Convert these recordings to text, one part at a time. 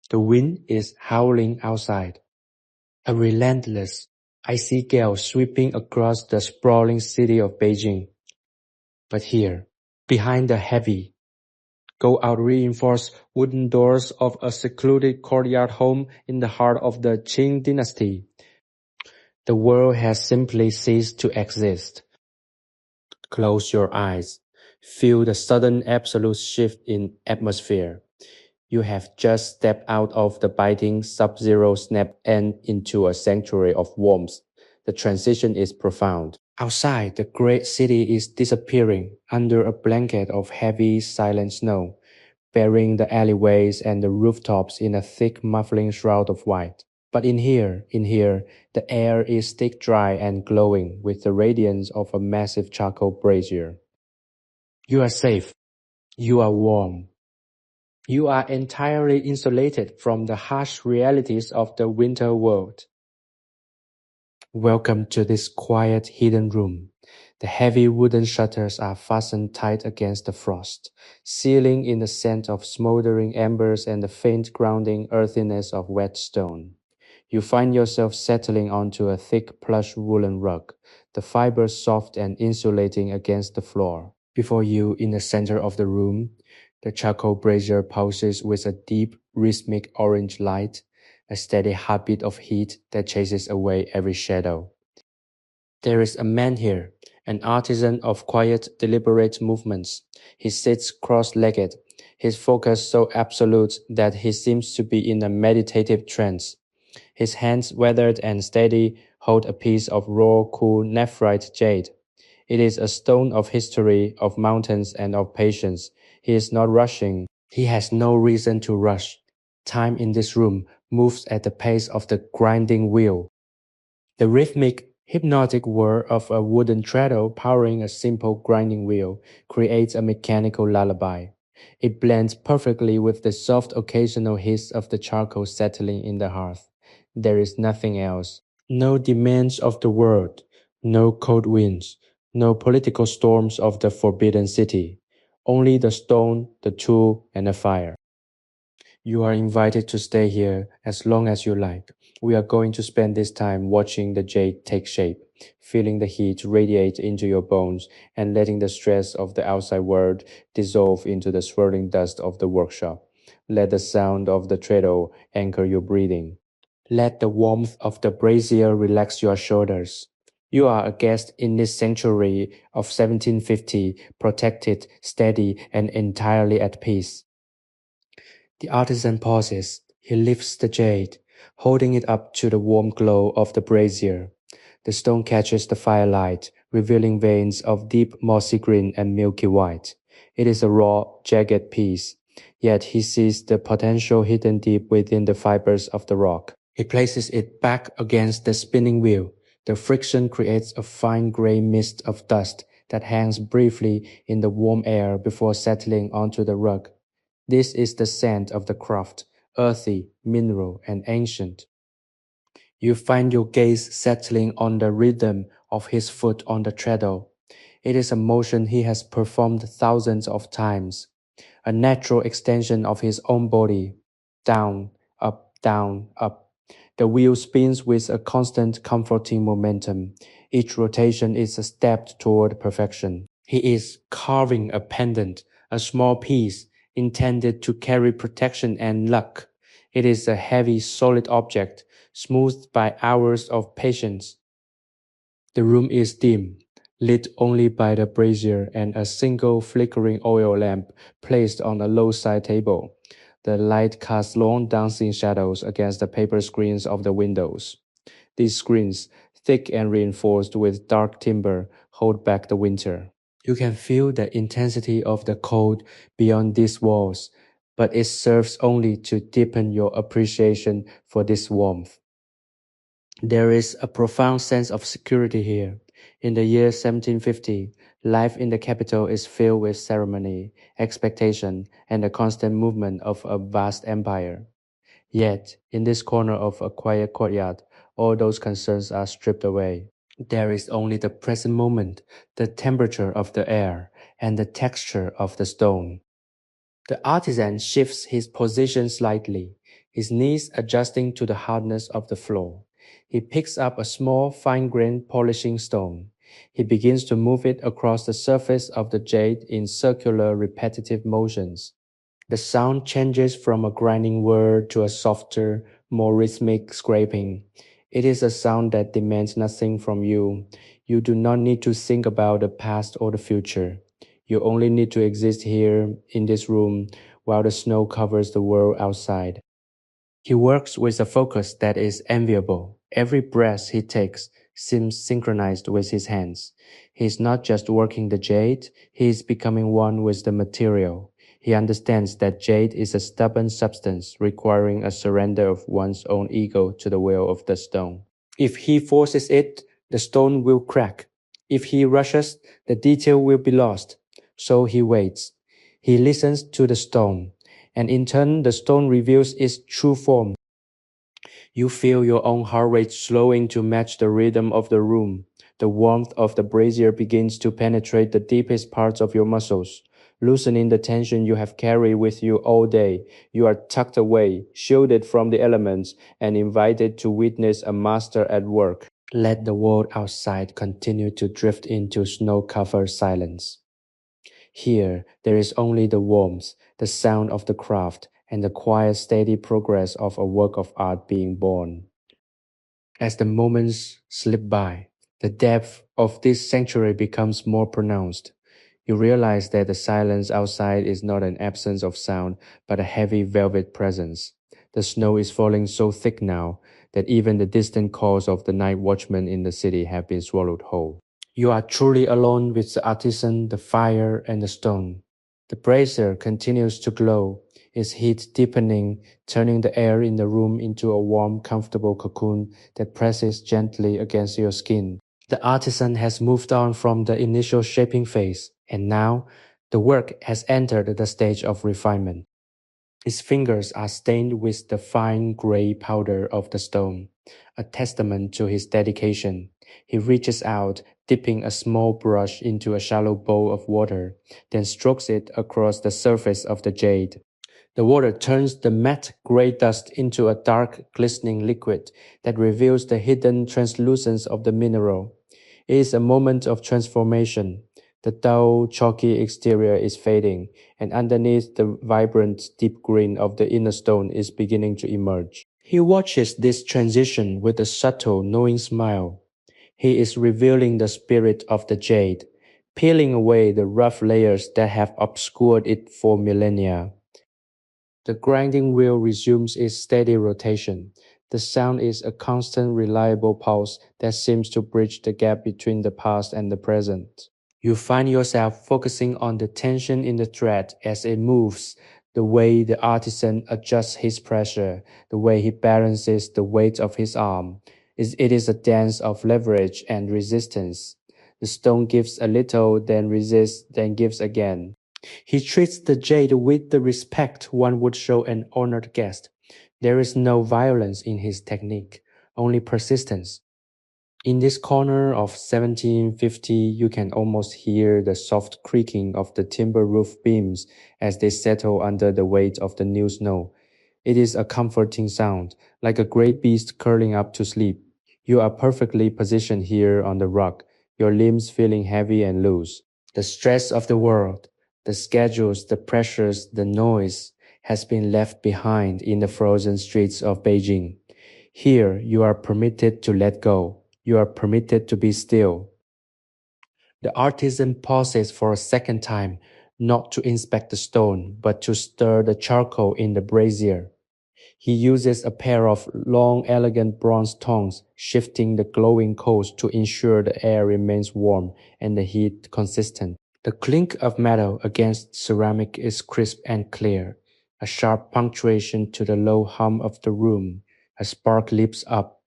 The wind is howling outside, a relentless, icy gale sweeping across the sprawling city of Beijing. But here, behind the heavy, go-out reinforced wooden doors of a secluded courtyard home in the heart of the Qing Dynasty, the world has simply ceased to exist. Close your eyes. Feel the sudden absolute shift in atmosphere. You have just stepped out of the biting sub-zero snap and into a sanctuary of warmth. The transition is profound. Outside, the great city is disappearing under a blanket of heavy, silent snow, burying the alleyways and the rooftops in a thick, muffling shroud of white. But in here, the air is stick dry and glowing with the radiance of a massive charcoal brazier. You are safe. You are warm. You are entirely insulated from the harsh realities of the winter world. Welcome to this quiet, hidden room. The heavy wooden shutters are fastened tight against the frost, sealing in the scent of smoldering embers and the faint grounding earthiness of wet stone. You find yourself settling onto a thick plush woolen rug, the fibers soft and insulating against the floor. Before you, in the center of the room, the charcoal brazier pulses with a deep, rhythmic orange light, a steady heartbeat of heat that chases away every shadow. There is a man here, an artisan of quiet, deliberate movements. He sits cross-legged, his focus so absolute that he seems to be in a meditative trance. His hands, weathered and steady, hold a piece of raw, cool nephrite jade. It is a stone of history, of mountains, and of patience. He is not rushing. He has no reason to rush. Time in this room moves at the pace of the grinding wheel. The rhythmic, hypnotic whir of a wooden treadle powering a simple grinding wheel creates a mechanical lullaby. It blends perfectly with the soft occasional hiss of the charcoal settling in the hearth. There is nothing else. No demands of the world, no cold winds, no political storms of the forbidden city. Only the stone, the tool, and the fire. You are invited to stay here as long as you like. We are going to spend this time watching the jade take shape, feeling the heat radiate into your bones, and letting the stress of the outside world dissolve into the swirling dust of the workshop. Let the sound of the treadle anchor your breathing. Let the warmth of the brazier relax your shoulders. You are a guest in this sanctuary of 1750, protected, steady, and entirely at peace. The artisan pauses. He lifts the jade, holding it up to the warm glow of the brazier. The stone catches the firelight, revealing veins of deep mossy green and milky white. It is a raw, jagged piece, yet he sees the potential hidden deep within the fibers of the rock. He places it back against the spinning wheel. The friction creates a fine gray mist of dust that hangs briefly in the warm air before settling onto the rug. This is the scent of the craft, earthy, mineral, and ancient. You find your gaze settling on the rhythm of his foot on the treadle. It is a motion he has performed thousands of times, a natural extension of his own body. Down, up, down, up. The wheel spins with a constant, comforting momentum. Each rotation is a step toward perfection. He is carving a pendant, a small piece, intended to carry protection and luck. It is a heavy, solid object, smoothed by hours of patience. The room is dim, lit only by the brazier and a single flickering oil lamp placed on a low side table. The light casts long dancing shadows against the paper screens of the windows. These screens, thick and reinforced with dark timber, hold back the winter. You can feel the intensity of the cold beyond these walls, but it serves only to deepen your appreciation for this warmth. There is a profound sense of security here. In the year 1750, life in the capital is filled with ceremony, expectation, and the constant movement of a vast empire. Yet, in this corner of a quiet courtyard, all those concerns are stripped away. There is only the present moment, the temperature of the air, and the texture of the stone. The artisan shifts his position slightly. his knees adjusting to the hardness of the floor. He picks up a small, fine-grained polishing stone. He begins to move it across the surface of the jade in circular, repetitive motions. The sound changes from a grinding whir to a softer, more rhythmic scraping. It is a sound that demands nothing from you. You do not need to think about the past or the future. You only need to exist here in this room while the snow covers the world outside. He works with a focus that is enviable. Every breath he takes seems synchronized with his hands. He is not just working the jade, he is becoming one with the material. He understands that jade is a stubborn substance requiring a surrender of one's own ego to the will of the stone. If he forces it, the stone will crack. If he rushes, the detail will be lost. So he waits. He listens to the stone, and in turn, the stone reveals its true form. You feel your own heart rate slowing to match the rhythm of the room. The warmth of the brazier begins to penetrate the deepest parts of your muscles, loosening the tension you have carried with you all day. You are tucked away, shielded from the elements, and invited to witness a master at work. Let the world outside continue to drift into snow-covered silence. Here, there is only the warmth, the sound of the craft, and the quiet, steady progress of a work of art being born. As the moments slip by, the depth of this sanctuary becomes more pronounced. You realize that the silence outside is not an absence of sound, but a heavy velvet presence. The snow is falling so thick now that even the distant calls of the night watchmen in the city have been swallowed whole. You are truly alone with the artisan, the fire, and the stone. The brazier continues to glow, its heat deepening, turning the air in the room into a warm, comfortable cocoon that presses gently against your skin. The artisan has moved on from the initial shaping phase, and now the work has entered the stage of refinement. His fingers are stained with the fine gray powder of the stone, a testament to his dedication. He reaches out, dipping a small brush into a shallow bowl of water, then strokes it across the surface of the jade. The water turns the matte gray dust into a dark, glistening liquid that reveals the hidden translucence of the mineral. It is a moment of transformation. The dull, chalky exterior is fading, and underneath the vibrant, deep green of the inner stone is beginning to emerge. He watches this transition with a subtle, knowing smile. He is revealing the spirit of the jade, peeling away the rough layers that have obscured it for millennia. The grinding wheel resumes its steady rotation. The sound is a constant, reliable pulse that seems to bridge the gap between the past and the present. You find yourself focusing on the tension in the thread as it moves, the way the artisan adjusts his pressure, the way he balances the weight of his arm. It is a dance of leverage and resistance. The stone gives a little, then resists, then gives again. He treats the jade with the respect one would show an honored guest. There is no violence in his technique, only persistence. In this corner of 1750, you can almost hear the soft creaking of the timber roof beams as they settle under the weight of the new snow. It is a comforting sound, like a great beast curling up to sleep. You are perfectly positioned here on the rug, your limbs feeling heavy and loose. The stress of the world, the schedules, the pressures, the noise has been left behind in the frozen streets of Beijing. Here, you are permitted to let go. You are permitted to be still. The artisan pauses for a second time, not to inspect the stone, but to stir the charcoal in the brazier. He uses a pair of long, elegant bronze tongs, shifting the glowing coals to ensure the air remains warm and the heat consistent. The clink of metal against ceramic is crisp and clear, a sharp punctuation to the low hum of the room. A spark leaps up,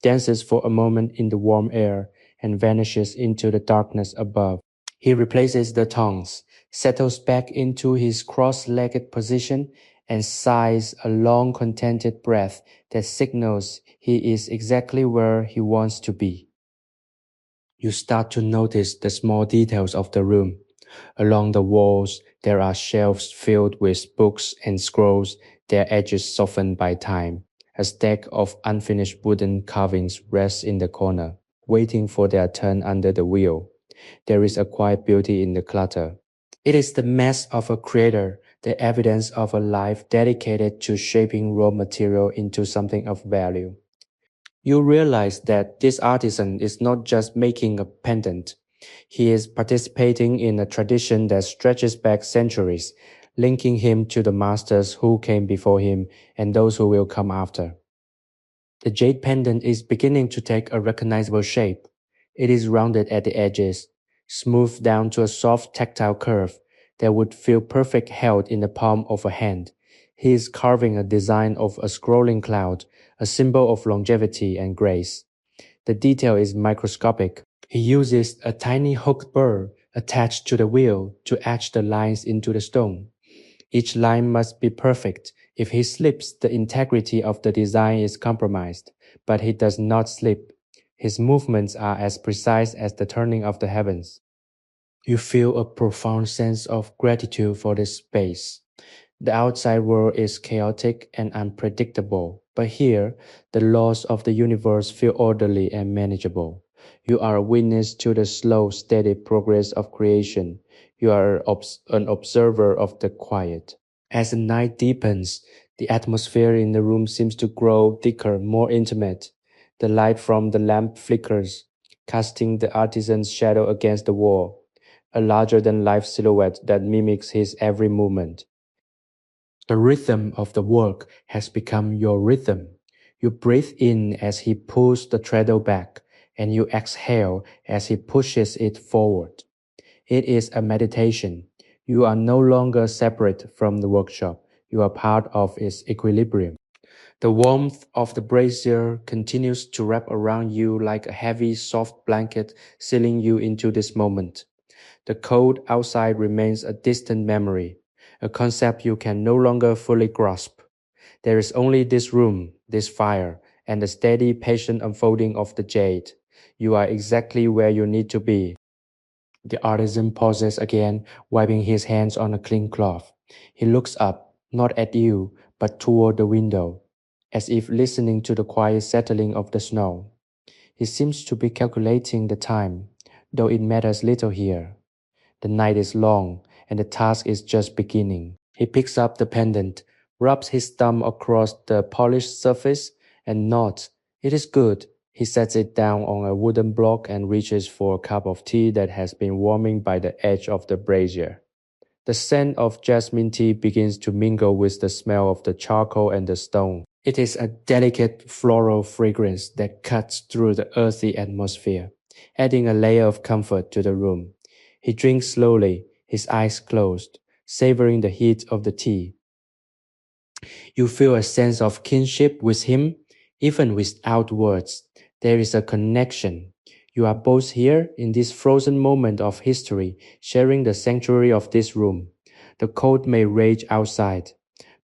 dances for a moment in the warm air, and vanishes into the darkness above. He replaces the tongs, settles back into his cross-legged position, and sighs a long contented breath that signals he is exactly where he wants to be. You start to notice the small details of the room. Along the walls, there are shelves filled with books and scrolls, their edges softened by time. A stack of unfinished wooden carvings rests in the corner, waiting for their turn under the wheel. There is a quiet beauty in the clutter. It is the mess of a creator, the evidence of a life dedicated to shaping raw material into something of value. You realize that this artisan is not just making a pendant. He is participating in a tradition that stretches back centuries, linking him to the masters who came before him and those who will come after. The jade pendant is beginning to take a recognizable shape. It is rounded at the edges, smoothed down to a soft tactile curve that would feel perfect held in the palm of a hand. He is carving a design of a scrolling cloud, a symbol of longevity and grace. The detail is microscopic. He uses a tiny hooked burr attached to the wheel to etch the lines into the stone. Each line must be perfect. If he slips, the integrity of the design is compromised. But he does not slip. His movements are as precise as the turning of the heavens. You feel a profound sense of gratitude for this space. The outside world is chaotic and unpredictable, but here, the laws of the universe feel orderly and manageable. You are a witness to the slow, steady progress of creation. You are an observer of the quiet. As the night deepens, the atmosphere in the room seems to grow thicker, more intimate. The light from the lamp flickers, casting the artisan's shadow against the wall, a larger-than-life silhouette that mimics his every movement. The rhythm of the work has become your rhythm. You breathe in as he pulls the treadle back, and you exhale as he pushes it forward. It is a meditation. You are no longer separate from the workshop. You are part of its equilibrium. The warmth of the brazier continues to wrap around you like a heavy, soft blanket, sealing you into this moment. The cold outside remains a distant memory, a concept you can no longer fully grasp. There is only this room, this fire, and the steady, patient unfolding of the jade. You are exactly where you need to be. The artisan pauses again, wiping his hands on a clean cloth. He looks up, not at you, but toward the window, as if listening to the quiet settling of the snow. He seems to be calculating the time, though it matters little here. The night is long, and the task is just beginning. He picks up the pendant, rubs his thumb across the polished surface, and nods. It is good. He sets it down on a wooden block and reaches for a cup of tea that has been warming by the edge of the brazier. The scent of jasmine tea begins to mingle with the smell of the charcoal and the stone. It is a delicate floral fragrance that cuts through the earthy atmosphere, adding a layer of comfort to the room. He drinks slowly, his eyes closed, savoring the heat of the tea. You feel a sense of kinship with him, even without words. There is a connection. You are both here in this frozen moment of history, sharing the sanctuary of this room. The cold may rage outside,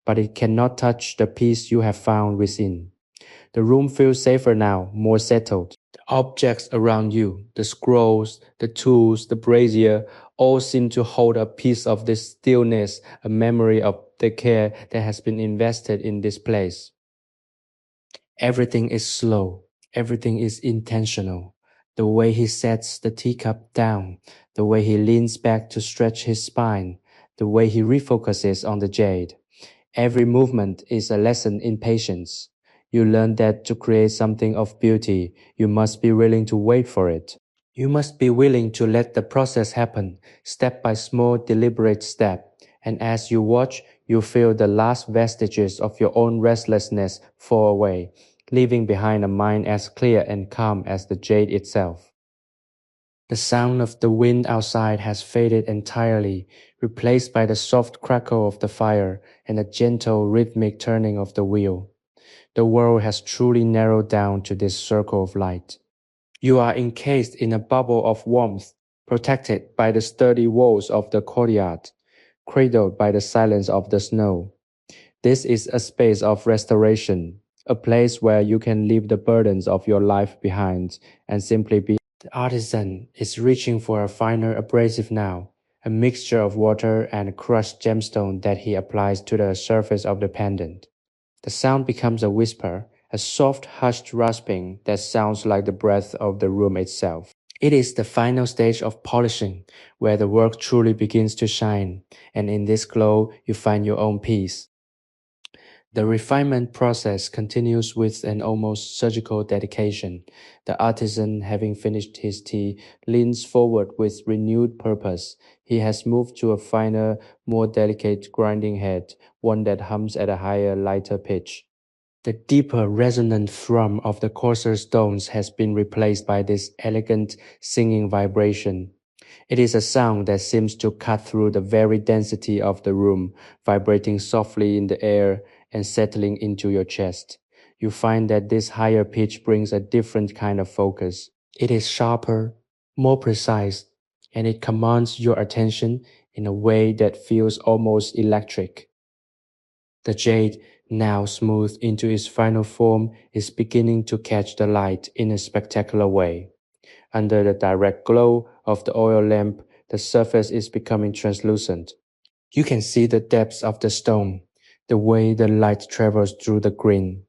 but it cannot touch the peace you have found within. The room feels safer now, more settled. The objects around you, the scrolls, the tools, the brazier, all seem to hold a piece of this stillness, a memory of the care that has been invested in this place. Everything is slow. Everything is intentional. The way he sets the teacup down, the way he leans back to stretch his spine, the way he refocuses on the jade. Every movement is a lesson in patience. You learn that to create something of beauty, you must be willing to wait for it. You must be willing to let the process happen, step by small, deliberate step. And as you watch, you feel the last vestiges of your own restlessness fall away, leaving behind a mind as clear and calm as the jade itself. The sound of the wind outside has faded entirely, replaced by the soft crackle of the fire and the gentle rhythmic turning of the wheel. The world has truly narrowed down to this circle of light. You are encased in a bubble of warmth, protected by the sturdy walls of the courtyard, cradled by the silence of the snow. This is a space of restoration, a place where you can leave the burdens of your life behind and simply be. The artisan is reaching for a finer abrasive now, a mixture of water and crushed gemstone that he applies to the surface of the pendant. The sound becomes a whisper, a soft, hushed rasping that sounds like the breath of the room itself. It is the final stage of polishing, where the work truly begins to shine, and in this glow you find your own peace. The refinement process continues with an almost surgical dedication. The artisan, having finished his tea, leans forward with renewed purpose. He has moved to a finer, more delicate grinding head, one that hums at a higher, lighter pitch. The deeper, resonant thrum of the coarser stones has been replaced by this elegant, singing vibration. It is a sound that seems to cut through the very density of the room, vibrating softly in the air and settling into your chest. You find that this higher pitch brings a different kind of focus. It is sharper, more precise, and it commands your attention in a way that feels almost electric. The jade, now smoothed into its final form, is beginning to catch the light in a spectacular way. Under the direct glow of the oil lamp, the surface is becoming translucent. You can see the depths of the stone, the way the light travels through the green,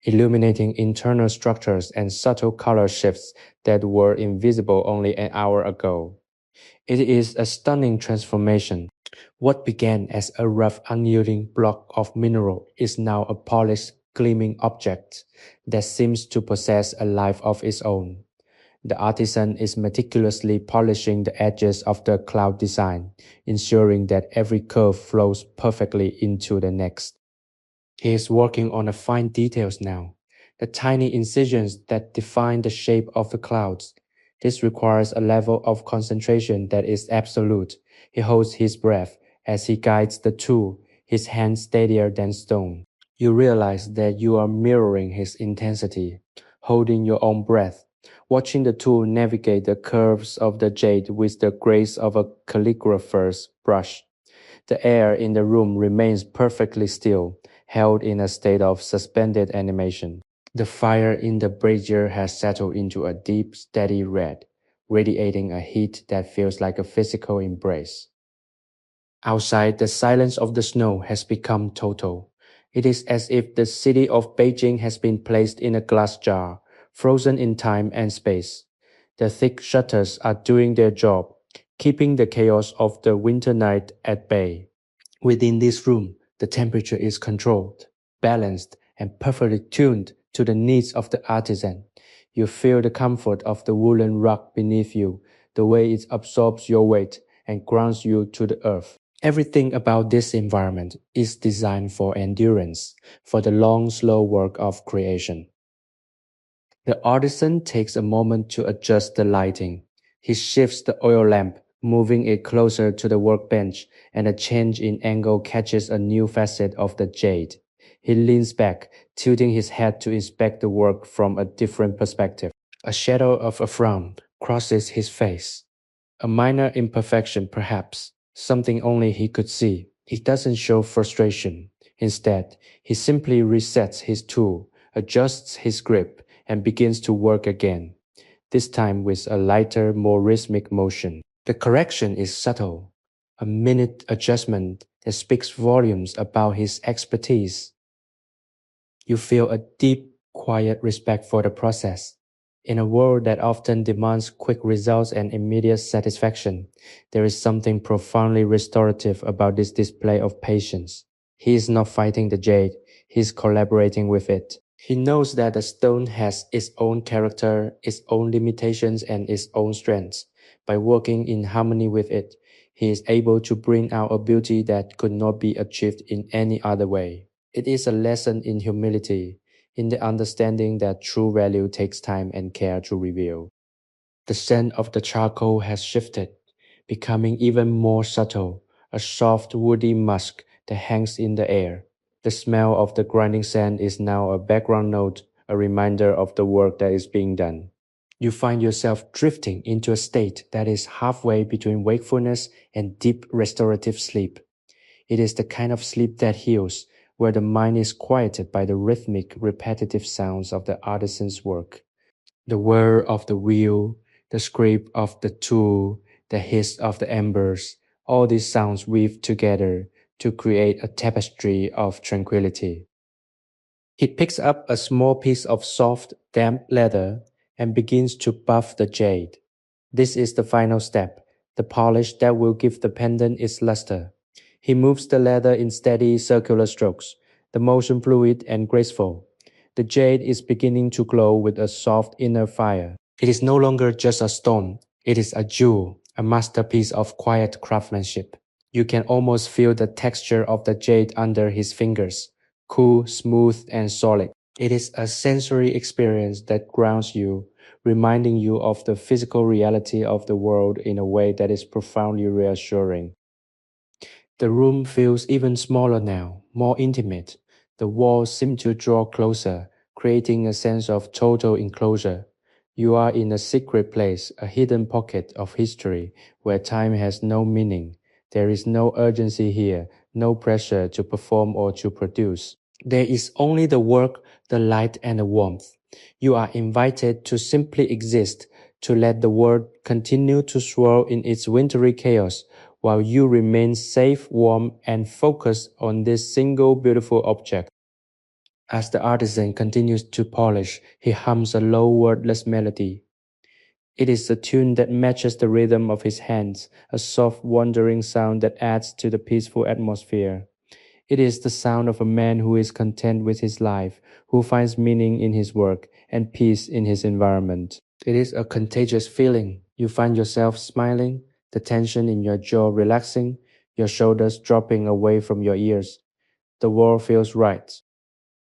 illuminating internal structures and subtle color shifts that were invisible only an hour ago. It is a stunning transformation. What began as a rough, unyielding block of mineral is now a polished, gleaming object that seems to possess a life of its own. The artisan is meticulously polishing the edges of the cloud design, ensuring that every curve flows perfectly into the next. He is working on the fine details now, the tiny incisions that define the shape of the clouds. This requires a level of concentration that is absolute. He holds his breath as he guides the tool, his hands steadier than stone. You realize that you are mirroring his intensity, holding your own breath, watching the tool navigate the curves of the jade with the grace of a calligrapher's brush. The air in the room remains perfectly still, held in a state of suspended animation. The fire in the brazier has settled into a deep, steady red, radiating a heat that feels like a physical embrace. Outside, the silence of the snow has become total. It is as if the city of Beijing has been placed in a glass jar, frozen in time and space. The thick shutters are doing their job, keeping the chaos of the winter night at bay. Within this room, the temperature is controlled, balanced, and perfectly tuned to the needs of the artisan. You feel the comfort of the woolen rug beneath you, the way it absorbs your weight and grounds you to the earth. Everything about this environment is designed for endurance, for the long, slow work of creation. The artisan takes a moment to adjust the lighting. He shifts the oil lamp, moving it closer to the workbench, and a change in angle catches a new facet of the jade. He leans back, tilting his head to inspect the work from a different perspective. A shadow of a frown crosses his face. A minor imperfection, perhaps, something only he could see. He doesn't show frustration. Instead, he simply resets his tool, adjusts his grip, and begins to work again, this time with a lighter, more rhythmic motion. The correction is subtle, a minute adjustment that speaks volumes about his expertise. You feel a deep, quiet respect for the process. In a world that often demands quick results and immediate satisfaction, there is something profoundly restorative about this display of patience. He is not fighting the jade, he is collaborating with it. He knows that the stone has its own character, its own limitations, and its own strengths. By working in harmony with it, he is able to bring out a beauty that could not be achieved in any other way. It is a lesson in humility, in the understanding that true value takes time and care to reveal. The scent of the charcoal has shifted, becoming even more subtle, a soft woody musk that hangs in the air. The smell of the grinding sand is now a background note, a reminder of the work that is being done. You find yourself drifting into a state that is halfway between wakefulness and deep restorative sleep. It is the kind of sleep that heals, where the mind is quieted by the rhythmic, repetitive sounds of the artisan's work. The whir of the wheel, the scrape of the tool, the hiss of the embers, All these sounds weave together to create a tapestry of tranquility. He picks up a small piece of soft, damp leather and begins to buff the jade. This is the final step, the polish that will give the pendant its luster. He moves the leather in steady circular strokes, the motion fluid and graceful. The jade is beginning to glow with a soft inner fire. It is no longer just a stone, it is a jewel, a masterpiece of quiet craftsmanship. You can almost feel the texture of the jade under his fingers, cool, smooth, and solid. It is a sensory experience that grounds you, reminding you of the physical reality of the world in a way that is profoundly reassuring. The room feels even smaller now, more intimate. The walls seem to draw closer, creating a sense of total enclosure. You are in a secret place, a hidden pocket of history where time has no meaning. There is no urgency here, no pressure to perform or to produce. There is only the work, the light, and the warmth. You are invited to simply exist, to let the world continue to swirl in its wintry chaos, while you remain safe, warm, and focused on this single beautiful object. As the artisan continues to polish, he hums a low wordless melody. It is a tune that matches the rhythm of his hands, a soft, wandering sound that adds to the peaceful atmosphere. It is the sound of a man who is content with his life, who finds meaning in his work and peace in his environment. It is a contagious feeling. You find yourself smiling, the tension in your jaw relaxing, your shoulders dropping away from your ears. The world feels right.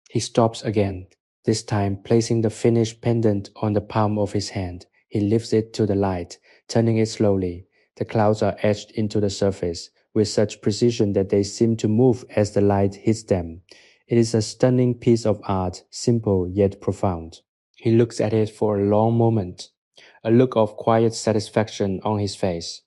He stops again, this time placing the finished pendant on the palm of his hand. He lifts it to the light, turning it slowly. The clouds are etched into the surface with such precision that they seem to move as the light hits them. It is a stunning piece of art, simple yet profound. He looks at it for a long moment, a look of quiet satisfaction on his face.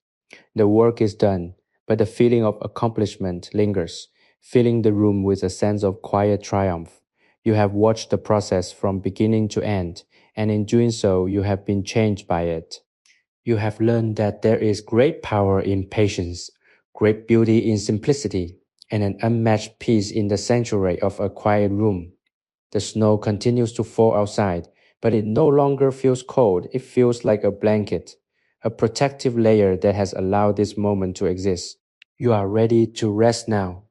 The work is done, but the feeling of accomplishment lingers, filling the room with a sense of quiet triumph. You have watched the process from beginning to end, and in doing so, you have been changed by it. You have learned that there is great power in patience, great beauty in simplicity, and an unmatched peace in the sanctuary of a quiet room. The snow continues to fall outside, but it no longer feels cold. It feels like a blanket, a protective layer that has allowed this moment to exist. You are ready to rest now,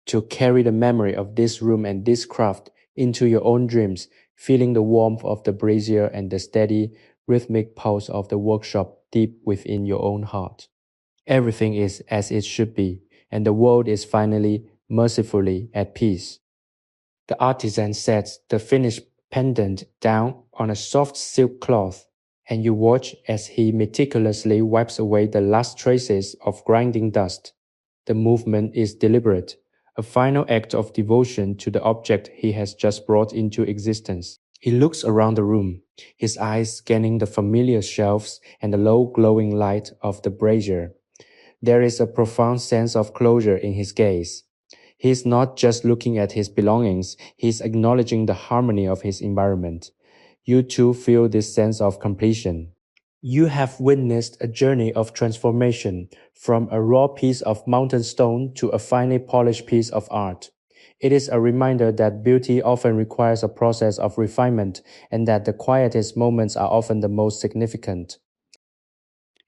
to carry the memory of this room and this craft into your own dreams, feeling the warmth of the brazier and the steady, rhythmic pulse of the workshop deep within your own heart. Everything is as it should be, and the world is finally, mercifully at peace. The artisan sets the finished pendant down on a soft silk cloth, and you watch as he meticulously wipes away the last traces of grinding dust. The movement is deliberate, a final act of devotion to the object he has just brought into existence. He looks around the room, his eyes scanning the familiar shelves and the low glowing light of the brazier. There is a profound sense of closure in his gaze. He is not just looking at his belongings, he is acknowledging the harmony of his environment. You too feel this sense of completion. You have witnessed a journey of transformation from a raw piece of mountain stone to a finely polished piece of art. It is a reminder that beauty often requires a process of refinement and that the quietest moments are often the most significant.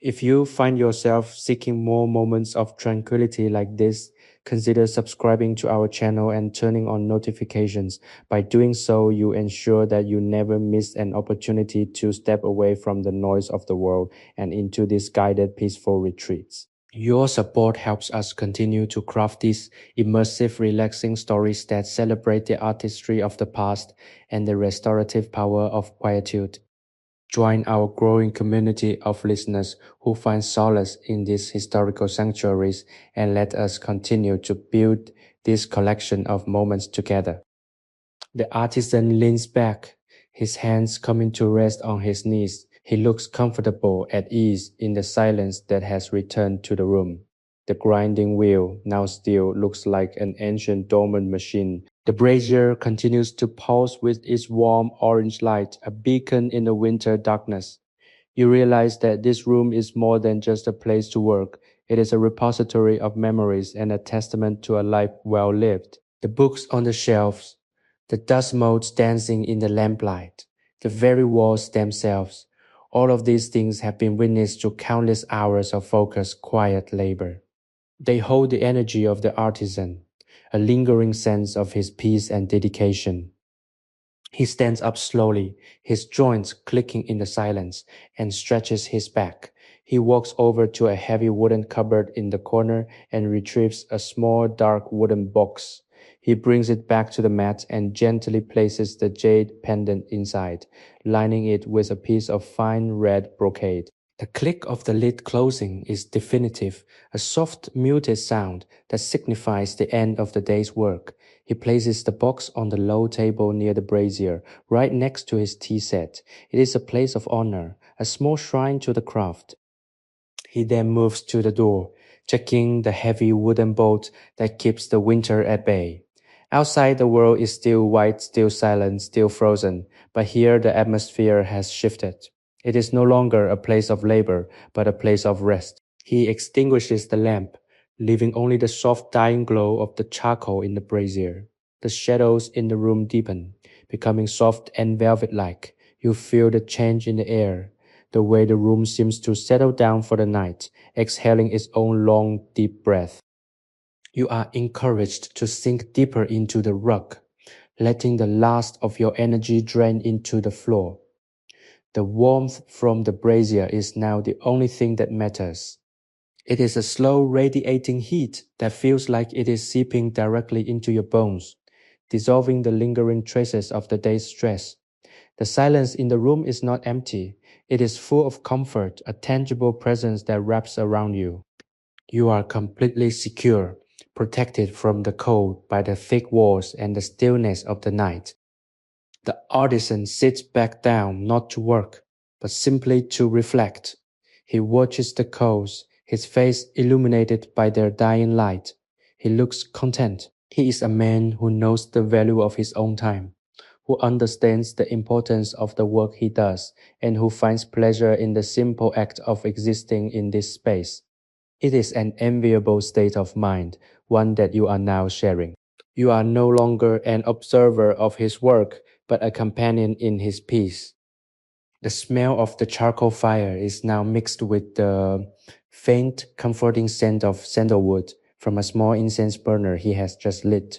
If you find yourself seeking more moments of tranquility like this, consider subscribing to our channel and turning on notifications. By doing so, you ensure that you never miss an opportunity to step away from the noise of the world and into these guided, peaceful retreats. Your support helps us continue to craft these immersive, relaxing stories that celebrate the artistry of the past and the restorative power of quietude. Join our growing community of listeners who find solace in these historical sanctuaries and let us continue to build this collection of moments together. The artisan leans back, his hands coming to rest on his knees. He looks comfortable at ease in the silence that has returned to the room. The grinding wheel, now still, looks like an ancient dormant machine. The brazier continues to pulse with its warm orange light, a beacon in the winter darkness. You realize that this room is more than just a place to work. It is a repository of memories and a testament to a life well lived. The books on the shelves, the dust motes dancing in the lamplight, the very walls themselves, all of these things have been witness to countless hours of focused, quiet labor. They hold the energy of the artisan, a lingering sense of his peace and dedication. He stands up slowly, his joints clicking in the silence, and stretches his back. He walks over to a heavy wooden cupboard in the corner and retrieves a small dark wooden box. He brings it back to the mat and gently places the jade pendant inside, lining it with a piece of fine red brocade. The click of the lid closing is definitive, a soft, muted sound that signifies the end of the day's work. He places the box on the low table near the brazier, right next to his tea set. It is a place of honor, a small shrine to the craft. He then moves to the door, checking the heavy wooden bolt that keeps the winter at bay. Outside, the world is still white, still silent, still frozen, but here the atmosphere has shifted. It is no longer a place of labor, but a place of rest. He extinguishes the lamp, leaving only the soft dying glow of the charcoal in the brazier. The shadows in the room deepen, becoming soft and velvet-like. You feel the change in the air, the way the room seems to settle down for the night, exhaling its own long, deep breath. You are encouraged to sink deeper into the rug, letting the last of your energy drain into the floor. The warmth from the brazier is now the only thing that matters. It is a slow radiating heat that feels like it is seeping directly into your bones, dissolving the lingering traces of the day's stress. The silence in the room is not empty. It is full of comfort, a tangible presence that wraps around you. You are completely secure, protected from the cold by the thick walls and the stillness of the night. The artisan sits back down not to work, but simply to reflect. He watches the coals, his face illuminated by their dying light. He looks content. He is a man who knows the value of his own time, who understands the importance of the work he does, and who finds pleasure in the simple act of existing in this space. It is an enviable state of mind, one that you are now sharing. You are no longer an observer of his work, but a companion in his peace. The smell of the charcoal fire is now mixed with the faint, comforting scent of sandalwood from a small incense burner he has just lit.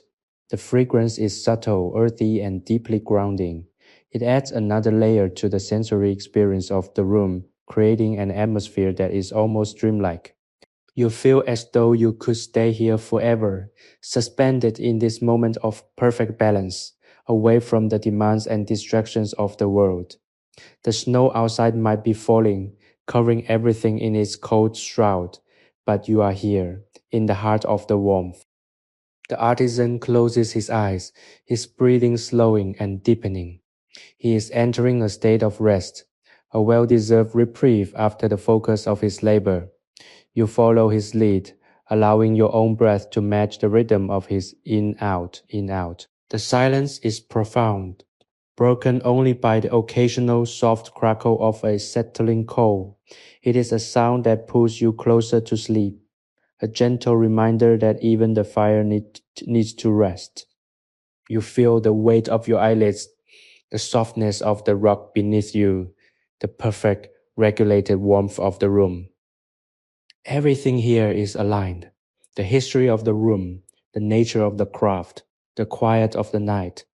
The fragrance is subtle, earthy, and deeply grounding. It adds another layer to the sensory experience of the room, creating an atmosphere that is almost dreamlike. You feel as though you could stay here forever, suspended in this moment of perfect balance, away from the demands and distractions of the world. The snow outside might be falling, covering everything in its cold shroud, but you are here, in the heart of the warmth. The artisan closes his eyes, his breathing slowing and deepening. He is entering a state of rest, a well-deserved reprieve after the focus of his labor. You follow his lead, allowing your own breath to match the rhythm of his in-out, in-out. The silence is profound, broken only by the occasional soft crackle of a settling coal. It is a sound that pulls you closer to sleep, a gentle reminder that even the fire needs to rest. You feel the weight of your eyelids, the softness of the rug beneath you, the perfect, regulated warmth of the room. Everything here is aligned. The history of the room, the nature of the craft, the quiet of the night.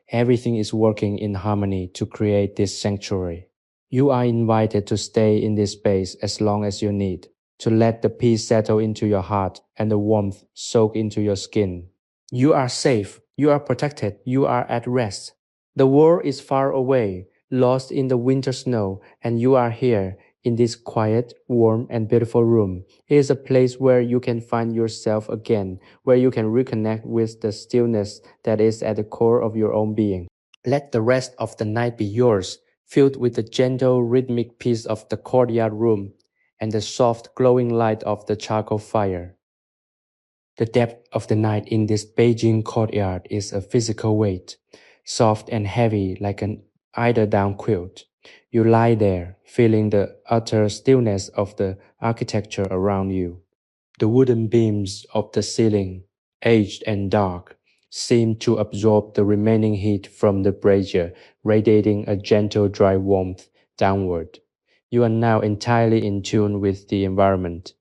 Everything is working in harmony to create this sanctuary. You are invited to stay in this space as long as you need, to let the peace settle into your heart and the warmth soak into your skin. You are safe, you are protected, you are at rest. The world is far away, lost in the winter snow, and you are here in this quiet, warm, and beautiful room. It is a place where you can find yourself again, where you can reconnect with the stillness that is at the core of your own being. Let the rest of the night be yours, filled with the gentle, rhythmic peace of the courtyard room and the soft, glowing light of the charcoal fire. The depth of the night in this Beijing courtyard is a physical weight, soft and heavy like an eider-down quilt. You lie there, feeling the utter stillness of the architecture around you. The wooden beams of the ceiling, aged and dark, seem to absorb the remaining heat from the brazier, radiating a gentle dry warmth downward. You are now entirely in tune with the environment.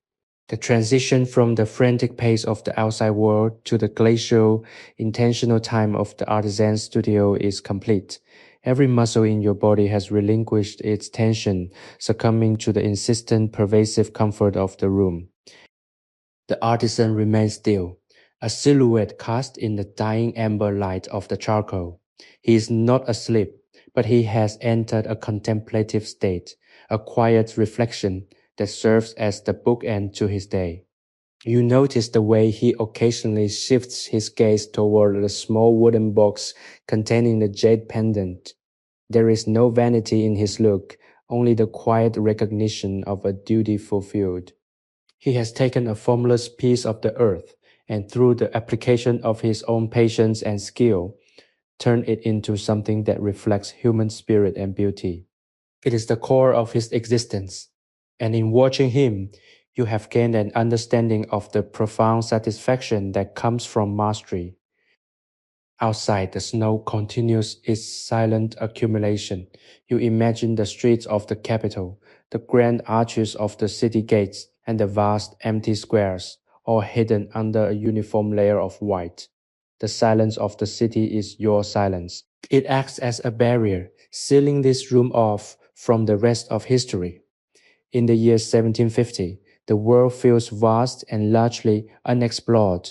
The transition from the frantic pace of the outside world to the glacial, intentional time of the artisan studio is complete. Every muscle in your body has relinquished its tension, succumbing to the insistent, pervasive comfort of the room. The artisan remains still, a silhouette cast in the dying amber light of the charcoal. He is not asleep, but he has entered a contemplative state, a quiet reflection that serves as the bookend to his day. You notice the way he occasionally shifts his gaze toward the small wooden box containing the jade pendant. There is no vanity in his look, only the quiet recognition of a duty fulfilled. He has taken a formless piece of the earth and through the application of his own patience and skill, turned it into something that reflects human spirit and beauty. It is the core of his existence, and in watching him, you have gained an understanding of the profound satisfaction that comes from mastery. Outside, the snow continues its silent accumulation. You imagine the streets of the capital, the grand arches of the city gates, and the vast empty squares, all hidden under a uniform layer of white. The silence of the city is your silence. It acts as a barrier, sealing this room off from the rest of history. In the year 1750, the world feels vast and largely unexplored.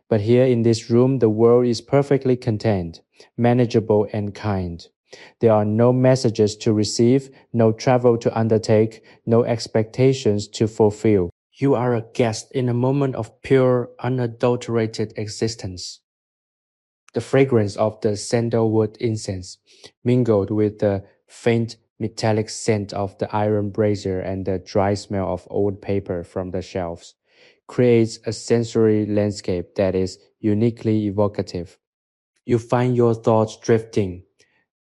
But here in this room, the world is perfectly contained, manageable, and kind. There are no messages to receive, no travel to undertake, no expectations to fulfill. You are a guest in a moment of pure, unadulterated existence. The fragrance of the sandalwood incense, mingled with the faint metallic scent of the iron brazier and the dry smell of old paper from the shelves, creates a sensory landscape that is uniquely evocative. You find your thoughts drifting,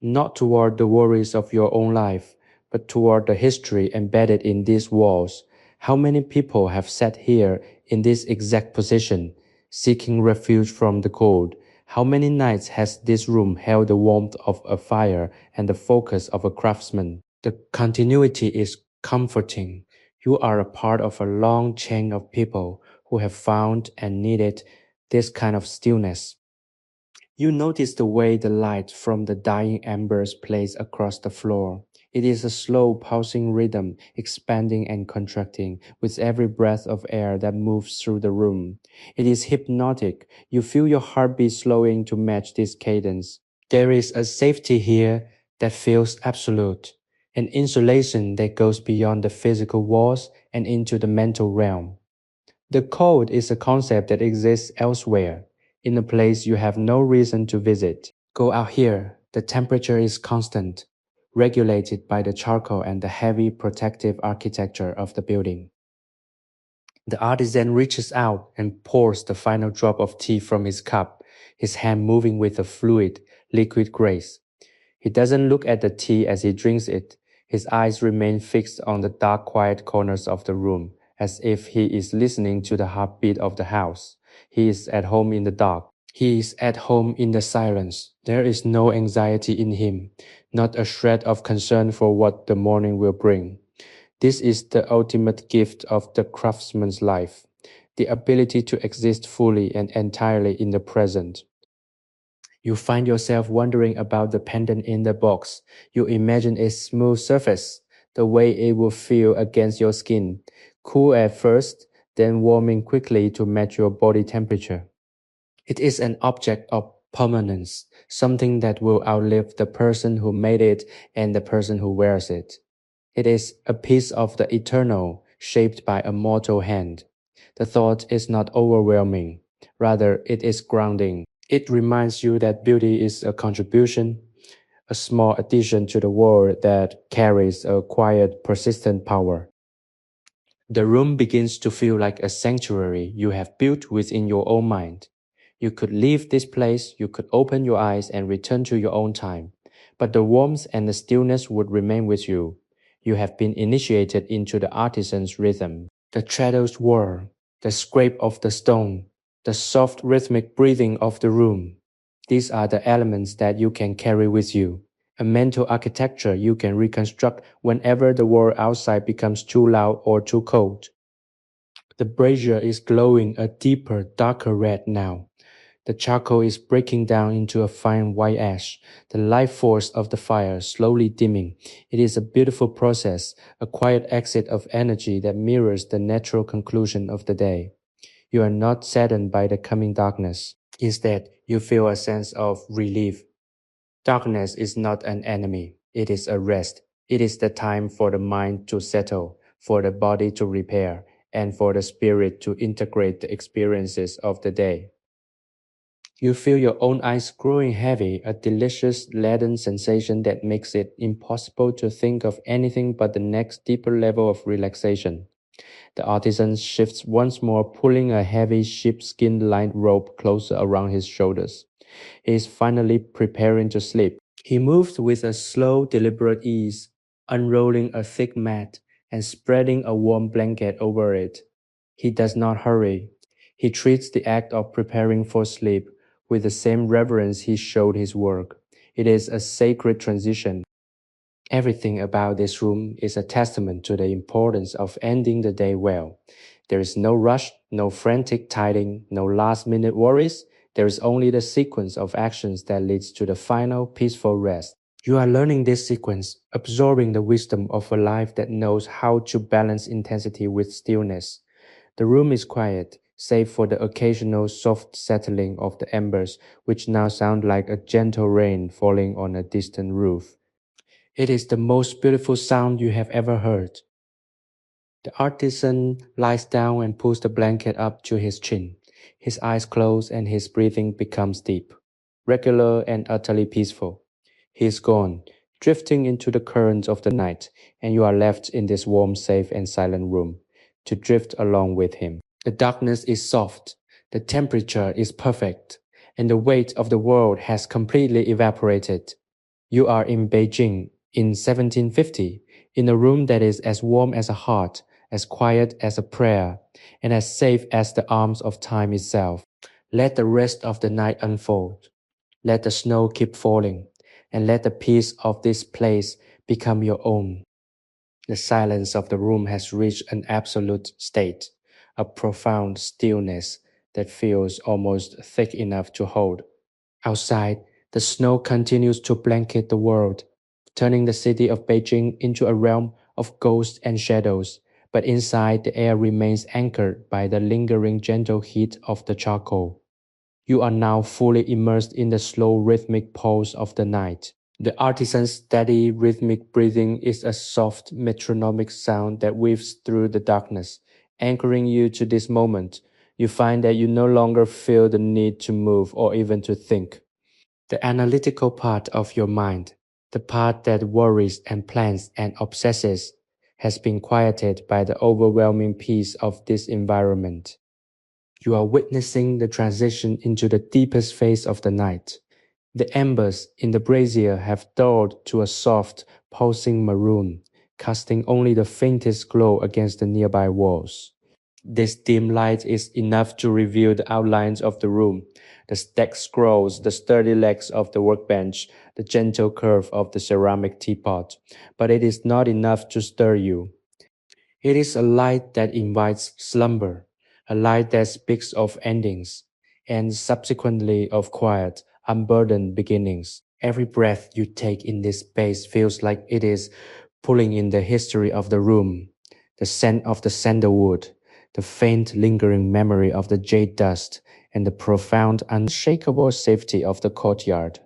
not toward the worries of your own life, but toward the history embedded in these walls. How many people have sat here in this exact position, seeking refuge from the cold? How many nights has this room held the warmth of a fire and the focus of a craftsman? The continuity is comforting. You are a part of a long chain of people who have found and needed this kind of stillness. You notice the way the light from the dying embers plays across the floor. It is a slow, pulsing rhythm, expanding and contracting with every breath of air that moves through the room. It is hypnotic. You feel your heartbeat slowing to match this cadence. There is a safety here that feels absolute, an insulation that goes beyond the physical walls and into the mental realm. The cold is a concept that exists elsewhere, in a place you have no reason to visit. Go out here, the temperature is constant, regulated by the charcoal and the heavy protective architecture of the building. The artisan reaches out and pours the final drop of tea from his cup, his hand moving with a fluid, liquid grace. He doesn't look at the tea as he drinks it. His eyes remain fixed on the dark, quiet corners of the room, as if he is listening to the heartbeat of the house. He is at home in the dark. He is at home in the silence. There is no anxiety in him, not a shred of concern for what the morning will bring. This is the ultimate gift of the craftsman's life, the ability to exist fully and entirely in the present. You find yourself wondering about the pendant in the box. You imagine its smooth surface, the way it will feel against your skin, cool at first, then warming quickly to match your body temperature. It is an object of permanence, something that will outlive the person who made it and the person who wears it. It is a piece of the eternal, shaped by a mortal hand. The thought is not overwhelming. Rather, it is grounding. It reminds you that beauty is a contribution, a small addition to the world that carries a quiet, persistent power. The room begins to feel like a sanctuary you have built within your own mind. You could leave this place, you could open your eyes and return to your own time, but the warmth and the stillness would remain with you. You have been initiated into the artisan's rhythm. The shadows whir, the scrape of the stone, the soft rhythmic breathing of the room. These are the elements that you can carry with you, a mental architecture you can reconstruct whenever the world outside becomes too loud or too cold. The brazier is glowing a deeper, darker red now. The charcoal is breaking down into a fine white ash, the life force of the fire slowly dimming. It is a beautiful process, a quiet exit of energy that mirrors the natural conclusion of the day. You are not saddened by the coming darkness. Instead, you feel a sense of relief. Darkness is not an enemy, it is a rest. It is the time for the mind to settle, for the body to repair, and for the spirit to integrate the experiences of the day. You feel your own eyes growing heavy, a delicious leaden sensation that makes it impossible to think of anything but the next deeper level of relaxation. The artisan shifts once more, pulling a heavy sheepskin-lined rope closer around his shoulders. He is finally preparing to sleep. He moves with a slow, deliberate ease, unrolling a thick mat and spreading a warm blanket over it. He does not hurry. He treats the act of preparing for sleep with the same reverence he showed his work. It is a sacred transition. Everything about this room is a testament to the importance of ending the day well. There is no rush, no frantic tiding, no last-minute worries. There is only the sequence of actions that leads to the final peaceful rest. You are learning this sequence, absorbing the wisdom of a life that knows how to balance intensity with stillness. The room is quiet, save for the occasional soft settling of the embers, which now sound like a gentle rain falling on a distant roof. It is the most beautiful sound you have ever heard. The artisan lies down and pulls the blanket up to his chin. His eyes close and his breathing becomes deep, regular and utterly peaceful. He is gone, drifting into the currents of the night, and you are left in this warm, safe, and silent room to drift along with him. The darkness is soft, the temperature is perfect, and the weight of the world has completely evaporated. You are in Beijing in 1750, in a room that is as warm as a heart, as quiet as a prayer, and as safe as the arms of time itself. Let the rest of the night unfold. Let the snow keep falling, and let the peace of this place become your own. The silence of the room has reached an absolute state, a profound stillness that feels almost thick enough to hold. Outside, the snow continues to blanket the world, turning the city of Beijing into a realm of ghosts and shadows. But inside, the air remains anchored by the lingering gentle heat of the charcoal. You are now fully immersed in the slow rhythmic pulse of the night. The artisan's steady rhythmic breathing is a soft metronomic sound that weaves through the darkness, anchoring you to this moment. You find that you no longer feel the need to move or even to think. The analytical part of your mind, the part that worries and plans and obsesses, has been quieted by the overwhelming peace of this environment. You are witnessing the transition into the deepest phase of the night. The embers in the brazier have dulled to a soft, pulsing maroon, casting only the faintest glow against the nearby walls. This dim light is enough to reveal the outlines of the room, the stacked scrolls, the sturdy legs of the workbench, the gentle curve of the ceramic teapot, but it is not enough to stir you. It is a light that invites slumber, a light that speaks of endings, and subsequently of quiet, unburdened beginnings. Every breath you take in this space feels like it is pulling in the history of the room, the scent of the sandalwood, the faint lingering memory of the jade dust, and the profound unshakable safety of the courtyard.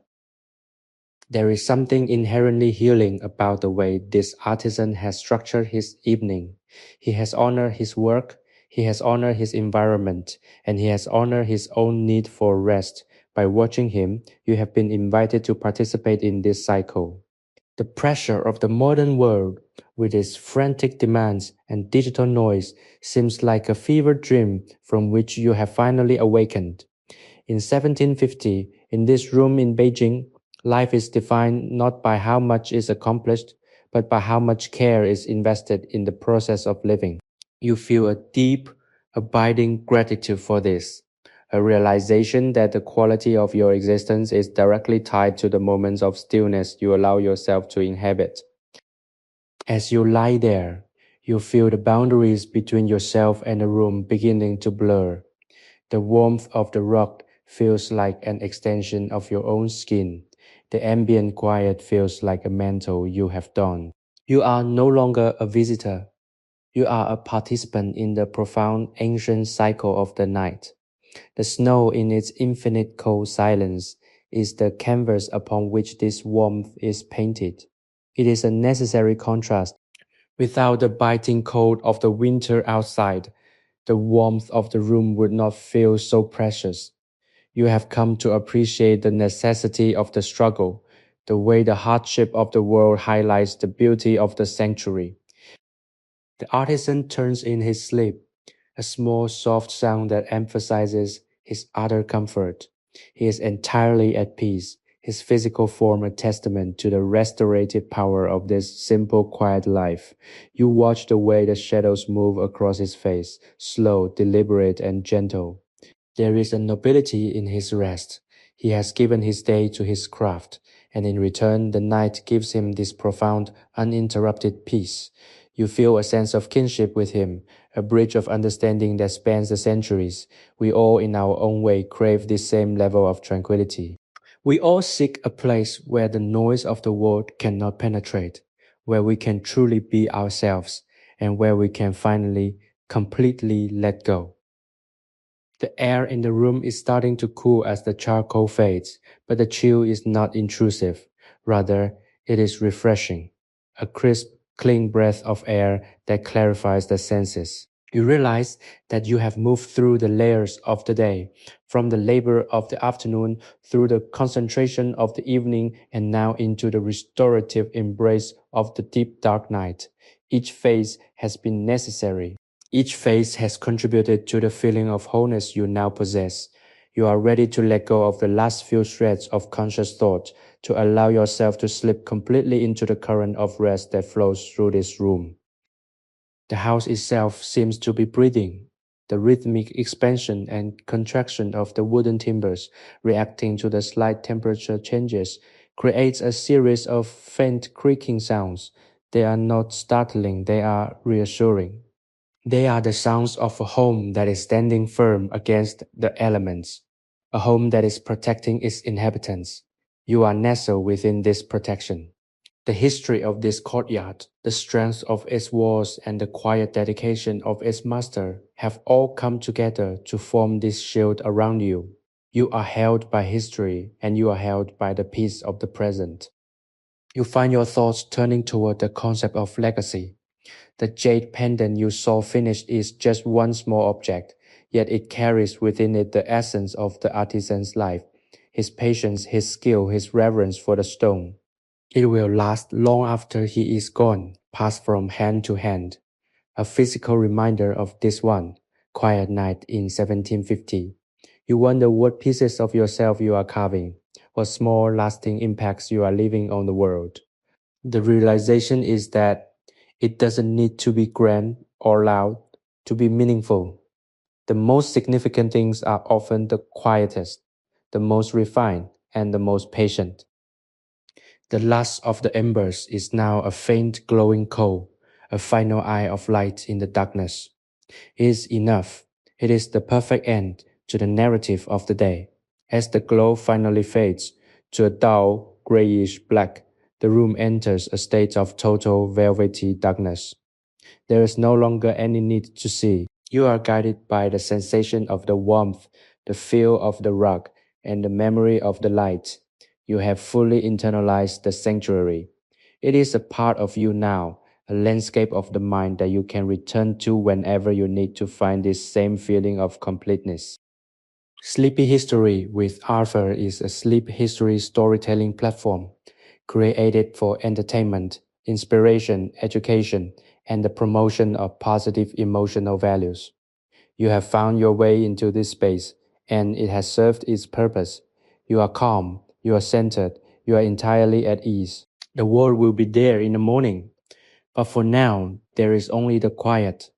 There is something inherently healing about the way this artisan has structured his evening. He has honored his work, he has honored his environment, and he has honored his own need for rest. By watching him, you have been invited to participate in this cycle. The pressure of the modern world, with its frantic demands and digital noise, seems like a fever dream from which you have finally awakened. In 1750, in this room in Beijing, life is defined not by how much is accomplished, but by how much care is invested in the process of living. You feel a deep, abiding gratitude for this, a realization that the quality of your existence is directly tied to the moments of stillness you allow yourself to inhabit. As you lie there, you feel the boundaries between yourself and the room beginning to blur. The warmth of the rug feels like an extension of your own skin. The ambient quiet feels like a mantle you have donned. You are no longer a visitor. You are a participant in the profound ancient cycle of the night. The snow in its infinite cold silence is the canvas upon which this warmth is painted. It is a necessary contrast. Without the biting cold of the winter outside, the warmth of the room would not feel so precious. You have come to appreciate the necessity of the struggle, the way the hardship of the world highlights the beauty of the sanctuary. The artisan turns in his sleep, a small soft sound that emphasizes his utter comfort. He is entirely at peace, his physical form a testament to the restorative power of this simple, quiet life. You watch the way the shadows move across his face, slow, deliberate, and gentle. There is a nobility in his rest. He has given his day to his craft, and in return the night gives him this profound, uninterrupted peace. You feel a sense of kinship with him, a bridge of understanding that spans the centuries. We all, in our own way, crave this same level of tranquility. We all seek a place where the noise of the world cannot penetrate, where we can truly be ourselves, and where we can finally, completely let go. The air in the room is starting to cool as the charcoal fades, but the chill is not intrusive. Rather, it is refreshing. A crisp, clean breath of air that clarifies the senses. You realize that you have moved through the layers of the day, from the labor of the afternoon through the concentration of the evening, and now into the restorative embrace of the deep dark night. Each phase has been necessary. Each phase has contributed to the feeling of wholeness you now possess. You are ready to let go of the last few threads of conscious thought, to allow yourself to slip completely into the current of rest that flows through this room. The house itself seems to be breathing. The rhythmic expansion and contraction of the wooden timbers, reacting to the slight temperature changes, creates a series of faint creaking sounds. They are not startling, they are reassuring. They are the sounds of a home that is standing firm against the elements, a home that is protecting its inhabitants. You are nestled within this protection. The history of this courtyard, the strength of its walls, and the quiet dedication of its master have all come together to form this shield around you. You are held by history, and you are held by the peace of the present. You find your thoughts turning toward the concept of legacy. The jade pendant you saw finished is just one small object, yet it carries within it the essence of the artisan's life, his patience, his skill, his reverence for the stone. It will last long after he is gone, passed from hand to hand. A physical reminder of this one quiet night in 1750. You wonder what pieces of yourself you are carving, what small lasting impacts you are leaving on the world. The realization is that it doesn't need to be grand or loud to be meaningful. The most significant things are often the quietest, the most refined, and the most patient. The last of the embers is now a faint glowing coal, a final eye of light in the darkness. It is enough. It is the perfect end to the narrative of the day. As the glow finally fades to a dull, grayish black, the room enters a state of total velvety darkness. There is no longer any need to see. You are guided by the sensation of the warmth, the feel of the rug, and the memory of the light. You have fully internalized the sanctuary. It is a part of you now, a landscape of the mind that you can return to whenever you need to find this same feeling of completeness. Sleepy History with Arthur is a sleep history storytelling platform created for entertainment, inspiration, education, and the promotion of positive emotional values. You have found your way into this space, and it has served its purpose. You are calm, you are centered, you are entirely at ease. The world will be there in the morning, but for now, there is only the quiet,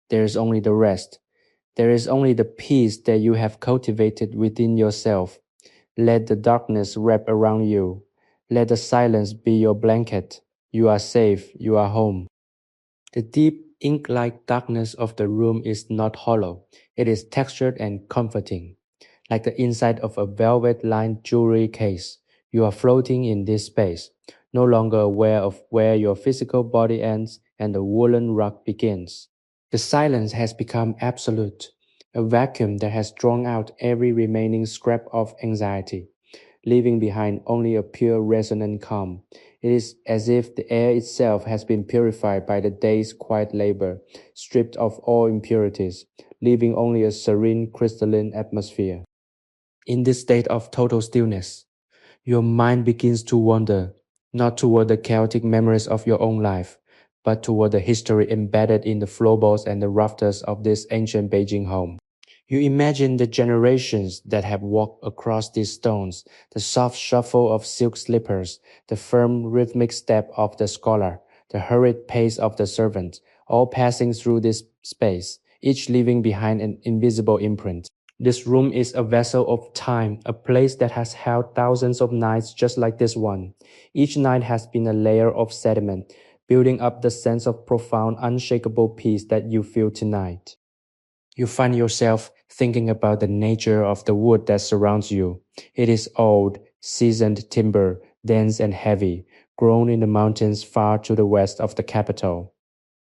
there is only the rest. There is only the peace that you have cultivated within yourself. Let the darkness wrap around you. Let the silence be your blanket. You are safe. You are home. The deep ink-like darkness of the room is not hollow. It is textured and comforting. Like the inside of a velvet-lined jewelry case, you are floating in this space, no longer aware of where your physical body ends and the woolen rug begins. The silence has become absolute, a vacuum that has drawn out every remaining scrap of anxiety, leaving behind only a pure resonant calm. It is as if the air itself has been purified by the day's quiet labor, stripped of all impurities, leaving only a serene crystalline atmosphere. In this state of total stillness, your mind begins to wander, not toward the chaotic memories of your own life, but toward the history embedded in the floorboards and the rafters of this ancient Beijing home. You imagine the generations that have walked across these stones, the soft shuffle of silk slippers, the firm rhythmic step of the scholar, the hurried pace of the servant, all passing through this space, each leaving behind an invisible imprint. This room is a vessel of time, a place that has held thousands of nights just like this one. Each night has been a layer of sediment, building up the sense of profound, unshakable peace that you feel tonight. You find yourself thinking about the nature of the wood that surrounds you. It is old, seasoned timber, dense and heavy, grown in the mountains far to the west of the capital.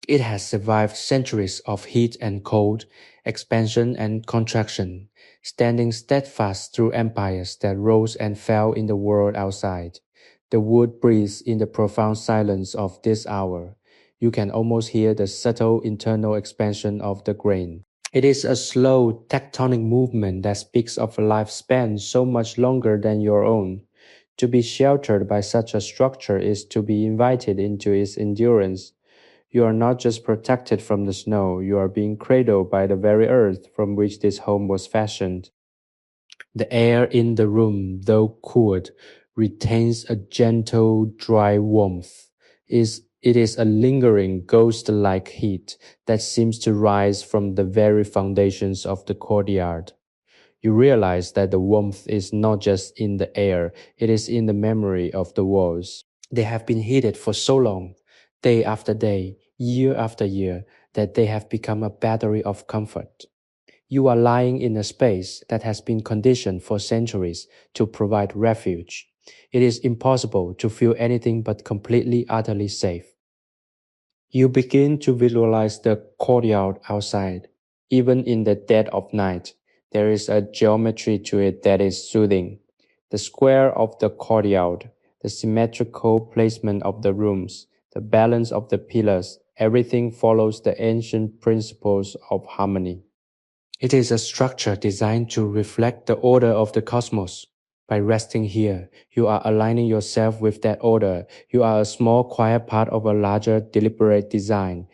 It has survived centuries of heat and cold, expansion and contraction, standing steadfast through empires that rose and fell in the world outside. The wood breathes in the profound silence of this hour. You can almost hear the subtle internal expansion of the grain. It is a slow, tectonic movement that speaks of a lifespan so much longer than your own. To be sheltered by such a structure is to be invited into its endurance. You are not just protected from the snow, you are being cradled by the very earth from which this home was fashioned. The air in the room, though cooled, retains a gentle, dry warmth. It is a lingering, ghost-like heat that seems to rise from the very foundations of the courtyard. You realize that the warmth is not just in the air, it is in the memory of the walls. They have been heated for so long, day after day, year after year, that they have become a battery of comfort. You are lying in a space that has been conditioned for centuries to provide refuge. It is impossible to feel anything but completely, utterly safe. You begin to visualize the courtyard outside. Even in the dead of night, there is a geometry to it that is soothing. The square of the courtyard, the symmetrical placement of the rooms, the balance of the pillars, everything follows the ancient principles of harmony. It is a structure designed to reflect the order of the cosmos. By resting here, you are aligning yourself with that order. You are a small, quiet part of a larger, deliberate design.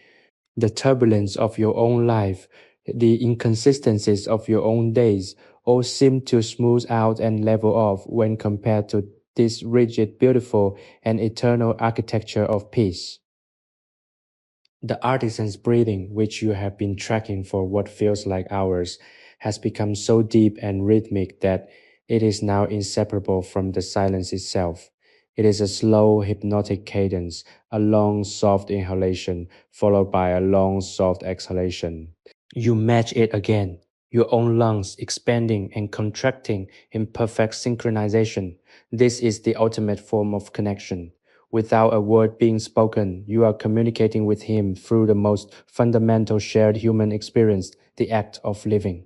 The turbulence of your own life, the inconsistencies of your own days, all seem to smooth out and level off when compared to this rigid, beautiful, and eternal architecture of peace. The artisan's breathing, which you have been tracking for what feels like hours, has become so deep and rhythmic that it is now inseparable from the silence itself. It is a slow, hypnotic cadence, a long, soft inhalation, followed by a long, soft exhalation. You match it again, your own lungs expanding and contracting in perfect synchronization. This is the ultimate form of connection. Without a word being spoken, you are communicating with him through the most fundamental shared human experience, the act of living.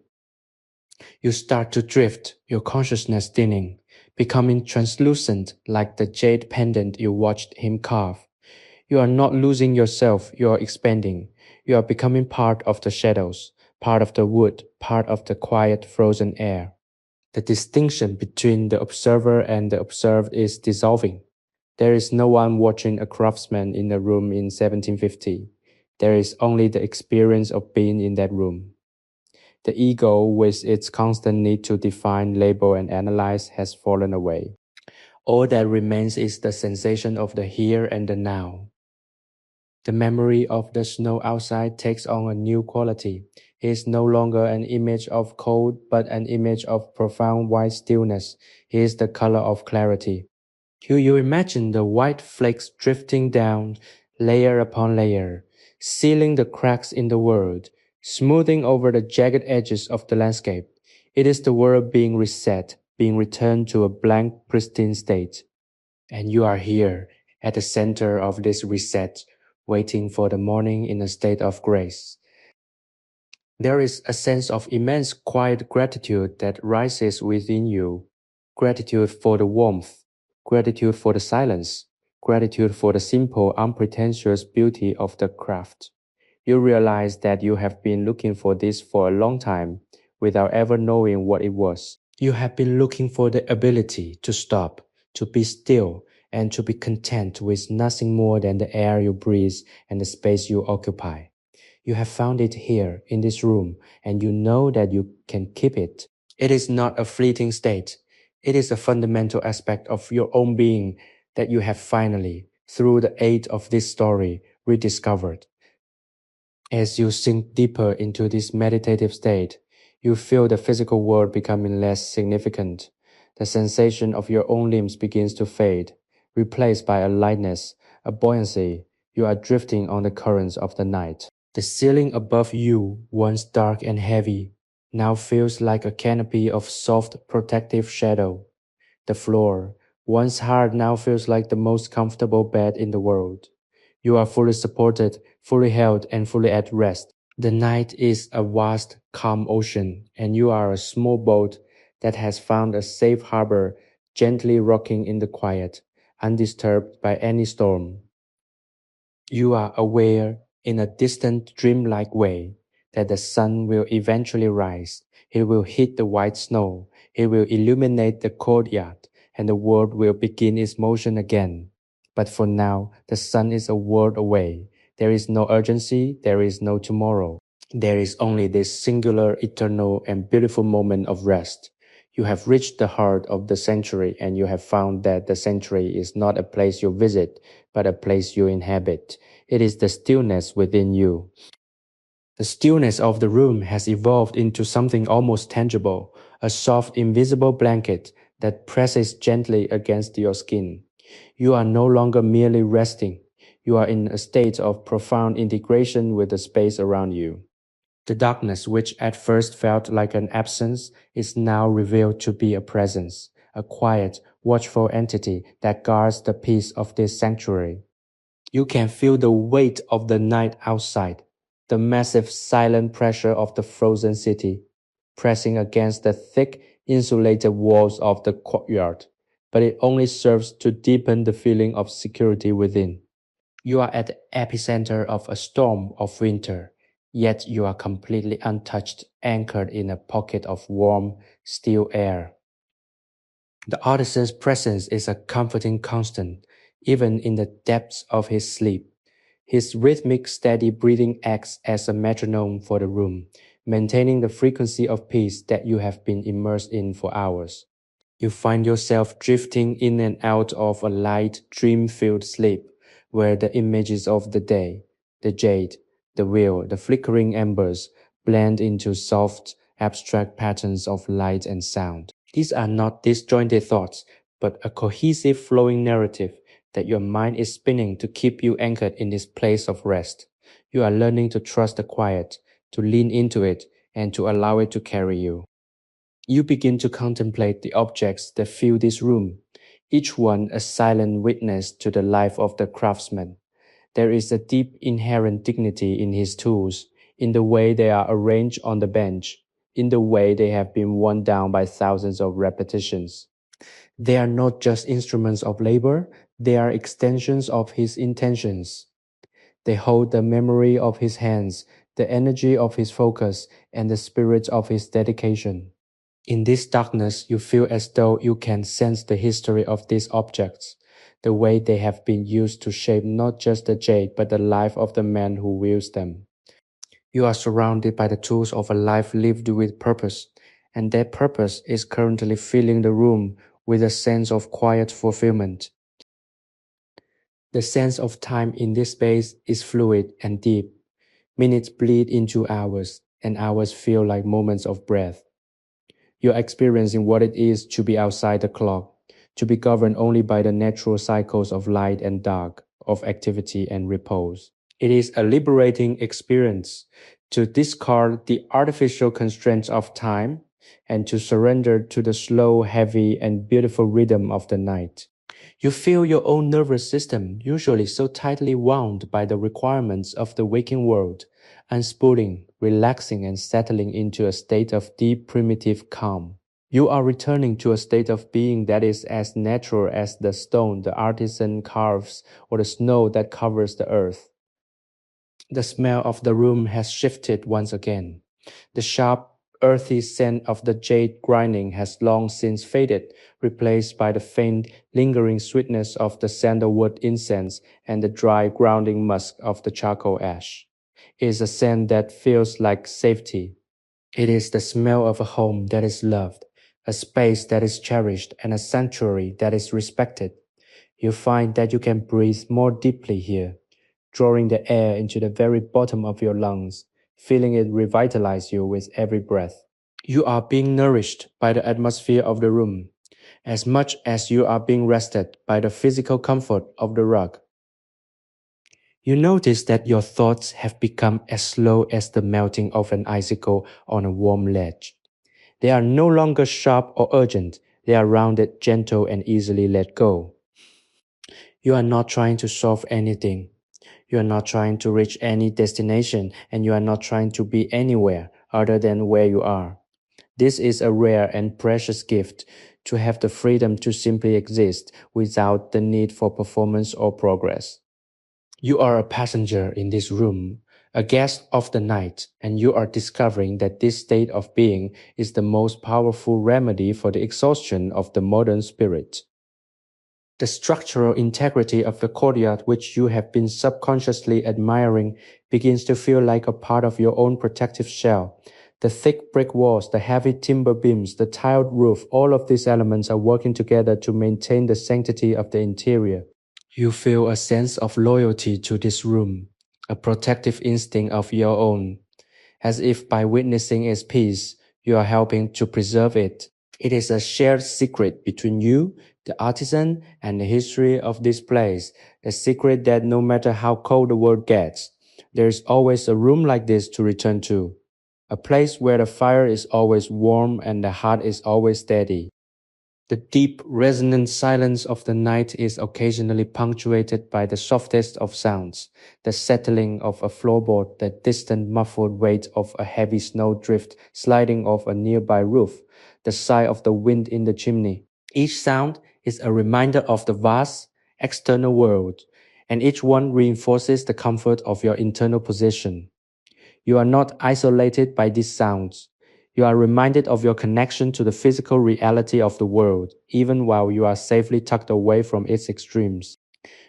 You start to drift, your consciousness thinning, becoming translucent like the jade pendant you watched him carve. You are not losing yourself, you are expanding. You are becoming part of the shadows, part of the wood, part of the quiet frozen air. The distinction between the observer and the observed is dissolving. There is no one watching a craftsman in a room in 1750. There is only the experience of being in that room. The ego, with its constant need to define, label, and analyze, has fallen away. All that remains is the sensation of the here and the now. The memory of the snow outside takes on a new quality. He is no longer an image of cold, but an image of profound white stillness. He is the color of clarity. You imagine the white flakes drifting down, layer upon layer, sealing the cracks in the world, smoothing over the jagged edges of the landscape. It is the world being reset, being returned to a blank, pristine state. And you are here, at the center of this reset, waiting for the morning in a state of grace. There is a sense of immense quiet gratitude that rises within you. Gratitude for the warmth, gratitude for the silence, gratitude for the simple, unpretentious beauty of the craft. You realize that you have been looking for this for a long time without ever knowing what it was. You have been looking for the ability to stop, to be still, and to be content with nothing more than the air you breathe and the space you occupy. You have found it here in this room, and you know that you can keep it. It is not a fleeting state. It is a fundamental aspect of your own being that you have finally, through the aid of this story, rediscovered. As you sink deeper into this meditative state, you feel the physical world becoming less significant. The sensation of your own limbs begins to fade, replaced by a lightness, a buoyancy. You are drifting on the currents of the night. The ceiling above you, once dark and heavy, now feels like a canopy of soft, protective shadow. The floor, once hard, now feels like the most comfortable bed in the world. You are fully supported, fully held, and fully at rest. The night is a vast, calm ocean, and you are a small boat that has found a safe harbor, gently rocking in the quiet, undisturbed by any storm. You are aware, in a distant, dreamlike way, that the sun will eventually rise. It will hit the white snow. It will illuminate the courtyard, and the world will begin its motion again. But for now, the sun is a world away. There is no urgency. There is no tomorrow. There is only this singular, eternal, and beautiful moment of rest. You have reached the heart of the sanctuary, and you have found that the sanctuary is not a place you visit, but a place you inhabit. It is the stillness within you. The stillness of the room has evolved into something almost tangible, a soft, invisible blanket that presses gently against your skin. You are no longer merely resting. You are in a state of profound integration with the space around you. The darkness, which at first felt like an absence, is now revealed to be a presence, a quiet, watchful entity that guards the peace of this sanctuary. You can feel the weight of the night outside, the massive silent pressure of the frozen city, pressing against the thick, insulated walls of the courtyard, but it only serves to deepen the feeling of security within. You are at the epicenter of a storm of winter, yet you are completely untouched, anchored in a pocket of warm, still air. The artisan's presence is a comforting constant, even in the depths of his sleep. His rhythmic, steady breathing acts as a metronome for the room, maintaining the frequency of peace that you have been immersed in for hours. You find yourself drifting in and out of a light, dream-filled sleep, where the images of the day, the jade, the wheel, the flickering embers blend into soft, abstract patterns of light and sound. These are not disjointed thoughts, but a cohesive flowing narrative that your mind is spinning to keep you anchored in this place of rest. You are learning to trust the quiet, to lean into it, and to allow it to carry you. You begin to contemplate the objects that fill this room, each one a silent witness to the life of the craftsman. There is a deep inherent dignity in his tools, in the way they are arranged on the bench, in the way they have been worn down by thousands of repetitions. They are not just instruments of labor, they are extensions of his intentions. They hold the memory of his hands, the energy of his focus, and the spirit of his dedication. In this darkness, you feel as though you can sense the history of these objects, the way they have been used to shape not just the jade but the life of the man who wields them. You are surrounded by the tools of a life lived with purpose, and that purpose is currently filling the room with a sense of quiet fulfillment. The sense of time in this space is fluid and deep. Minutes bleed into hours, and hours feel like moments of breath. You're experiencing what it is to be outside the clock, to be governed only by the natural cycles of light and dark, of activity and repose. It is a liberating experience to discard the artificial constraints of time and to surrender to the slow, heavy, and beautiful rhythm of the night. You feel your own nervous system, usually so tightly wound by the requirements of the waking world, unspooling, relaxing, and settling into a state of deep primitive calm. You are returning to a state of being that is as natural as the stone the artisan carves or the snow that covers the earth. The smell of the room has shifted once again. The sharp, earthy scent of the jade grinding has long since faded, replaced by the faint, lingering sweetness of the sandalwood incense and the dry, grounding musk of the charcoal ash. It is a scent that feels like safety. It is the smell of a home that is loved, a space that is cherished, and a sanctuary that is respected. You find that you can breathe more deeply here, drawing the air into the very bottom of your lungs, feeling it revitalize you with every breath. You are being nourished by the atmosphere of the room, as much as you are being rested by the physical comfort of the rug. You notice that your thoughts have become as slow as the melting of an icicle on a warm ledge. They are no longer sharp or urgent, they are rounded, gentle, and easily let go. You are not trying to solve anything. You are not trying to reach any destination, and you are not trying to be anywhere other than where you are. This is a rare and precious gift to have the freedom to simply exist without the need for performance or progress. You are a passenger in this room, a guest of the night, and you are discovering that this state of being is the most powerful remedy for the exhaustion of the modern spirit. The structural integrity of the courtyard, which you have been subconsciously admiring, begins to feel like a part of your own protective shell. The thick brick walls, the heavy timber beams, the tiled roof, all of these elements are working together to maintain the sanctity of the interior. You feel a sense of loyalty to this room, a protective instinct of your own, as if by witnessing its peace, you are helping to preserve it. It is a shared secret between you, the artisan, and the history of this place, a secret that no matter how cold the world gets, there is always a room like this to return to, a place where the fire is always warm and the heart is always steady. The deep, resonant silence of the night is occasionally punctuated by the softest of sounds, the settling of a floorboard, the distant muffled weight of a heavy snowdrift sliding off a nearby roof, the sigh of the wind in the chimney. Each sound is a reminder of the vast, external world, and each one reinforces the comfort of your internal position. You are not isolated by these sounds. You are reminded of your connection to the physical reality of the world, even while you are safely tucked away from its extremes.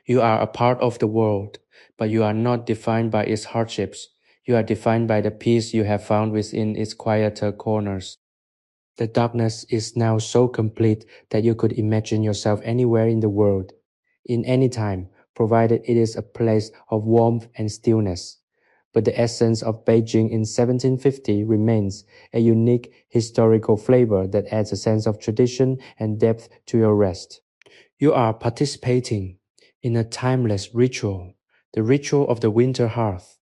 You are a part of the world, but you are not defined by its hardships. You are defined by the peace you have found within its quieter corners. The darkness is now so complete that you could imagine yourself anywhere in the world, in any time, provided it is a place of warmth and stillness. But the essence of Beijing in 1750 remains a unique historical flavor that adds a sense of tradition and depth to your rest. You are participating in a timeless ritual, the ritual of the winter hearth,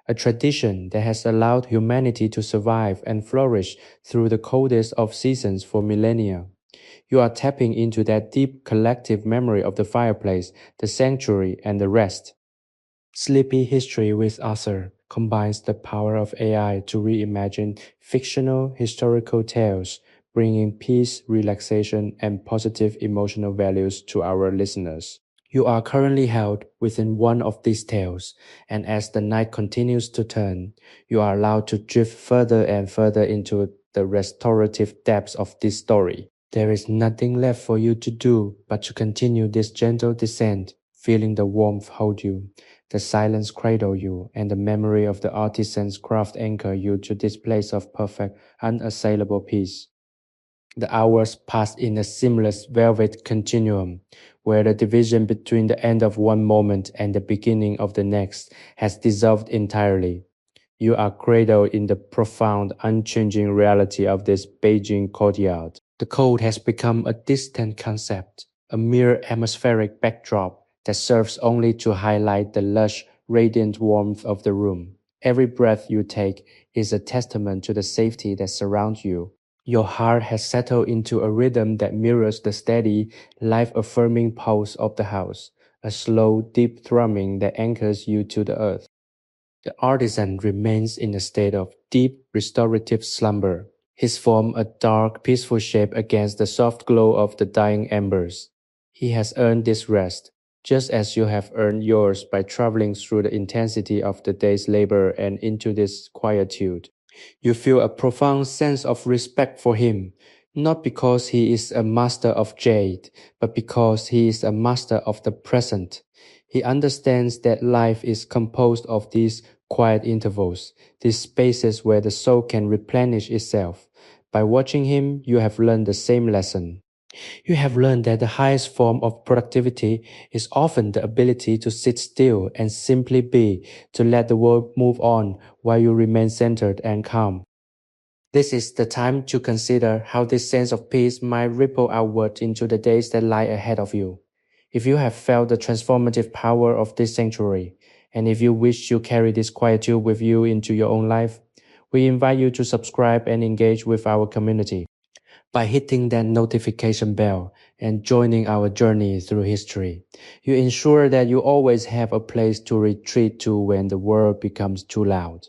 a tradition that has allowed humanity to survive and flourish through the coldest of seasons for millennia. You are tapping into that deep collective memory of the fireplace, the sanctuary, and the rest. Sleepy History with Arthur combines the power of AI to reimagine fictional historical tales, bringing peace, relaxation, and positive emotional values to our listeners. You are currently held within one of these tales, and as the night continues to turn, you are allowed to drift further and further into the restorative depths of this story. There is nothing left for you to do but to continue this gentle descent, feeling the warmth hold you, the silence cradle you, and the memory of the artisan's craft anchor you to this place of perfect, unassailable peace. The hours pass in a seamless velvet continuum, where the division between the end of one moment and the beginning of the next has dissolved entirely. You are cradled in the profound, unchanging reality of this Beijing courtyard. The cold has become a distant concept, a mere atmospheric backdrop that serves only to highlight the lush, radiant warmth of the room. Every breath you take is a testament to the safety that surrounds you. Your heart has settled into a rhythm that mirrors the steady, life-affirming pulse of the house, a slow, deep thrumming that anchors you to the earth. The artisan remains in a state of deep restorative slumber, his form a dark, peaceful shape against the soft glow of the dying embers. He has earned this rest, just as you have earned yours by traveling through the intensity of the day's labor and into this quietude. You feel a profound sense of respect for him, not because he is a master of jade, but because he is a master of the present. He understands that life is composed of these quiet intervals, these spaces where the soul can replenish itself. By watching him, you have learned the same lesson. You have learned that the highest form of productivity is often the ability to sit still and simply be, to let the world move on while you remain centered and calm. This is the time to consider how this sense of peace might ripple outward into the days that lie ahead of you. If you have felt the transformative power of this sanctuary, and if you wish to carry this quietude with you into your own life, we invite you to subscribe and engage with our community by hitting that notification bell and joining our journey through history. You ensure that you always have a place to retreat to when the world becomes too loud.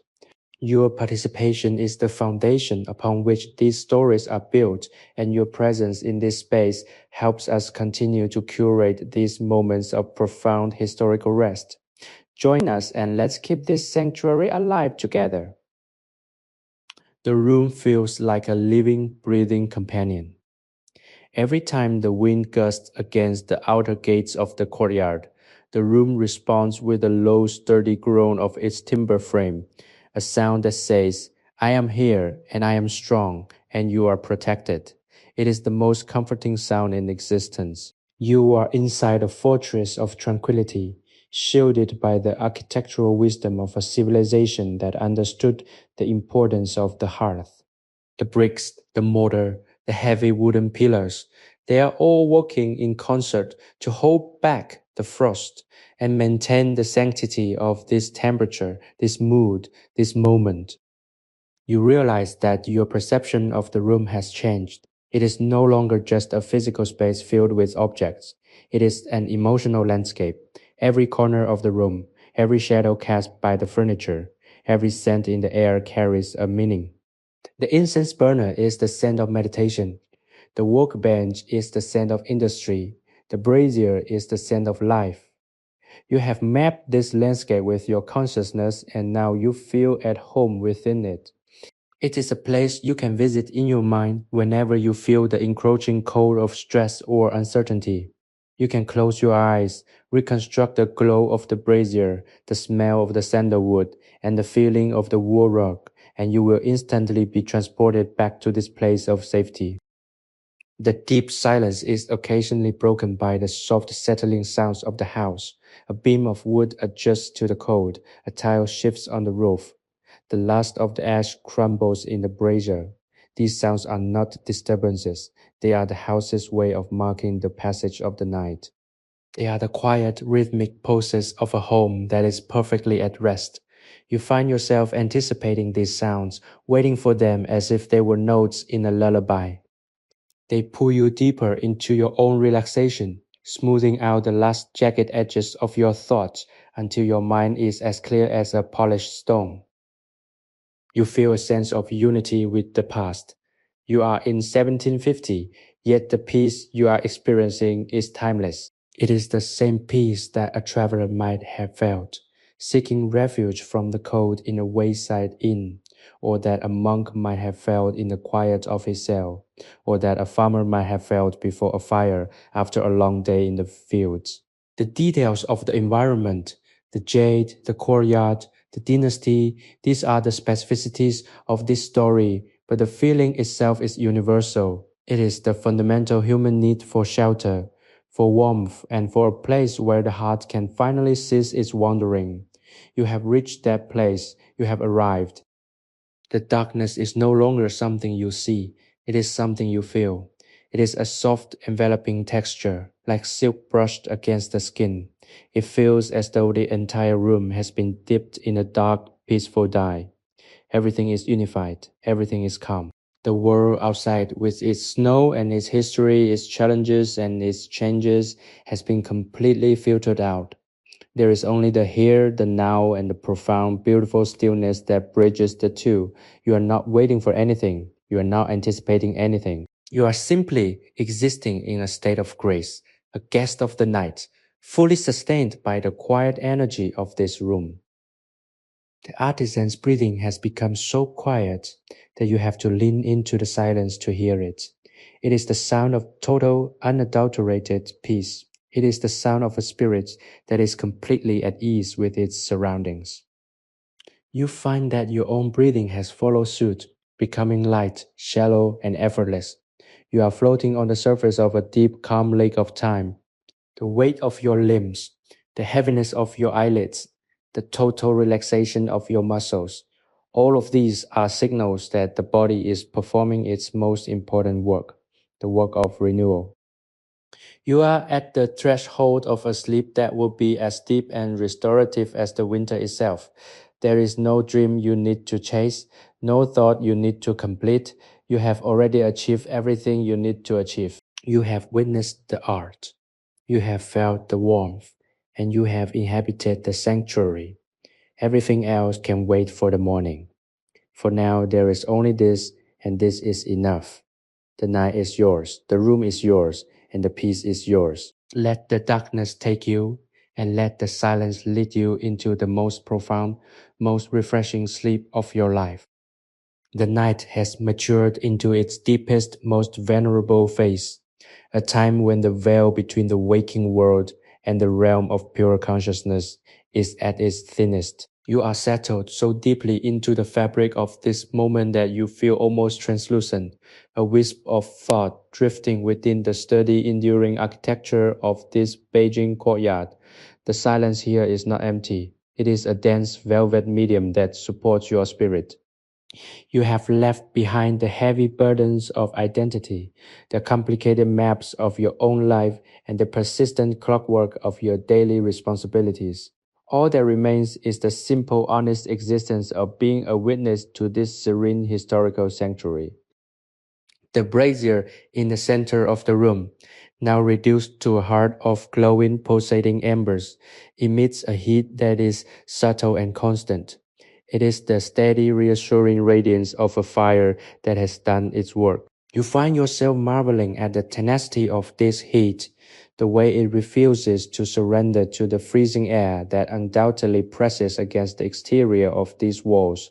Your participation is the foundation upon which these stories are built, and your presence in this space helps us continue to curate these moments of profound historical rest. Join us and let's keep this sanctuary alive together. The room feels like a living, breathing companion. Every time the wind gusts against the outer gates of the courtyard, the room responds with a low, sturdy groan of its timber frame, a sound that says, "I am here, and I am strong, and you are protected." It is the most comforting sound in existence. You are inside a fortress of tranquility, shielded by the architectural wisdom of a civilization that understood the importance of the hearth. The bricks, the mortar, the heavy wooden pillars, they are all working in concert to hold back the frost and maintain the sanctity of this temperature, this mood, this moment. You realize that your perception of the room has changed. It is no longer just a physical space filled with objects. It is an emotional landscape. Every corner of the room, every shadow cast by the furniture, every scent in the air carries a meaning. The incense burner is the scent of meditation. The workbench is the scent of industry. The brazier is the scent of life. You have mapped this landscape with your consciousness, and now you feel at home within it. It is a place you can visit in your mind whenever you feel the encroaching cold of stress or uncertainty. You can close your eyes, reconstruct the glow of the brazier, the smell of the sandalwood, and the feeling of the wool rug, and you will instantly be transported back to this place of safety. The deep silence is occasionally broken by the soft settling sounds of the house. A beam of wood adjusts to the cold, a tile shifts on the roof. The last of the ash crumbles in the brazier. These sounds are not disturbances. They are the house's way of marking the passage of the night. They are the quiet, rhythmic pulses of a home that is perfectly at rest. You find yourself anticipating these sounds, waiting for them as if they were notes in a lullaby. They pull you deeper into your own relaxation, smoothing out the last jagged edges of your thoughts until your mind is as clear as a polished stone. You feel a sense of unity with the past. You are in 1750, yet the peace you are experiencing is timeless. It is the same peace that a traveler might have felt, seeking refuge from the cold in a wayside inn, or that a monk might have felt in the quiet of his cell, or that a farmer might have felt before a fire after a long day in the fields. The details of the environment, the jade, the courtyard, the dynasty, these are the specificities of this story, but the feeling itself is universal. It is the fundamental human need for shelter, for warmth, and for a place where the heart can finally cease its wandering. You have reached that place, you have arrived. The darkness is no longer something you see, it is something you feel. It is a soft, enveloping texture, like silk brushed against the skin. It feels as though the entire room has been dipped in a dark, peaceful dye. Everything is unified, everything is calm. The world outside, with its snow and its history, its challenges and its changes, has been completely filtered out. There is only the here, the now, and the profound, beautiful stillness that bridges the two. You are not waiting for anything. You are not anticipating anything. You are simply existing in a state of grace, a guest of the night, fully sustained by the quiet energy of this room. The artisan's breathing has become so quiet that you have to lean into the silence to hear it. It is the sound of total, unadulterated peace. It is the sound of a spirit that is completely at ease with its surroundings. You find that your own breathing has followed suit, becoming light, shallow, and effortless. You are floating on the surface of a deep, calm lake of time. The weight of your limbs, the heaviness of your eyelids, the total relaxation of your muscles. All of these are signals that the body is performing its most important work, the work of renewal. You are at the threshold of a sleep that will be as deep and restorative as the winter itself. There is no dream you need to chase, no thought you need to complete. You have already achieved everything you need to achieve. You have witnessed the art. You have felt the warmth, and you have inhabited the sanctuary. Everything else can wait for the morning. For now, there is only this, and this is enough. The night is yours, the room is yours, and the peace is yours. Let the darkness take you, and let the silence lead you into the most profound, most refreshing sleep of your life. The night has matured into its deepest, most venerable phase, a time when the veil between the waking world and the realm of pure consciousness is at its thinnest. You are settled so deeply into the fabric of this moment that you feel almost translucent, a wisp of thought drifting within the sturdy, enduring architecture of this Beijing courtyard. The silence here is not empty. It is a dense velvet medium that supports your spirit. You have left behind the heavy burdens of identity, the complicated maps of your own life, and the persistent clockwork of your daily responsibilities. All that remains is the simple, honest existence of being a witness to this serene historical sanctuary. The brazier in the center of the room, now reduced to a heart of glowing, pulsating embers, emits a heat that is subtle and constant. It is the steady, reassuring radiance of a fire that has done its work. You find yourself marveling at the tenacity of this heat, the way it refuses to surrender to the freezing air that undoubtedly presses against the exterior of these walls.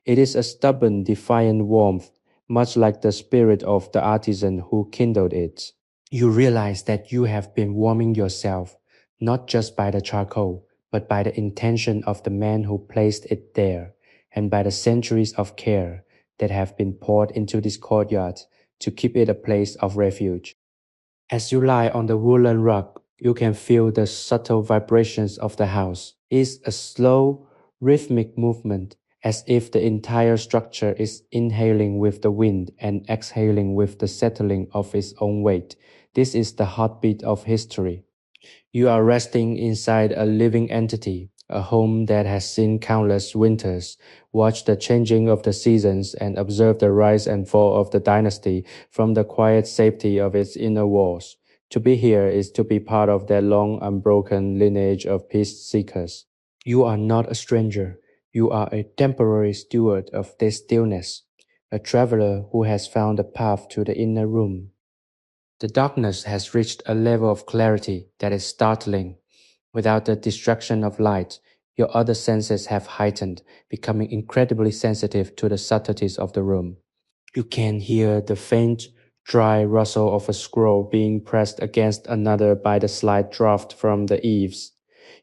It is a stubborn, defiant warmth, much like the spirit of the artisan who kindled it. You realize that you have been warming yourself, not just by the charcoal, but by the intention of the man who placed it there, and by the centuries of care that have been poured into this courtyard to keep it a place of refuge. As you lie on the woolen rug, you can feel the subtle vibrations of the house. It's a slow, rhythmic movement, as if the entire structure is inhaling with the wind and exhaling with the settling of its own weight. This is the heartbeat of history. You are resting inside a living entity, a home that has seen countless winters, watched the changing of the seasons, and observed the rise and fall of the dynasty from the quiet safety of its inner walls. To be here is to be part of that long, unbroken lineage of peace seekers. You are not a stranger. You are a temporary steward of this stillness, a traveler who has found a path to the inner room. The darkness has reached a level of clarity that is startling. Without the distraction of light, your other senses have heightened, becoming incredibly sensitive to the subtleties of the room. You can hear the faint, dry rustle of a scroll being pressed against another by the slight draft from the eaves.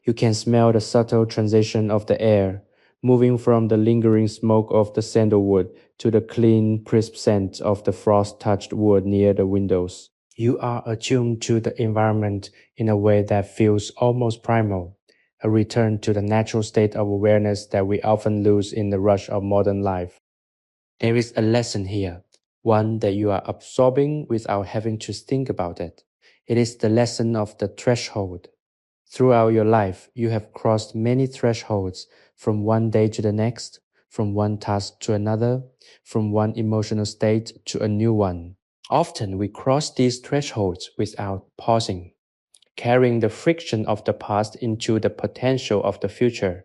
You can smell the subtle transition of the air, moving from the lingering smoke of the sandalwood to the clean, crisp scent of the frost-touched wood near the windows. You are attuned to the environment in a way that feels almost primal, a return to the natural state of awareness that we often lose in the rush of modern life. There is a lesson here, one that you are absorbing without having to think about it. It is the lesson of the threshold. Throughout your life, you have crossed many thresholds from one day to the next, from one task to another, from one emotional state to a new one. Often we cross these thresholds without pausing, carrying the friction of the past into the potential of the future.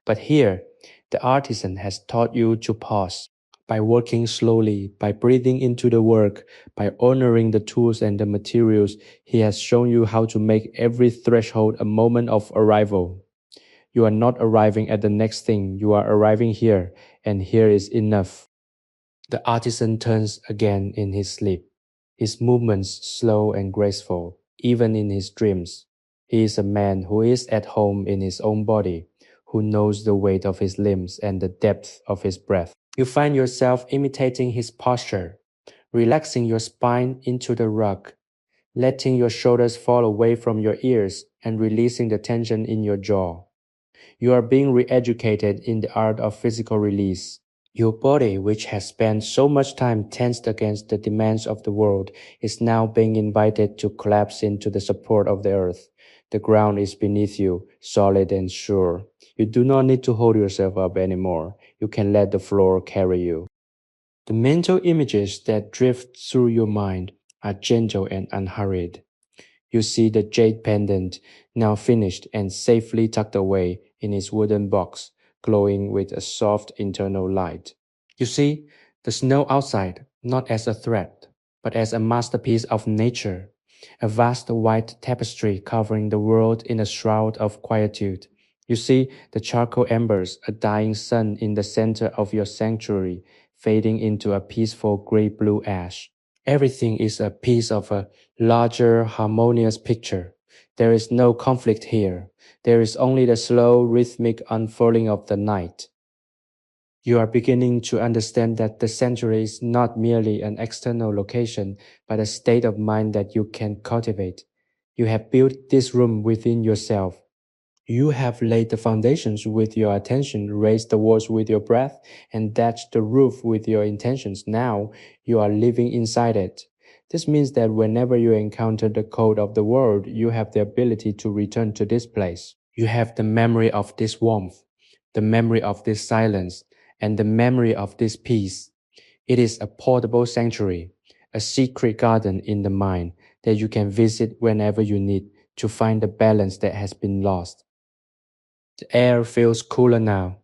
But here, the artisan has taught you to pause. By working slowly, by breathing into the work, by honoring the tools and the materials, he has shown you how to make every threshold a moment of arrival. You are not arriving at the next thing, you are arriving here, and here is enough. The artisan turns again in his sleep, his movements slow and graceful, even in his dreams. He is a man who is at home in his own body, who knows the weight of his limbs and the depth of his breath. You find yourself imitating his posture, relaxing your spine into the rug, letting your shoulders fall away from your ears and releasing the tension in your jaw. You are being re-educated in the art of physical release. Your body, which has spent so much time tensed against the demands of the world, is now being invited to collapse into the support of the earth. The ground is beneath you, solid and sure. You do not need to hold yourself up anymore. You can let the floor carry you. The mental images that drift through your mind are gentle and unhurried. You see the jade pendant, now finished and safely tucked away in its wooden box, glowing with a soft internal light. You see the snow outside, not as a threat, but as a masterpiece of nature, a vast white tapestry covering the world in a shroud of quietude. You see the charcoal embers, a dying sun in the center of your sanctuary, fading into a peaceful gray-blue ash. Everything is a piece of a larger, harmonious picture. There is no conflict here. There is only the slow, rhythmic unfolding of the night. You are beginning to understand that the sanctuary is not merely an external location, but a state of mind that you can cultivate. You have built this room within yourself. You have laid the foundations with your attention, raised the walls with your breath, and thatched the roof with your intentions. Now you are living inside it. This means that whenever you encounter the cold of the world, you have the ability to return to this place. You have the memory of this warmth, the memory of this silence, and the memory of this peace. It is a portable sanctuary, a secret garden in the mind that you can visit whenever you need to find the balance that has been lost. The air feels cooler now,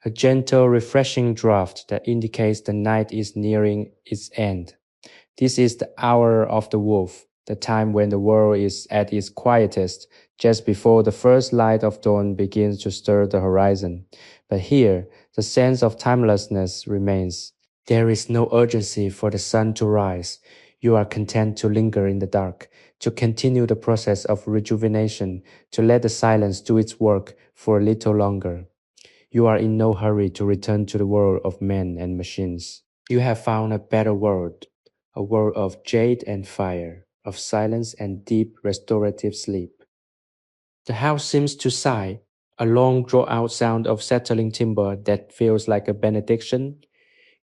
a gentle, refreshing draft that indicates the night is nearing its end. This is the hour of the wolf, the time when the world is at its quietest, just before the first light of dawn begins to stir the horizon. But here, the sense of timelessness remains. There is no urgency for the sun to rise. You are content to linger in the dark, to continue the process of rejuvenation, to let the silence do its work for a little longer. You are in no hurry to return to the world of men and machines. You have found a better world, a world of jade and fire, of silence and deep restorative sleep. The house seems to sigh, a long drawn-out sound of settling timber that feels like a benediction.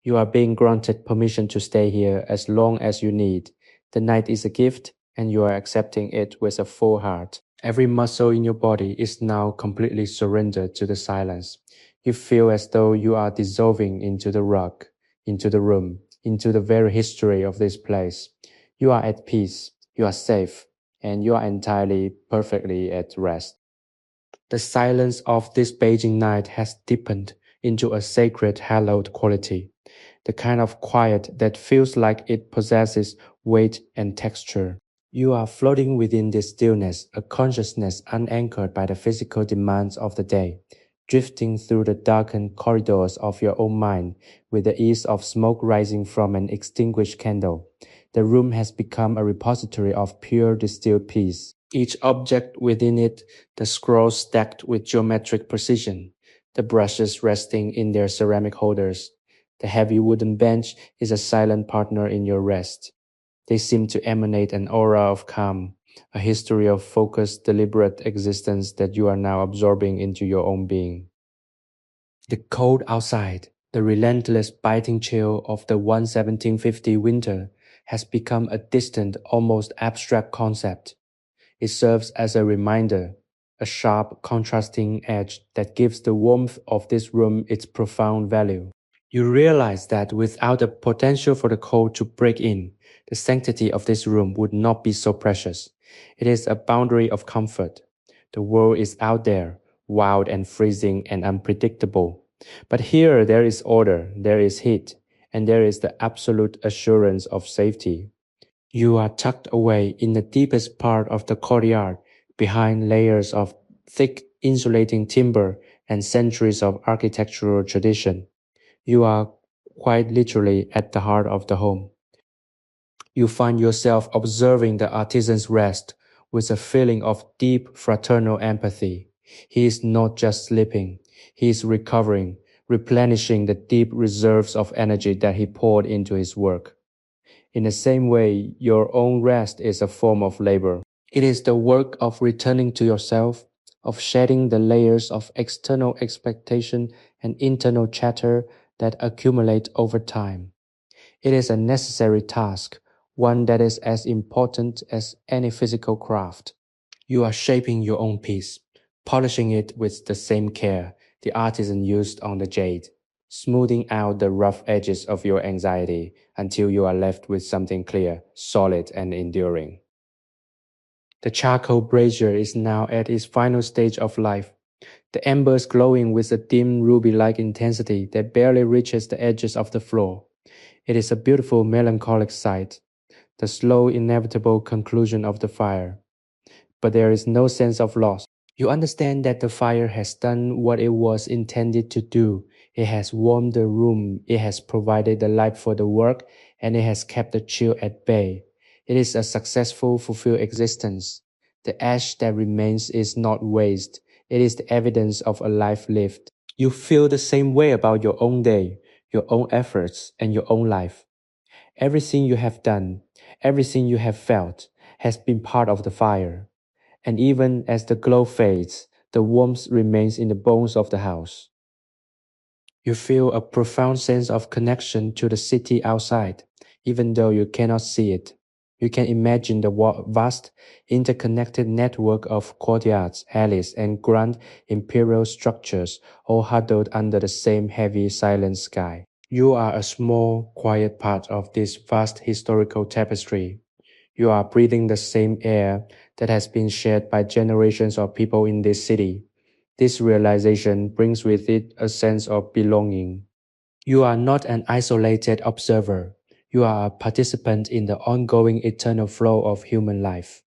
You are being granted permission to stay here as long as you need. The night is a gift, and you are accepting it with a full heart. Every muscle in your body is now completely surrendered to the silence. You feel as though you are dissolving into the rug, into the room, into the very history of this place. You are at peace, you are safe, and you are entirely, perfectly at rest. The silence of this Beijing night has deepened into a sacred, hallowed quality, the kind of quiet that feels like it possesses weight and texture. You are floating within this stillness, a consciousness unanchored by the physical demands of the day, drifting through the darkened corridors of your own mind with the ease of smoke rising from an extinguished candle. The room has become a repository of pure distilled peace. Each object within it, the scrolls stacked with geometric precision, the brushes resting in their ceramic holders. The heavy wooden bench is a silent partner in your rest. They seem to emanate an aura of calm, a history of focused, deliberate existence that you are now absorbing into your own being. The cold outside, the relentless biting chill of the 1750 winter, has become a distant, almost abstract concept. It serves as a reminder, a sharp, contrasting edge that gives the warmth of this room its profound value. You realize that without the potential for the cold to break in, the sanctity of this room would not be so precious. It is a boundary of comfort. The world is out there, wild and freezing and unpredictable. But here there is order, there is heat, and there is the absolute assurance of safety. You are tucked away in the deepest part of the courtyard, behind layers of thick insulating timber and centuries of architectural tradition. You are quite literally at the heart of the home. You find yourself observing the artisan's rest with a feeling of deep fraternal empathy. He is not just sleeping, he is recovering, replenishing the deep reserves of energy that he poured into his work. In the same way, your own rest is a form of labor. It is the work of returning to yourself, of shedding the layers of external expectation and internal chatter that accumulate over time. It is a necessary task, one that is as important as any physical craft. You are shaping your own piece, polishing it with the same care the artisan used on the jade, smoothing out the rough edges of your anxiety until you are left with something clear, solid, and enduring. The charcoal brazier is now at its final stage of life, the embers glowing with a dim ruby-like intensity that barely reaches the edges of the floor. It is a beautiful melancholic sight, the slow inevitable conclusion of the fire. But there is no sense of loss. You understand that the fire has done what it was intended to do. It has warmed the room, it has provided the light for the work, and it has kept the chill at bay. It is a successful, fulfilled existence. The ash that remains is not waste. It is the evidence of a life lived. You feel the same way about your own day, your own efforts, and your own life. Everything you have done, everything you have felt, has been part of the fire. And even as the glow fades, the warmth remains in the bones of the house. You feel a profound sense of connection to the city outside, even though you cannot see it. You can imagine the vast, interconnected network of courtyards, alleys, and grand imperial structures all huddled under the same heavy, silent sky. You are a small, quiet part of this vast historical tapestry. You are breathing the same air that has been shared by generations of people in this city. This realization brings with it a sense of belonging. You are not an isolated observer. You are a participant in the ongoing eternal flow of human life.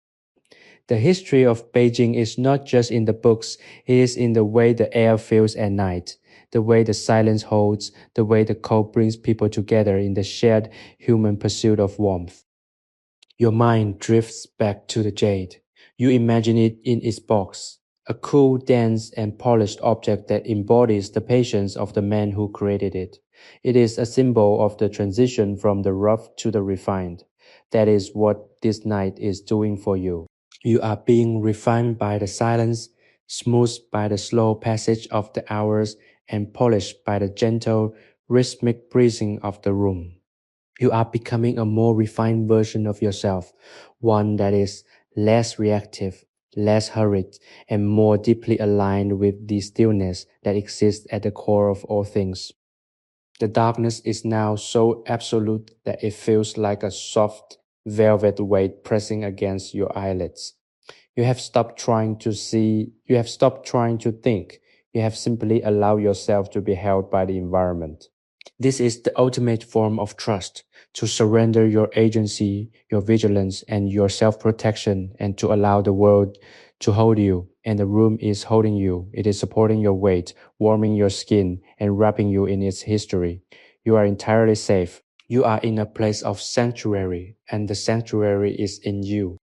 The history of Beijing is not just in the books, it is in the way the air feels at night, the way the silence holds, the way the cold brings people together in the shared human pursuit of warmth. Your mind drifts back to the jade. You imagine it in its box, a cool, dense, and polished object that embodies the patience of the man who created it. It is a symbol of the transition from the rough to the refined. That is what this night is doing for you. You are being refined by the silence, smoothed by the slow passage of the hours, and polished by the gentle, rhythmic breathing of the room. You are becoming a more refined version of yourself, one that is less reactive, less hurried, and more deeply aligned with the stillness that exists at the core of all things. The darkness is now so absolute that it feels like a soft, velvet weight pressing against your eyelids. You have stopped trying to see, you have stopped trying to think, you have simply allowed yourself to be held by the environment. This is the ultimate form of trust, to surrender your agency, your vigilance, and your self-protection, and to allow the world to hold you, and the room is holding you. It is supporting your weight, warming your skin, and wrapping you in its history. You are entirely safe. You are in a place of sanctuary, and the sanctuary is in you.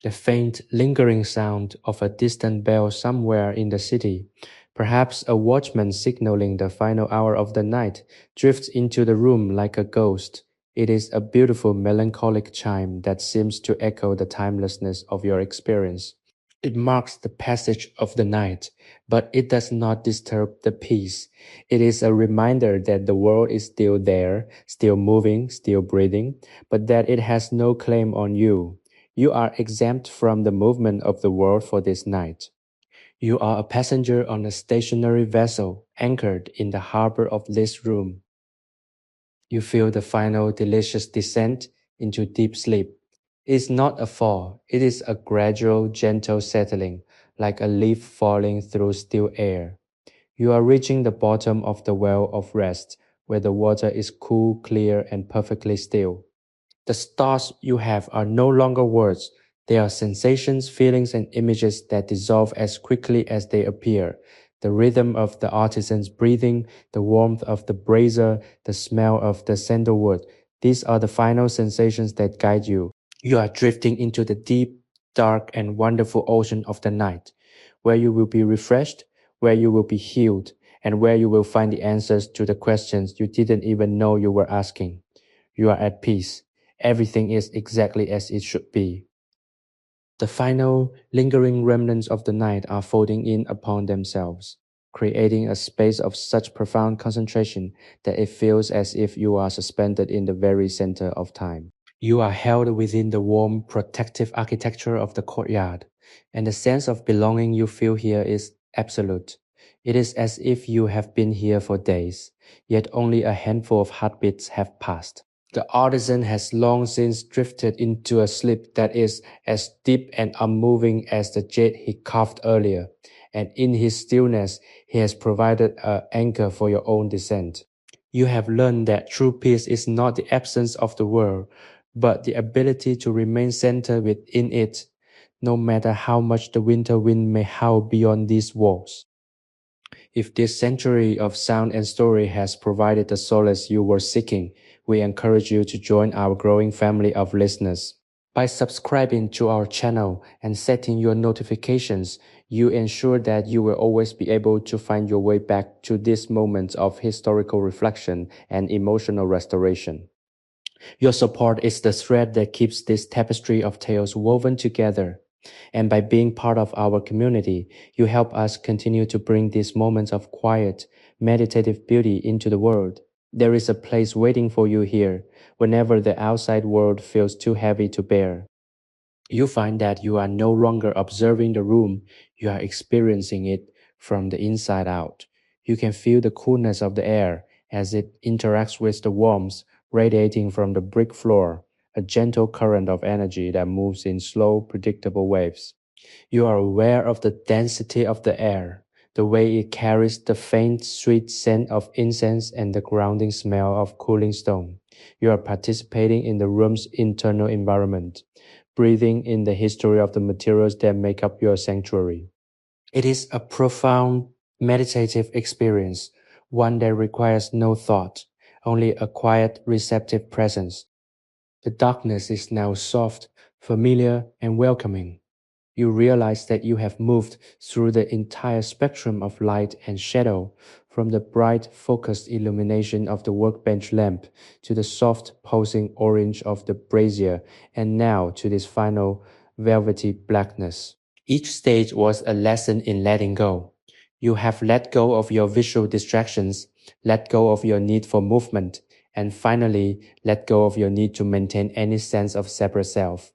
The faint, lingering sound of a distant bell somewhere in the city, perhaps a watchman signaling the final hour of the night, drifts into the room like a ghost. It is a beautiful melancholic chime that seems to echo the timelessness of your experience. It marks the passage of the night, but it does not disturb the peace. It is a reminder that the world is still there, still moving, still breathing, but that it has no claim on you. You are exempt from the movement of the world for this night. You are a passenger on a stationary vessel anchored in the harbor of this room. You feel the final delicious descent into deep sleep. It is not a fall, it is a gradual, gentle settling, like a leaf falling through still air. You are reaching the bottom of the well of rest, where the water is cool, clear, and perfectly still. The stars you have are no longer words. They are sensations, feelings, and images that dissolve as quickly as they appear. The rhythm of the artisan's breathing, the warmth of the brazier, the smell of the sandalwood. These are the final sensations that guide you. You are drifting into the deep, dark, and wonderful ocean of the night, where you will be refreshed, where you will be healed, and where you will find the answers to the questions you didn't even know you were asking. You are at peace. Everything is exactly as it should be. The final, lingering remnants of the night are folding in upon themselves, creating a space of such profound concentration that it feels as if you are suspended in the very center of time. You are held within the warm, protective architecture of the courtyard, and the sense of belonging you feel here is absolute. It is as if you have been here for days, yet only a handful of heartbeats have passed. The artisan has long since drifted into a sleep that is as deep and unmoving as the jade he carved earlier, and in his stillness he has provided an anchor for your own descent. You have learned that true peace is not the absence of the world, but the ability to remain centered within it, no matter how much the winter wind may howl beyond these walls. If this century of sound and story has provided the solace you were seeking, we encourage you to join our growing family of listeners. By subscribing to our channel and setting your notifications, you ensure that you will always be able to find your way back to these moments of historical reflection and emotional restoration. Your support is the thread that keeps this tapestry of tales woven together. And by being part of our community, you help us continue to bring these moments of quiet, meditative beauty into the world. There is a place waiting for you here whenever the outside world feels too heavy to bear. You find that you are no longer observing the room, you are experiencing it from the inside out. You can feel the coolness of the air as it interacts with the warmth radiating from the brick floor, a gentle current of energy that moves in slow, predictable waves. You are aware of the density of the air, the way it carries the faint, sweet scent of incense and the grounding smell of cooling stone. You are participating in the room's internal environment, breathing in the history of the materials that make up your sanctuary. It is a profound, meditative experience, one that requires no thought, only a quiet, receptive presence. The darkness is now soft, familiar, and welcoming. You realize that you have moved through the entire spectrum of light and shadow, from the bright, focused illumination of the workbench lamp to the soft, pulsing orange of the brazier, and now to this final, velvety blackness. Each stage was a lesson in letting go. You have let go of your visual distractions, let go of your need for movement, and finally let go of your need to maintain any sense of separate self.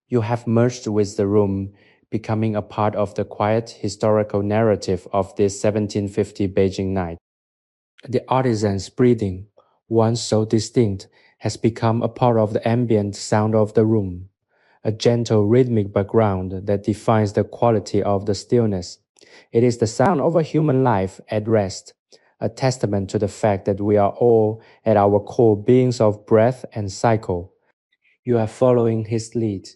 You have merged with the room, becoming a part of the quiet historical narrative of this 1750 Beijing night. The artisan's breathing, once so distinct, has become a part of the ambient sound of the room, a gentle rhythmic background that defines the quality of the stillness. It is the sound of a human life at rest, a testament to the fact that we are all, at our core, beings of breath and cycle. You are following his lead,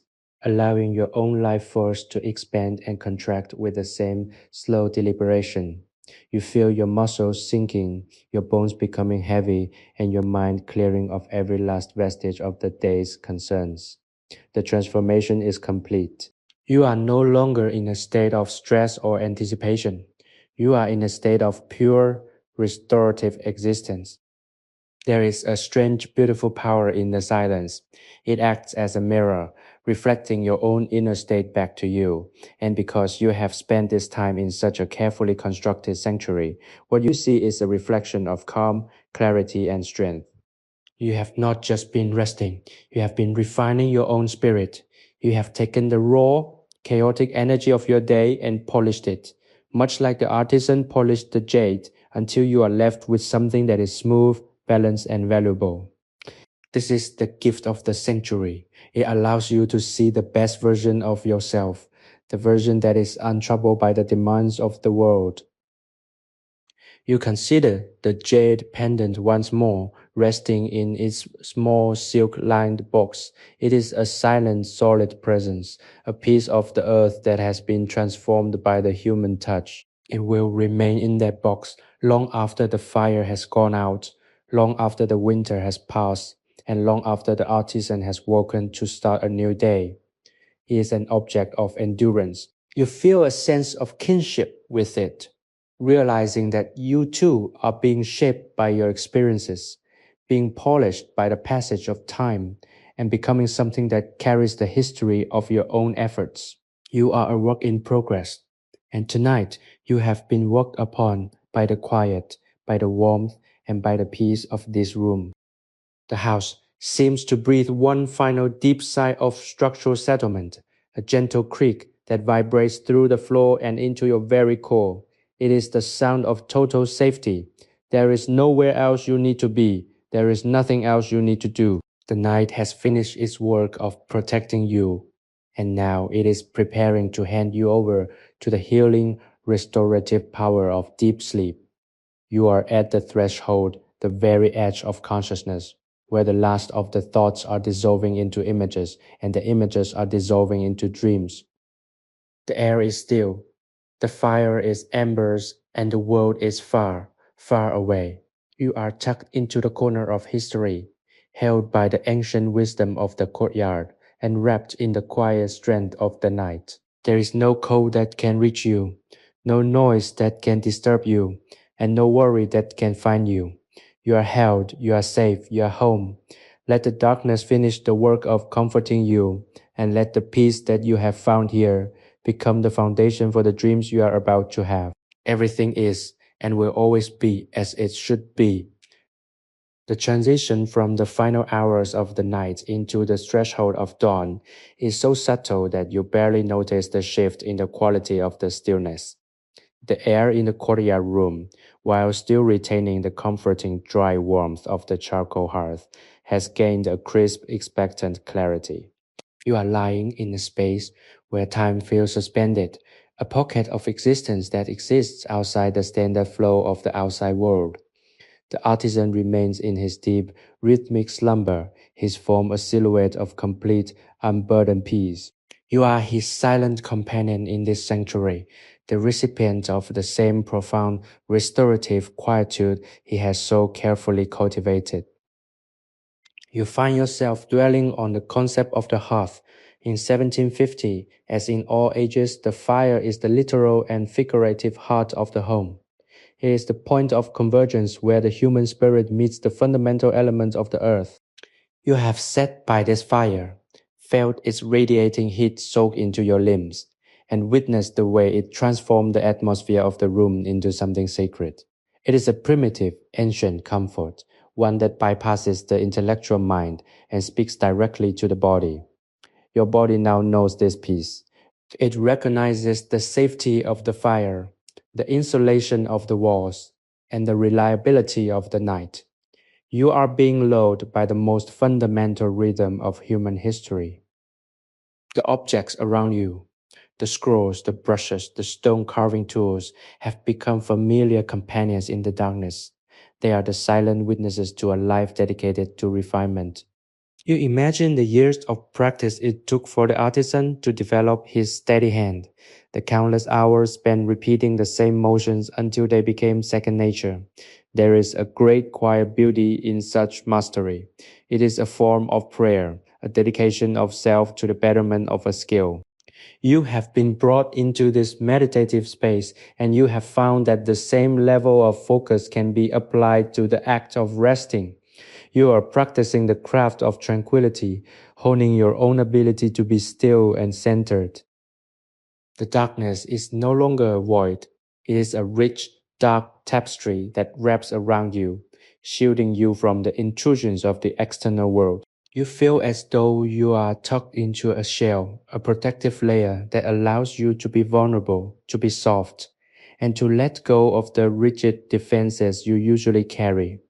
allowing your own life force to expand and contract with the same slow deliberation. You feel your muscles sinking, your bones becoming heavy, and your mind clearing of every last vestige of the day's concerns. The transformation is complete. You are no longer in a state of stress or anticipation. You are in a state of pure, restorative existence. There is a strange, beautiful power in the silence. It acts as a mirror, reflecting your own inner state back to you. And because you have spent this time in such a carefully constructed sanctuary, what you see is a reflection of calm, clarity, and strength. You have not just been resting, you have been refining your own spirit. You have taken the raw, chaotic energy of your day and polished it, much like the artisan polished the jade until you are left with something that is smooth, balanced, and valuable. This is the gift of the sanctuary. It allows you to see the best version of yourself, the version that is untroubled by the demands of the world. You consider the jade pendant once more, resting in its small silk-lined box. It is a silent, solid presence, a piece of the earth that has been transformed by the human touch. It will remain in that box long after the fire has gone out, long after the winter has passed, and long after the artisan has woken to start a new day. It is an object of endurance. You feel a sense of kinship with it, realizing that you too are being shaped by your experiences, being polished by the passage of time, and becoming something that carries the history of your own efforts. You are a work in progress, and tonight you have been worked upon by the quiet, by the warmth, and by the peace of this room. The house seems to breathe one final deep sigh of structural settlement, a gentle creak that vibrates through the floor and into your very core. It is the sound of total safety. There is nowhere else you need to be. There is nothing else you need to do. The night has finished its work of protecting you, and now it is preparing to hand you over to the healing, restorative power of deep sleep. You are at the threshold, the very edge of consciousness, where the last of the thoughts are dissolving into images, and the images are dissolving into dreams. The air is still, the fire is embers, and the world is far, far away. You are tucked into the corner of history, held by the ancient wisdom of the courtyard, and wrapped in the quiet strength of the night. There is no cold that can reach you, no noise that can disturb you, and no worry that can find you. You are held, you are safe, you are home. Let the darkness finish the work of comforting you, and let the peace that you have found here become the foundation for the dreams you are about to have. Everything is and will always be as it should be. The transition from the final hours of the night into the threshold of dawn is so subtle that you barely notice the shift in the quality of the stillness. The air in the courtyard room, while still retaining the comforting dry warmth of the charcoal hearth, has gained a crisp, expectant clarity. You are lying in a space where time feels suspended, a pocket of existence that exists outside the standard flow of the outside world. The artisan remains in his deep, rhythmic slumber, his form a silhouette of complete, unburdened peace. You are his silent companion in this sanctuary, the recipient of the same profound, restorative quietude he has so carefully cultivated. You find yourself dwelling on the concept of the hearth. In 1750, as in all ages, the fire is the literal and figurative heart of the home. It is the point of convergence where the human spirit meets the fundamental elements of the earth. You have sat by this fire, felt its radiating heat soak into your limbs, and witnessed the way it transformed the atmosphere of the room into something sacred. It is a primitive, ancient comfort, one that bypasses the intellectual mind and speaks directly to the body. Your body now knows this peace. It recognizes the safety of the fire, the insulation of the walls, and the reliability of the night. You are being lulled by the most fundamental rhythm of human history. The objects around you, the scrolls, the brushes, the stone carving tools, have become familiar companions in the darkness. They are the silent witnesses to a life dedicated to refinement. You imagine the years of practice it took for the artisan to develop his steady hand, the countless hours spent repeating the same motions until they became second nature. There is a great quiet beauty in such mastery. It is a form of prayer, a dedication of self to the betterment of a skill. You have been brought into this meditative space and you have found that the same level of focus can be applied to the act of resting. You are practicing the craft of tranquility, honing your own ability to be still and centered. The darkness is no longer a void. It is a rich, dark tapestry that wraps around you, shielding you from the intrusions of the external world. You feel as though you are tucked into a shell, a protective layer that allows you to be vulnerable, to be soft, and to let go of the rigid defenses you usually carry.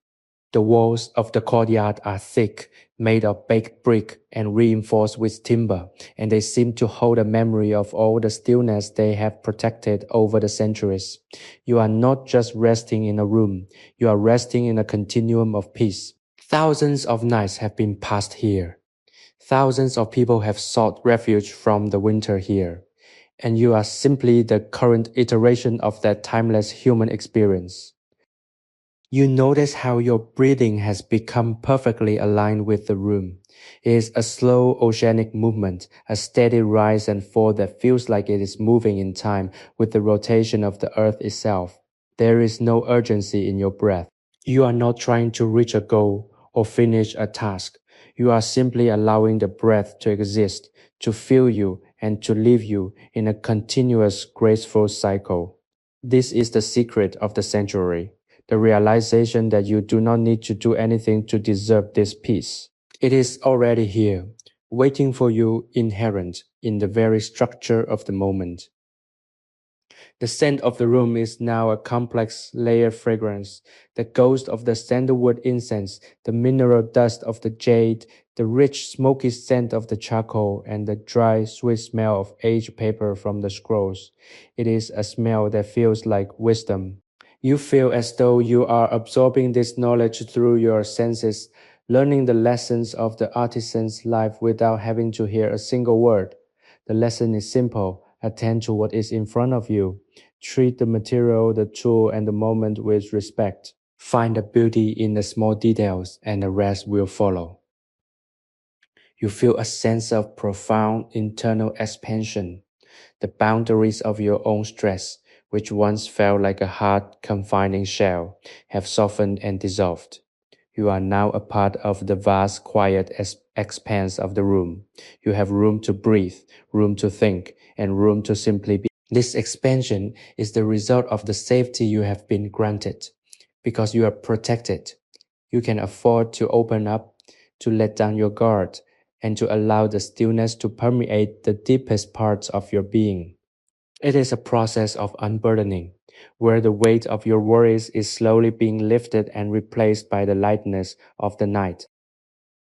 The walls of the courtyard are thick, made of baked brick and reinforced with timber, and they seem to hold a memory of all the stillness they have protected over the centuries. You are not just resting in a room, you are resting in a continuum of peace. Thousands of nights have been passed here. Thousands of people have sought refuge from the winter here, and you are simply the current iteration of that timeless human experience. You notice how your breathing has become perfectly aligned with the room. It is a slow oceanic movement, a steady rise and fall that feels like it is moving in time with the rotation of the earth itself. There is no urgency in your breath. You are not trying to reach a goal or finish a task. You are simply allowing the breath to exist, to fill you, and to leave you in a continuous, graceful cycle. This is the secret of the sanctuary, the realization that you do not need to do anything to deserve this peace. It is already here, waiting for you, inherent in the very structure of the moment. The scent of the room is now a complex layered fragrance, the ghost of the sandalwood incense, the mineral dust of the jade, the rich smoky scent of the charcoal, and the dry, sweet smell of aged paper from the scrolls. It is a smell that feels like wisdom. You feel as though you are absorbing this knowledge through your senses, learning the lessons of the artisan's life without having to hear a single word. The lesson is simple. Attend to what is in front of you. Treat the material, the tool, and the moment with respect. Find the beauty in the small details, and the rest will follow. You feel a sense of profound internal expansion. The boundaries of your own stress, which once felt like a hard, confining shell, have softened and dissolved. You are now a part of the vast, quiet expanse of the room. You have room to breathe, room to think, and room to simply be. This expansion is the result of the safety you have been granted. Because you are protected, you can afford to open up, to let down your guard, and to allow the stillness to permeate the deepest parts of your being. It is a process of unburdening, where the weight of your worries is slowly being lifted and replaced by the lightness of the night.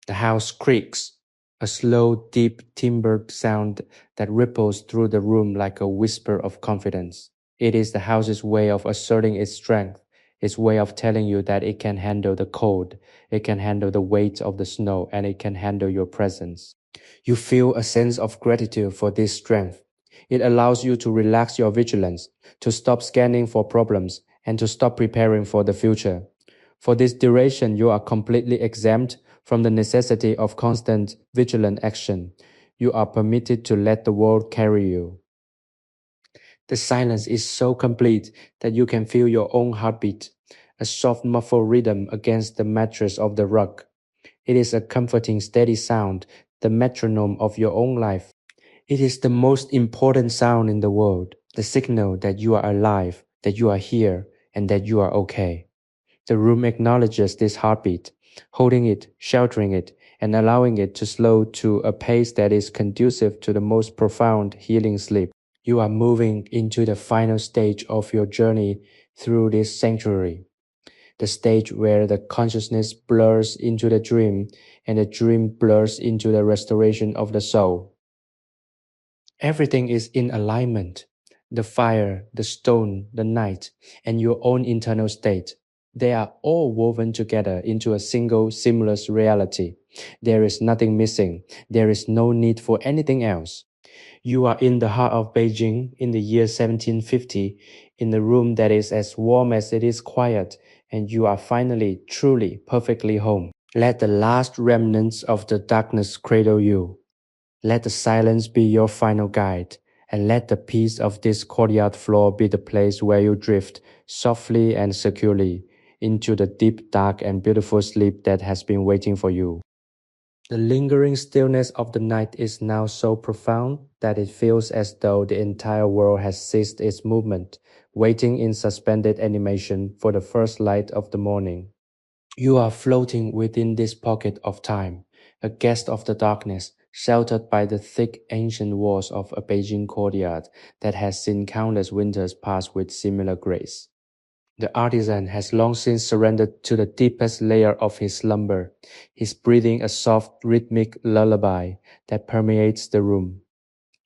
The house creaks, a slow, deep timbered sound that ripples through the room like a whisper of confidence. It is the house's way of asserting its strength, its way of telling you that it can handle the cold, it can handle the weight of the snow, and it can handle your presence. You feel a sense of gratitude for this strength. It allows you to relax your vigilance, to stop scanning for problems, and to stop preparing for the future. For this duration, you are completely exempt from the necessity of constant, vigilant action. You are permitted to let the world carry you. The silence is so complete that you can feel your own heartbeat, a soft muffled rhythm against the mattress of the rug. It is a comforting, steady sound, the metronome of your own life. It is the most important sound in the world, the signal that you are alive, that you are here, and that you are okay. The room acknowledges this heartbeat, holding it, sheltering it, and allowing it to slow to a pace that is conducive to the most profound healing sleep. You are moving into the final stage of your journey through this sanctuary, the stage where the consciousness blurs into the dream and the dream blurs into the restoration of the soul. Everything is in alignment. The fire, the stone, the night, and your own internal state. They are all woven together into a single seamless reality. There is nothing missing. There is no need for anything else. You are in the heart of Beijing in the year 1750, in a room that is as warm as it is quiet, and you are finally, truly, perfectly home. Let the last remnants of the darkness cradle you. Let the silence be your final guide, and let the peace of this courtyard floor be the place where you drift, softly and securely, into the deep, dark, and beautiful sleep that has been waiting for you. The lingering stillness of the night is now so profound that it feels as though the entire world has ceased its movement, waiting in suspended animation for the first light of the morning. You are floating within this pocket of time, a guest of the darkness, sheltered by the thick ancient walls of a Beijing courtyard that has seen countless winters pass with similar grace. The artisan has long since surrendered to the deepest layer of his slumber. He's breathing a soft, rhythmic lullaby that permeates the room.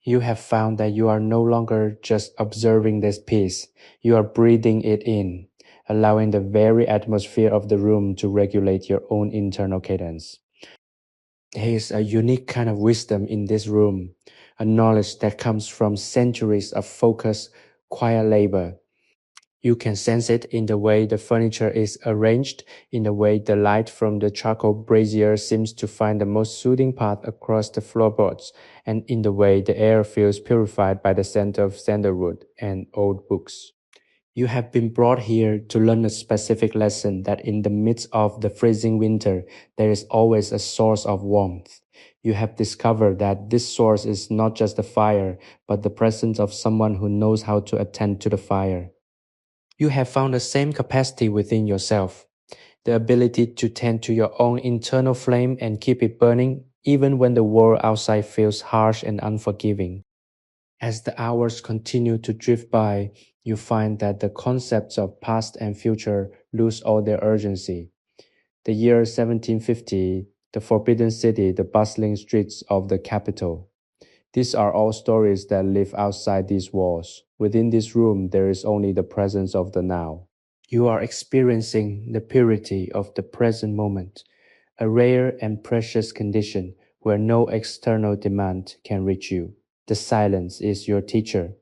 You have found that you are no longer just observing this piece, you are breathing it in, allowing the very atmosphere of the room to regulate your own internal cadence. There is a unique kind of wisdom in this room, a knowledge that comes from centuries of focused, quiet labor. You can sense it in the way the furniture is arranged, in the way the light from the charcoal brazier seems to find the most soothing path across the floorboards, and in the way the air feels purified by the scent of sandalwood and old books. You have been brought here to learn a specific lesson that in the midst of the freezing winter, there is always a source of warmth. You have discovered that this source is not just the fire, but the presence of someone who knows how to attend to the fire. You have found the same capacity within yourself, the ability to tend to your own internal flame and keep it burning even when the world outside feels harsh and unforgiving. As the hours continue to drift by, you find that the concepts of past and future lose all their urgency. The year 1750, the Forbidden City, the bustling streets of the capital. These are all stories that live outside these walls. Within this room, there is only the presence of the now. You are experiencing the purity of the present moment, a rare and precious condition where no external demand can reach you. The silence is your teacher,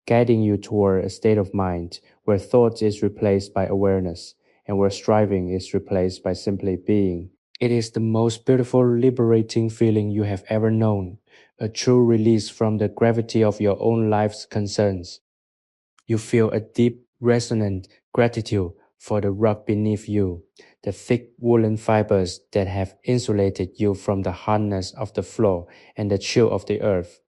guiding you toward a state of mind where thought is replaced by awareness and where striving is replaced by simply being. It is the most beautiful, liberating feeling you have ever known, a true release from the gravity of your own life's concerns. You feel a deep, resonant gratitude for the rug beneath you, the thick woolen fibers that have insulated you from the hardness of the floor and the chill of the earth.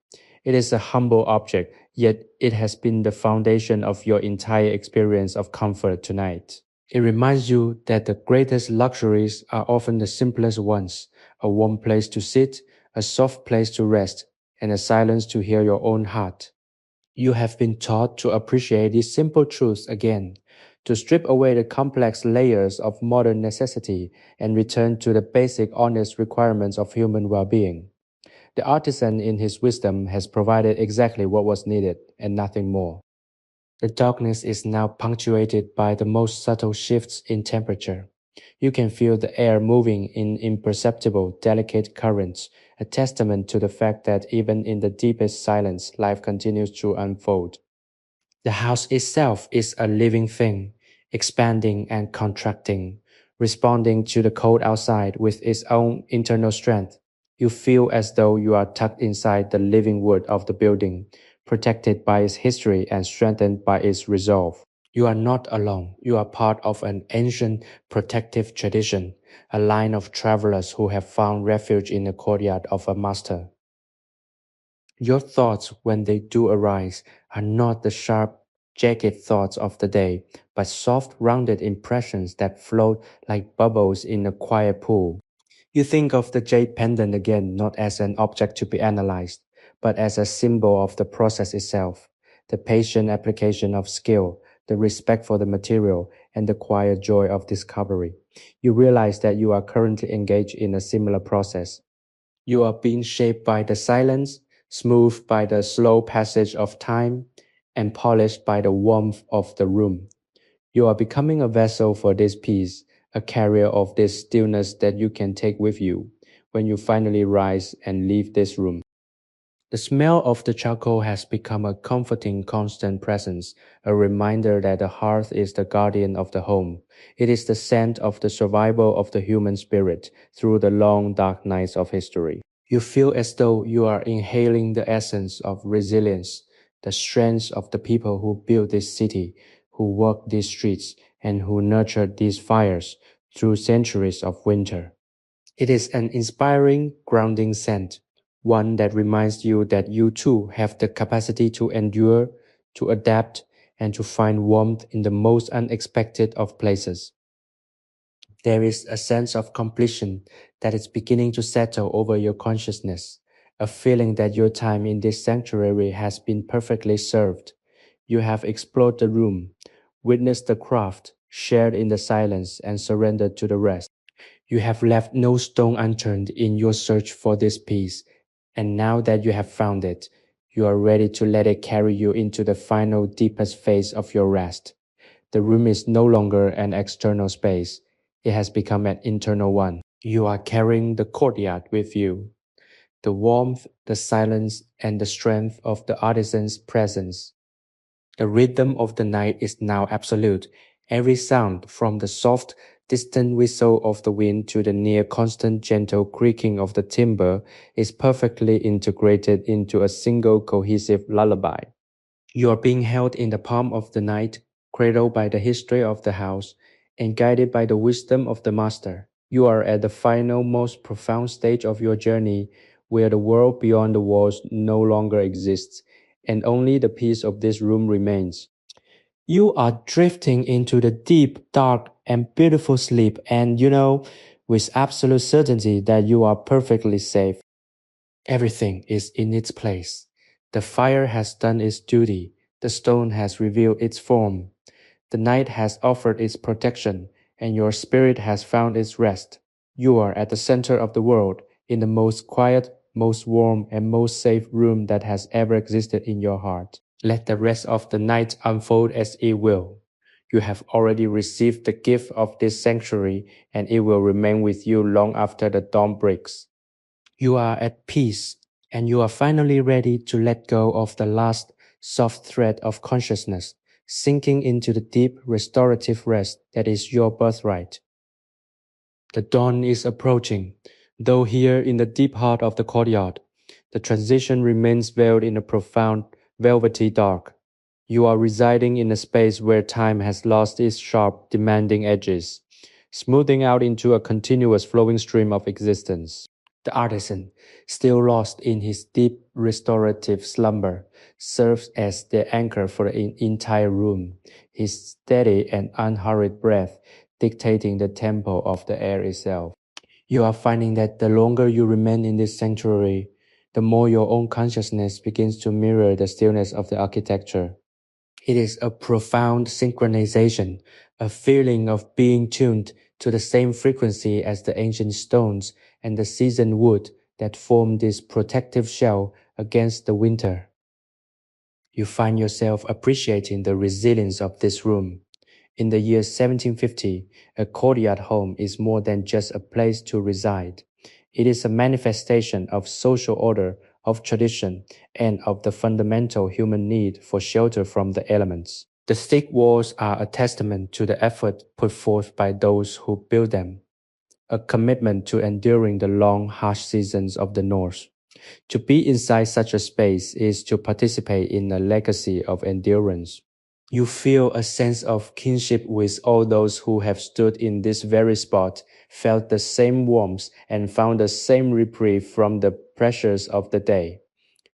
It is a humble object, yet it has been the foundation of your entire experience of comfort tonight. It reminds you that the greatest luxuries are often the simplest ones, a warm place to sit, a soft place to rest, and a silence to hear your own heart. You have been taught to appreciate these simple truths again, to strip away the complex layers of modern necessity and return to the basic honest requirements of human well-being. The artisan in his wisdom has provided exactly what was needed and nothing more. The darkness is now punctuated by the most subtle shifts in temperature. You can feel the air moving in imperceptible, delicate currents, a testament to the fact that even in the deepest silence, life continues to unfold. The house itself is a living thing, expanding and contracting, responding to the cold outside with its own internal strength. You feel as though you are tucked inside the living wood of the building, protected by its history and strengthened by its resolve. You are not alone. You are part of an ancient protective tradition, a line of travelers who have found refuge in the courtyard of a master. Your thoughts, when they do arise, are not the sharp, jagged thoughts of the day, but soft, rounded impressions that float like bubbles in a quiet pool. You think of the jade pendant again not as an object to be analyzed, but as a symbol of the process itself, the patient application of skill, the respect for the material, and the quiet joy of discovery. You realize that you are currently engaged in a similar process. You are being shaped by the silence, smoothed by the slow passage of time, and polished by the warmth of the room. You are becoming a vessel for this peace, a carrier of this stillness that you can take with you when you finally rise and leave this room. The smell of the charcoal has become a comforting, constant presence, a reminder that the hearth is the guardian of the home. It is the scent of the survival of the human spirit through the long, dark nights of history. You feel as though you are inhaling the essence of resilience, the strength of the people who built this city, who walk these streets, and who nurtured these fires through centuries of winter. It is an inspiring, grounding scent, one that reminds you that you too have the capacity to endure, to adapt, and to find warmth in the most unexpected of places. There is a sense of completion that is beginning to settle over your consciousness, a feeling that your time in this sanctuary has been perfectly served. You have explored the room, witnessed the craft, shared in the silence, and surrendered to the rest. You have left no stone unturned in your search for this peace, and now that you have found it, you are ready to let it carry you into the final deepest phase of your rest. The room is no longer an external space, it has become an internal one. You are carrying the courtyard with you, the warmth, the silence, and the strength of the artisan's presence. The rhythm of the night is now absolute. Every sound, from the soft, distant whistle of the wind to the near constant gentle creaking of the timber, is perfectly integrated into a single cohesive lullaby. You are being held in the palm of the night, cradled by the history of the house, and guided by the wisdom of the master. You are at the final, most profound stage of your journey, where the world beyond the walls no longer exists, and only the peace of this room remains. You are drifting into the deep, dark, and beautiful sleep, and you know with absolute certainty that you are perfectly safe. Everything is in its place. The fire has done its duty, the stone has revealed its form, the night has offered its protection, and your spirit has found its rest. You are at the center of the world, in the most quiet, most warm, and most safe room that has ever existed in your heart. Let the rest of the night unfold as it will. You have already received the gift of this sanctuary, and it will remain with you long after the dawn breaks. You are at peace, and you are finally ready to let go of the last soft thread of consciousness, sinking into the deep restorative rest that is your birthright. The dawn is approaching, though here in the deep heart of the courtyard, the transition remains veiled in a profound, velvety dark. You are residing in a space where time has lost its sharp, demanding edges, smoothing out into a continuous flowing stream of existence. The artisan, still lost in his deep restorative slumber, serves as the anchor for the entire room, his steady and unhurried breath dictating the tempo of the air itself. You are finding that the longer you remain in this sanctuary, the more your own consciousness begins to mirror the stillness of the architecture. It is a profound synchronization, a feeling of being tuned to the same frequency as the ancient stones and the seasoned wood that form this protective shell against the winter. You find yourself appreciating the resilience of this room. In the year 1750, a courtyard home is more than just a place to reside. It is a manifestation of social order, of tradition, and of the fundamental human need for shelter from the elements. The thick walls are a testament to the effort put forth by those who built them, a commitment to enduring the long, harsh seasons of the North. To be inside such a space is to participate in a legacy of endurance. You feel a sense of kinship with all those who have stood in this very spot, felt the same warmth, and found the same reprieve from the pressures of the day.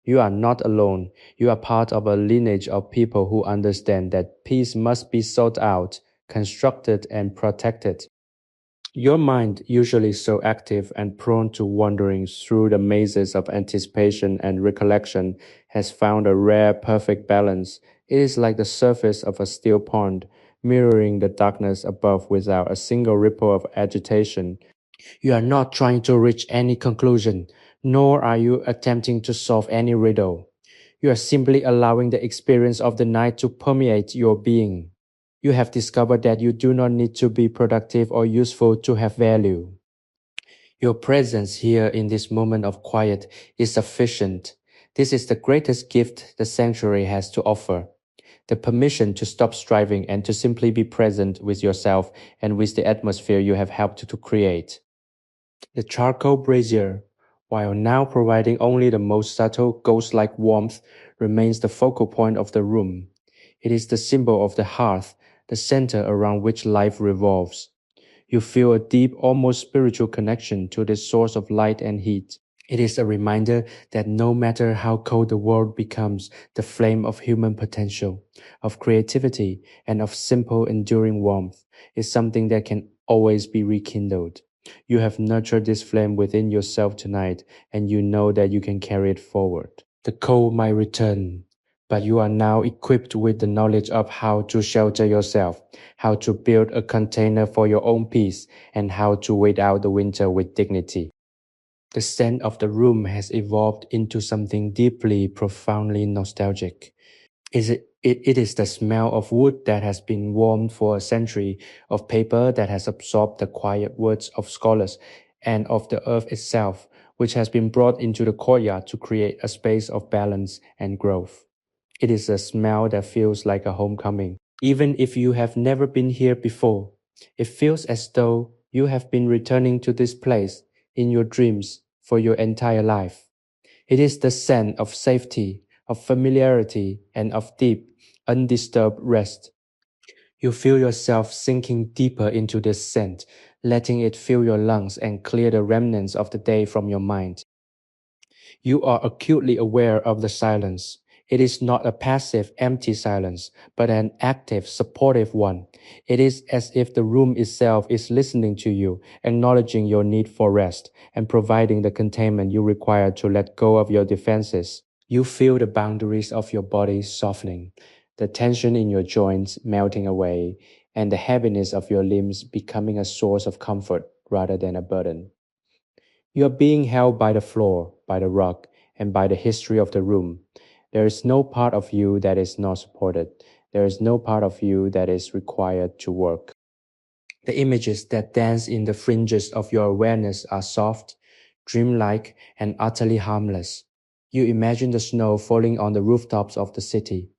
You are not alone. You are part of a lineage of people who understand that peace must be sought out, constructed, and protected. Your mind, usually so active and prone to wandering through the mazes of anticipation and recollection, has found a rare, perfect balance. It is like the surface of a still pond, mirroring the darkness above without a single ripple of agitation. You are not trying to reach any conclusion, nor are you attempting to solve any riddle. You are simply allowing the experience of the night to permeate your being. You have discovered that you do not need to be productive or useful to have value. Your presence here in this moment of quiet is sufficient. This is the greatest gift the sanctuary has to offer. The permission to stop striving and to simply be present with yourself and with the atmosphere you have helped to create. The charcoal brazier, while now providing only the most subtle ghost-like warmth, remains the focal point of the room. It is the symbol of the hearth, the center around which life revolves. You feel a deep, almost spiritual connection to this source of light and heat. It is a reminder that no matter how cold the world becomes, the flame of human potential, of creativity, and of simple, enduring warmth is something that can always be rekindled. You have nurtured this flame within yourself tonight, and you know that you can carry it forward. The cold might return, but you are now equipped with the knowledge of how to shelter yourself, how to build a container for your own peace, and how to wait out the winter with dignity. The scent of the room has evolved into something deeply, profoundly nostalgic. It is the smell of wood that has been warmed for a century, of paper that has absorbed the quiet words of scholars, and of the earth itself, which has been brought into the courtyard to create a space of balance and growth. It is a smell that feels like a homecoming. Even if you have never been here before, it feels as though you have been returning to this place in your dreams for your entire life. It is the scent of safety, of familiarity, and of deep, undisturbed rest. You feel yourself sinking deeper into this scent, letting it fill your lungs and clear the remnants of the day from your mind. You are acutely aware of the silence. It is not a passive, empty silence, but an active, supportive one. It is as if the room itself is listening to you, acknowledging your need for rest, and providing the containment you require to let go of your defenses. You feel the boundaries of your body softening, the tension in your joints melting away, and the heaviness of your limbs becoming a source of comfort rather than a burden. You are being held by the floor, by the rug, and by the history of the room. There is no part of you that is not supported. There is no part of you that is required to work. The images that dance in the fringes of your awareness are soft, dreamlike, and utterly harmless. You imagine the snow falling on the rooftops of the city,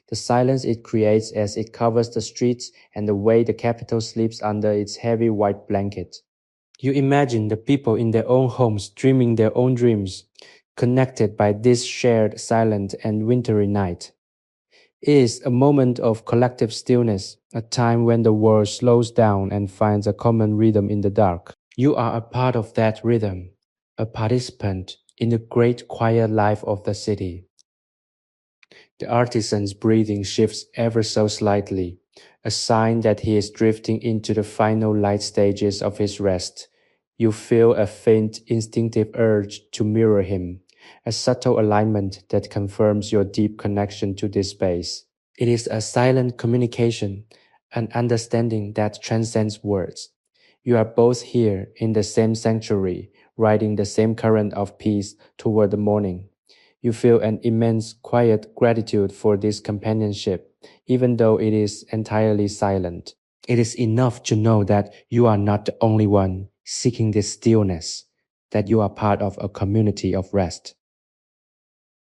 the silence it creates as it covers the streets, and the way the capital sleeps under its heavy white blanket. You imagine the people in their own homes dreaming their own dreams, connected by this shared silent and wintry night. It is a moment of collective stillness, a time when the world slows down and finds a common rhythm in the dark. You are a part of that rhythm, a participant in the great quiet life of the city. The artisan's breathing shifts ever so slightly, a sign that he is drifting into the final light stages of his rest. You feel a faint instinctive urge to mirror him, a subtle alignment that confirms your deep connection to this space. It is a silent communication, an understanding that transcends words. You are both here in the same sanctuary, riding the same current of peace toward the morning. You feel an immense quiet gratitude for this companionship, even though it is entirely silent. It is enough to know that you are not the only one seeking this stillness, that you are part of a community of rest.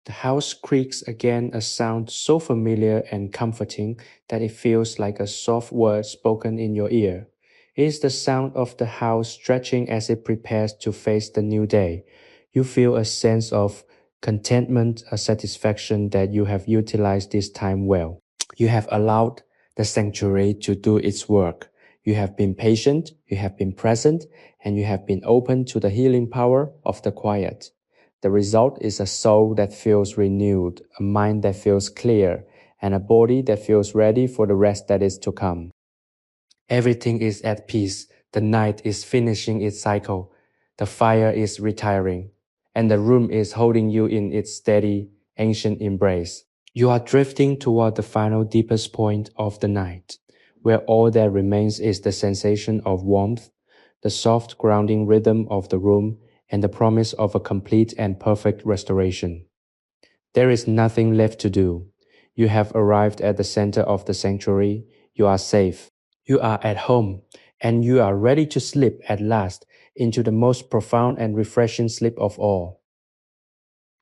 The house creaks again, a sound so familiar and comforting that it feels like a soft word spoken in your ear. It is the sound of the house stretching as it prepares to face the new day. You feel a sense of contentment, a satisfaction that you have utilized this time well. You have allowed the sanctuary to do its work. You have been patient, you have been present, and you have been open to the healing power of the quiet. The result is a soul that feels renewed, a mind that feels clear, and a body that feels ready for the rest that is to come. Everything is at peace. The night is finishing its cycle. The fire is retiring, and the room is holding you in its steady, ancient embrace. You are drifting toward the final deepest point of the night, where all that remains is the sensation of warmth, the soft grounding rhythm of the room, and the promise of a complete and perfect restoration. There is nothing left to do. You have arrived at the center of the sanctuary. You are safe. You are at home, and you are ready to slip at last into the most profound and refreshing sleep of all.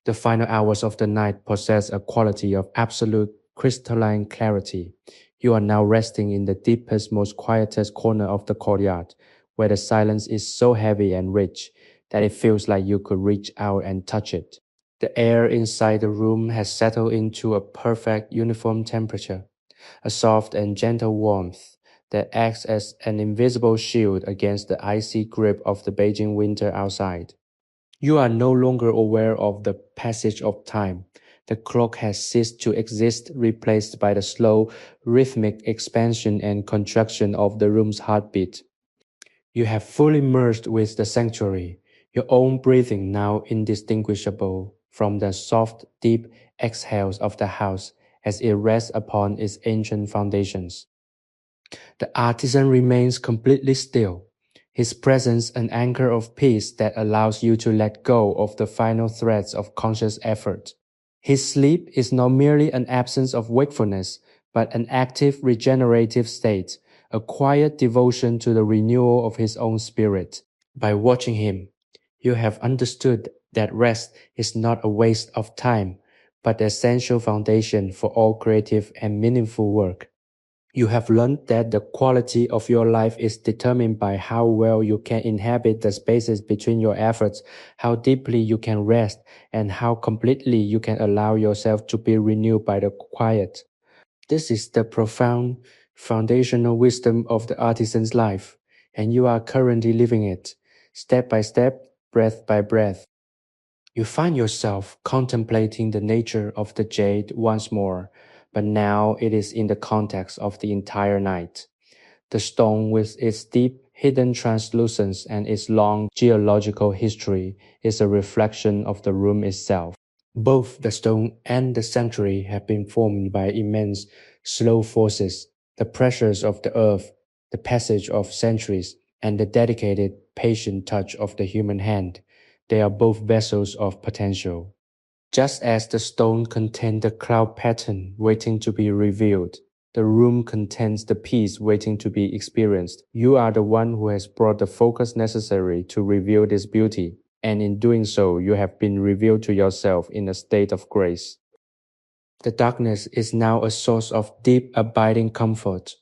The final hours of the night possess a quality of absolute crystalline clarity. You are now resting in the deepest, most quietest corner of the courtyard, where the silence is so heavy and rich that it feels like you could reach out and touch it. The air inside the room has settled into a perfect uniform temperature. a soft and gentle warmth that acts as an invisible shield against the icy grip of the Beijing winter outside. You are no longer aware of the passage of time. The clock has ceased to exist, replaced by the slow, rhythmic expansion and contraction of the room's heartbeat. You have fully merged with the sanctuary, your own breathing now indistinguishable from the soft, deep exhales of the house as it rests upon its ancient foundations. The artisan remains completely still, his presence an anchor of peace that allows you to let go of the final threads of conscious effort. His sleep is not merely an absence of wakefulness, but an active regenerative state, a quiet devotion to the renewal of his own spirit. By watching him, you have understood that rest is not a waste of time, but the essential foundation for all creative and meaningful work. You have learned that the quality of your life is determined by how well you can inhabit the spaces between your efforts, how deeply you can rest, and how completely you can allow yourself to be renewed by the quiet. This is the profound, foundational wisdom of the artisan's life, and you are currently living it, step by step, breath by breath. You find yourself contemplating the nature of the jade once more, but now it is in the context of the entire night. The stone, with its deep, hidden translucence and its long geological history, is a reflection of the room itself. Both the stone and the sanctuary have been formed by immense, slow forces, the pressures of the earth, the passage of centuries, and the dedicated, patient touch of the human hand. They are both vessels of potential. Just as the stone contained the cloud pattern waiting to be revealed, the room contains the peace waiting to be experienced. You are the one who has brought the focus necessary to reveal this beauty, and in doing so, you have been revealed to yourself in a state of grace. The darkness is now a source of deep, abiding comfort.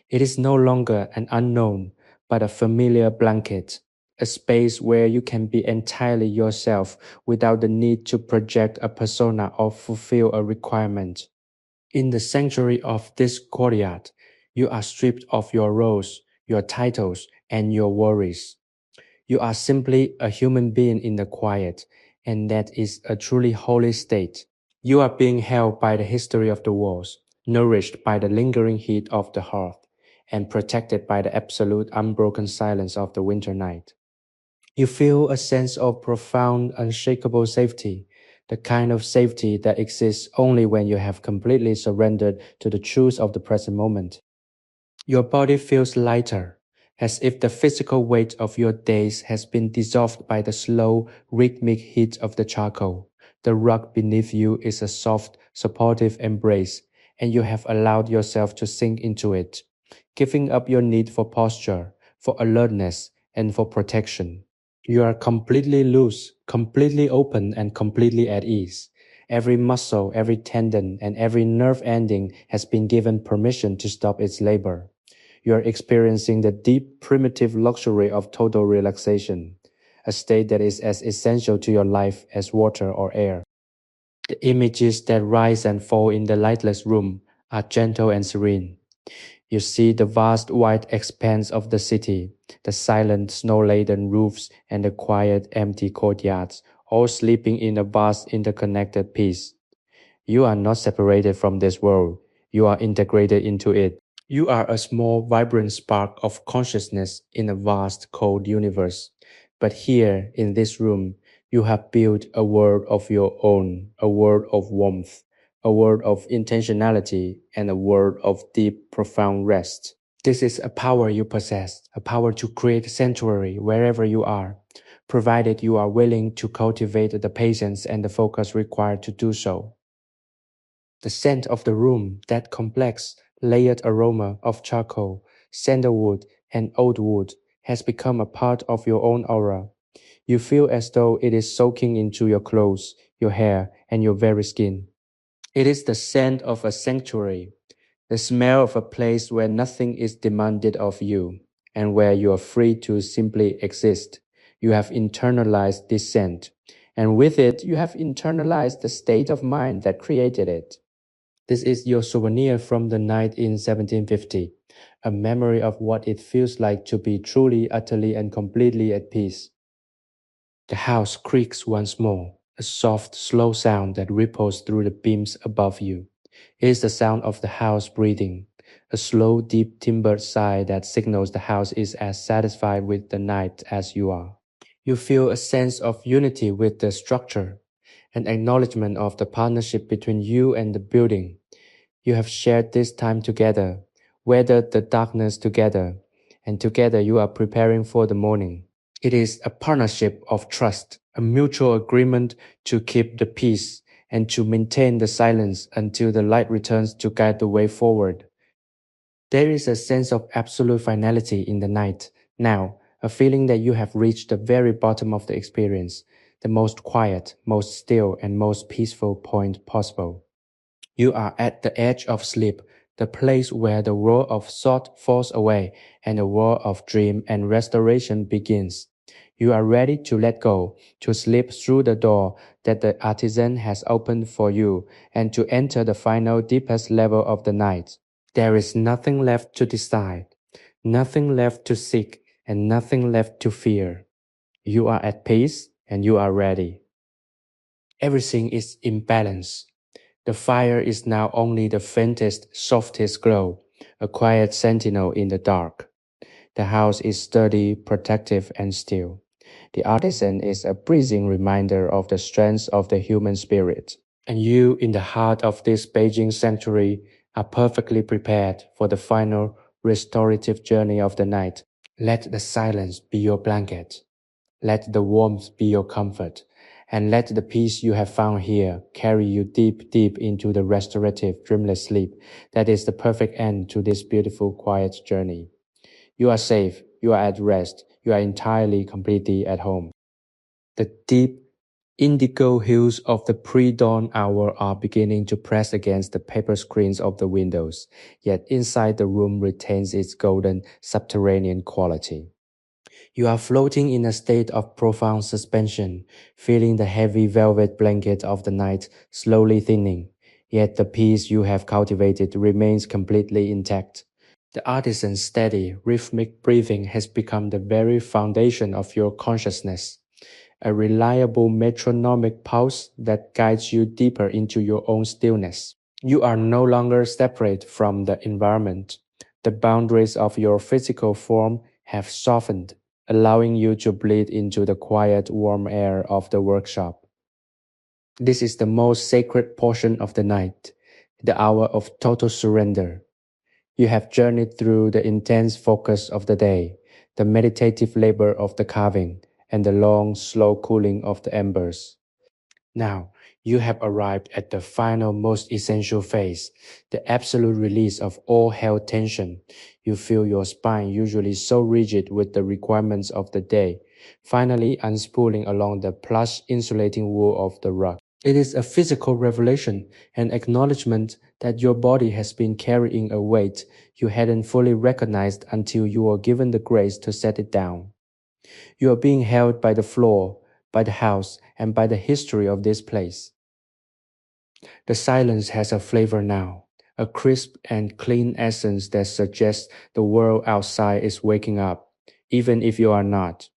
It is no longer an unknown, but a familiar blanket, a space where you can be entirely yourself without the need to project a persona or fulfill a requirement. In the sanctuary of this courtyard, you are stripped of your roles, your titles, and your worries. You are simply a human being in the quiet, and that is a truly holy state. You are being held by the history of the walls, nourished by the lingering heat of the hearth, and protected by the absolute unbroken silence of the winter night. You feel a sense of profound, unshakable safety, the kind of safety that exists only when you have completely surrendered to the truth of the present moment. Your body feels lighter, as if the physical weight of your days has been dissolved by the slow, rhythmic heat of the charcoal. The rug beneath you is a soft, supportive embrace, and you have allowed yourself to sink into it, giving up your need for posture, for alertness, and for protection. You are completely loose, completely open, and completely at ease. Every muscle, every tendon, and every nerve ending has been given permission to stop its labor. You are experiencing the deep, primitive luxury of total relaxation, a state that is as essential to your life as water or air. The images that rise and fall in the lightless room are gentle and serene. You see the vast white expanse of the city, the silent snow-laden roofs, and the quiet empty courtyards, all sleeping in a vast interconnected peace. You are not separated from this world. You are integrated into it. You are a small, vibrant spark of consciousness in a vast, cold universe. But here, in this room, you have built a world of your own, a world of warmth, a world of intentionality, and a world of deep, profound rest. This is a power you possess, a power to create sanctuary wherever you are, provided you are willing to cultivate the patience and the focus required to do so. The scent of the room, that complex, layered aroma of charcoal, sandalwood, and oud wood, has become a part of your own aura. You feel as though it is soaking into your clothes, your hair, and your very skin. It is the scent of a sanctuary, the smell of a place where nothing is demanded of you, and where you are free to simply exist. You have internalized this scent, and with it, you have internalized the state of mind that created it. This is your souvenir from the night in 1750, a memory of what it feels like to be truly, utterly, and completely at peace. The house creaks once more, a soft, slow sound that ripples through the beams above you. It is the sound of the house breathing, a slow, deep timbered sigh that signals the house is as satisfied with the night as you are. You feel a sense of unity with the structure, an acknowledgement of the partnership between you and the building. You have shared this time together, weathered the darkness together, and together you are preparing for the morning. It is a partnership of trust, a mutual agreement to keep the peace and to maintain the silence until the light returns to guide the way forward. There is a sense of absolute finality in the night, now, a feeling that you have reached the very bottom of the experience, the most quiet, most still, and most peaceful point possible. You are at the edge of sleep, the place where the world of thought falls away and the world of dream and restoration begins. You are ready to let go, to slip through the door that the artisan has opened for you, and to enter the final deepest level of the night. There is nothing left to decide, nothing left to seek, and nothing left to fear. You are at peace and you are ready. Everything is in balance. The fire is now only the faintest, softest glow, a quiet sentinel in the dark. The house is sturdy, protective, and still. The artisan is a breathing reminder of the strength of the human spirit. And you, in the heart of this Beijing sanctuary, are perfectly prepared for the final restorative journey of the night. Let the silence be your blanket. Let the warmth be your comfort, and let the peace you have found here carry you deep, deep into the restorative, dreamless sleep that is the perfect end to this beautiful, quiet journey. You are safe, you are at rest, you are entirely, completely at home. The deep, indigo hues of the pre-dawn hour are beginning to press against the paper screens of the windows, yet inside the room retains its golden, subterranean quality. You are floating in a state of profound suspension, feeling the heavy velvet blanket of the night slowly thinning, yet the peace you have cultivated remains completely intact. The artisan's steady, rhythmic breathing has become the very foundation of your consciousness, a reliable metronomic pulse that guides you deeper into your own stillness. You are no longer separate from the environment. The boundaries of your physical form have softened, allowing you to bleed into the quiet, warm air of the workshop. This is the most sacred portion of the night, the hour of total surrender. You have journeyed through the intense focus of the day, the meditative labor of the carving, and the long, slow cooling of the embers. Now, you have arrived at the final, most essential phase, the absolute release of all held tension. You feel your spine, usually so rigid with the requirements of the day, finally unspooling along the plush insulating wool of the rug. It is a physical revelation, an acknowledgement that your body has been carrying a weight you hadn't fully recognized until you were given the grace to set it down. You are being held by the floor, by the house, and by the history of this place. The silence has a flavor now, a crisp and clean essence that suggests the world outside is waking up, even if you are not.